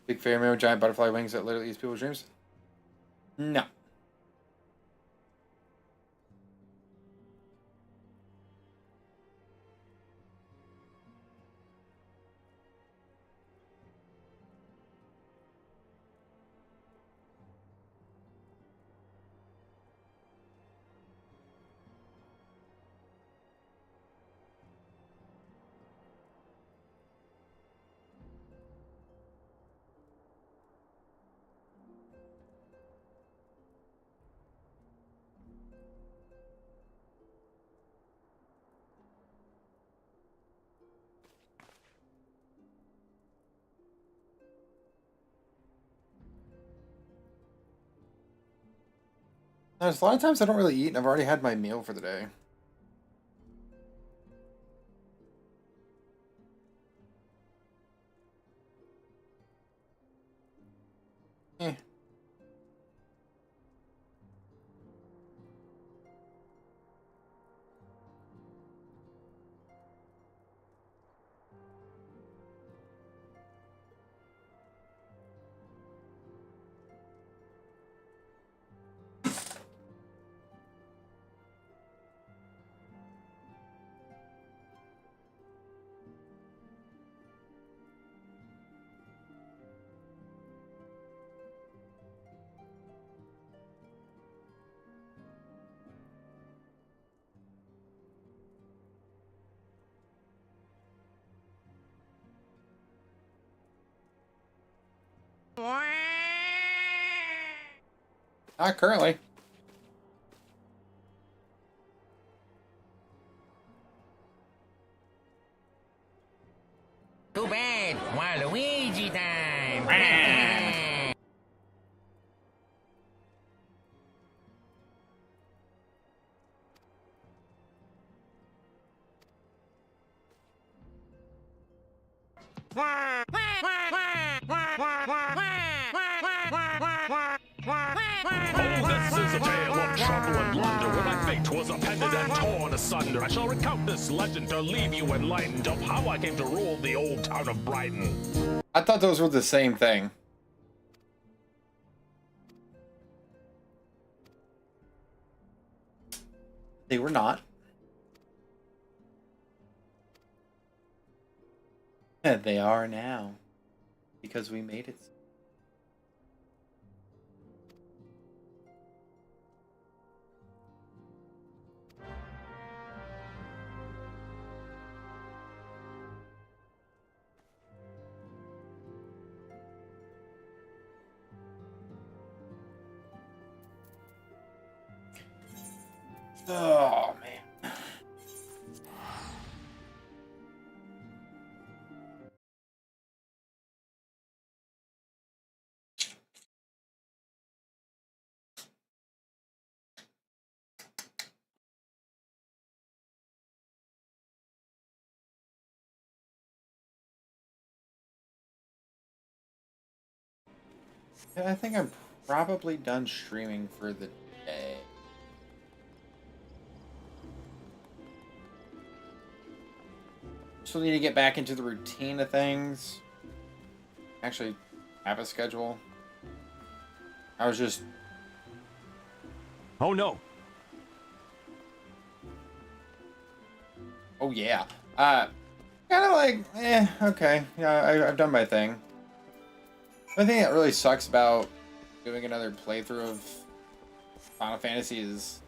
Big fairy man with giant butterfly wings that literally eats people's dreams? No. There's a lot of times I don't really eat and I've already had my meal for the day. Eh. Not currently. Too bad. Waluigi time. This is a tale of trouble and blunder, where my fate was appended and torn asunder. I shall recount this legend to leave you enlightened of how I came to rule the old town of Brighton. I thought those were the same thing. They were not. And they are now. Because we made it. Oh, man. Yeah, I think I'm probably done streaming for the day. Still need to get back into the routine of things. Actually have a schedule. I was just... Oh no. Oh yeah. Kind of like, okay. Yeah, I've done my thing. The thing that really sucks about doing another playthrough of Final Fantasy is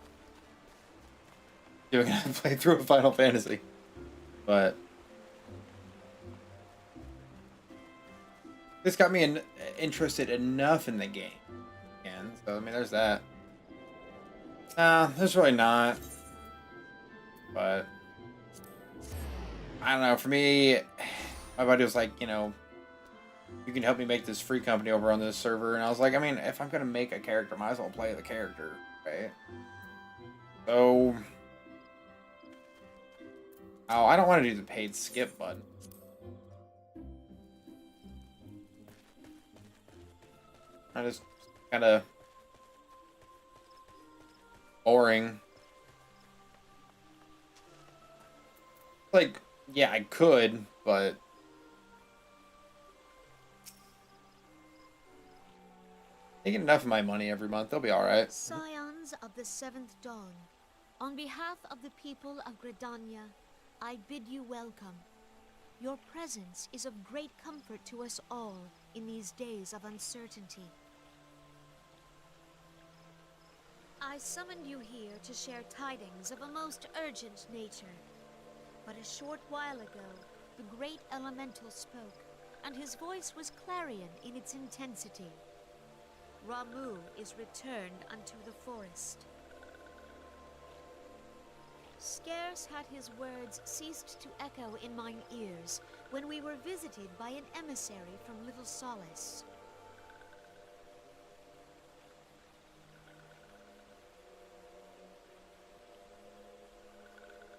doing another playthrough of Final Fantasy. But this got me interested enough in the game. And so, I mean, there's that. There's really not. But I don't know. For me, my buddy was like, you know, you can help me make this free company over on this server. And I was like, I mean, if I'm going to make a character, I might as well play the character, right? So... oh, I don't want to do the paid skip button. I just kind of boring. Like, yeah, I could, but they get enough of my money every month. They'll be all right. Scions of the Seventh Dawn, on behalf of the people of Gridania, I bid you welcome. Your presence is of great comfort to us all in these days of uncertainty. I summoned you here to share tidings of a most urgent nature. But a short while ago, the great elemental spoke, and his voice was clarion in its intensity. Ramuh is returned unto the forest. Scarce had his words ceased to echo in mine ears when we were visited by an emissary from Little Solace.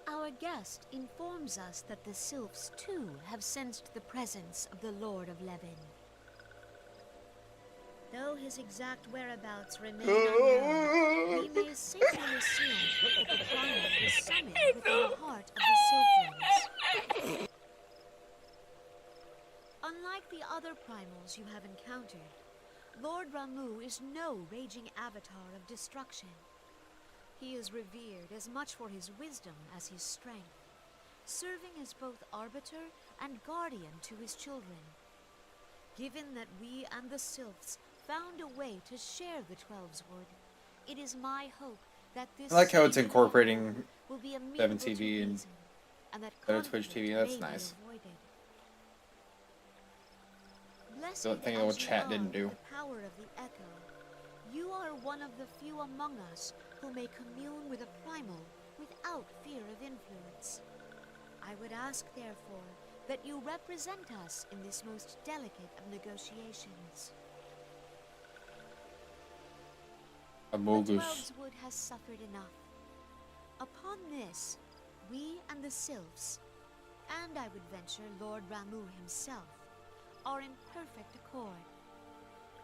Our guest informs us that the sylphs too have sensed the presence of the Lord of Levin. Though his exact whereabouts remain unknown, we may safely assume that the primal is summoned within the heart of the sylphlings. Unlike the other primals you have encountered, Lord Ramuh is no raging avatar of destruction. He is revered as much for his wisdom as his strength, serving as both arbiter and guardian to his children. Given that we and the sylphs found a way to share the Twelveswood, it is my hope that this I like how it's incorporating will be 7 TV and better Twitch TV. That's nice. The thing that chat didn't do. The power of the echo, You are one of the few among us who may commune with a primal without fear of influence. I would ask, therefore, that you represent us in this most delicate of negotiations. The Twelveswood has suffered enough. Upon this, we and the Sylphs, and I would venture Lord Ramu himself, are in perfect accord.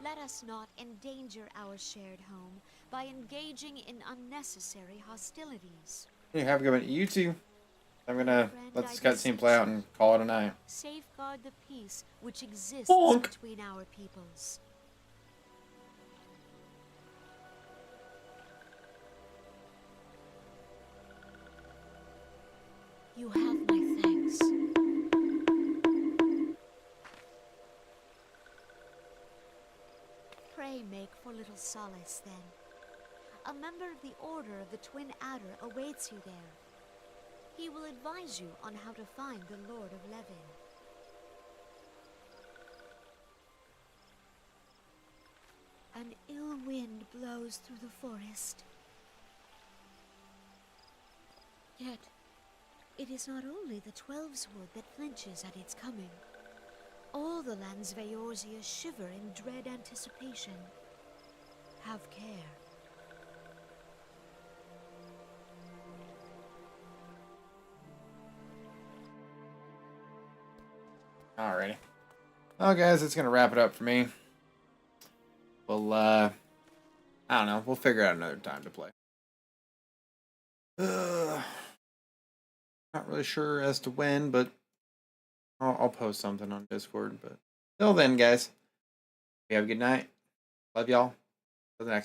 Let us not endanger our shared home by engaging in unnecessary hostilities. You have a good one. You two. I'm gonna let this cutscene play out and call it a night. Safeguard the peace which exists between our peoples. You have my thanks. Pray make for little solace, then. A member of the Order of the Twin Adder awaits you there. He will advise you on how to find the Lord of Levin. An ill wind blows through the forest. Yet, it is not only the Twelveswood that flinches at its coming. All the lands Veorzia shiver in dread anticipation. Have care. Alrighty. Well, guys, it's gonna wrap it up for me. We'll, I don't know. We'll figure out another time to play. Not really sure as to when, but I'll post something on Discord. But till then, guys, you have a good night. Love y'all. Till the next time.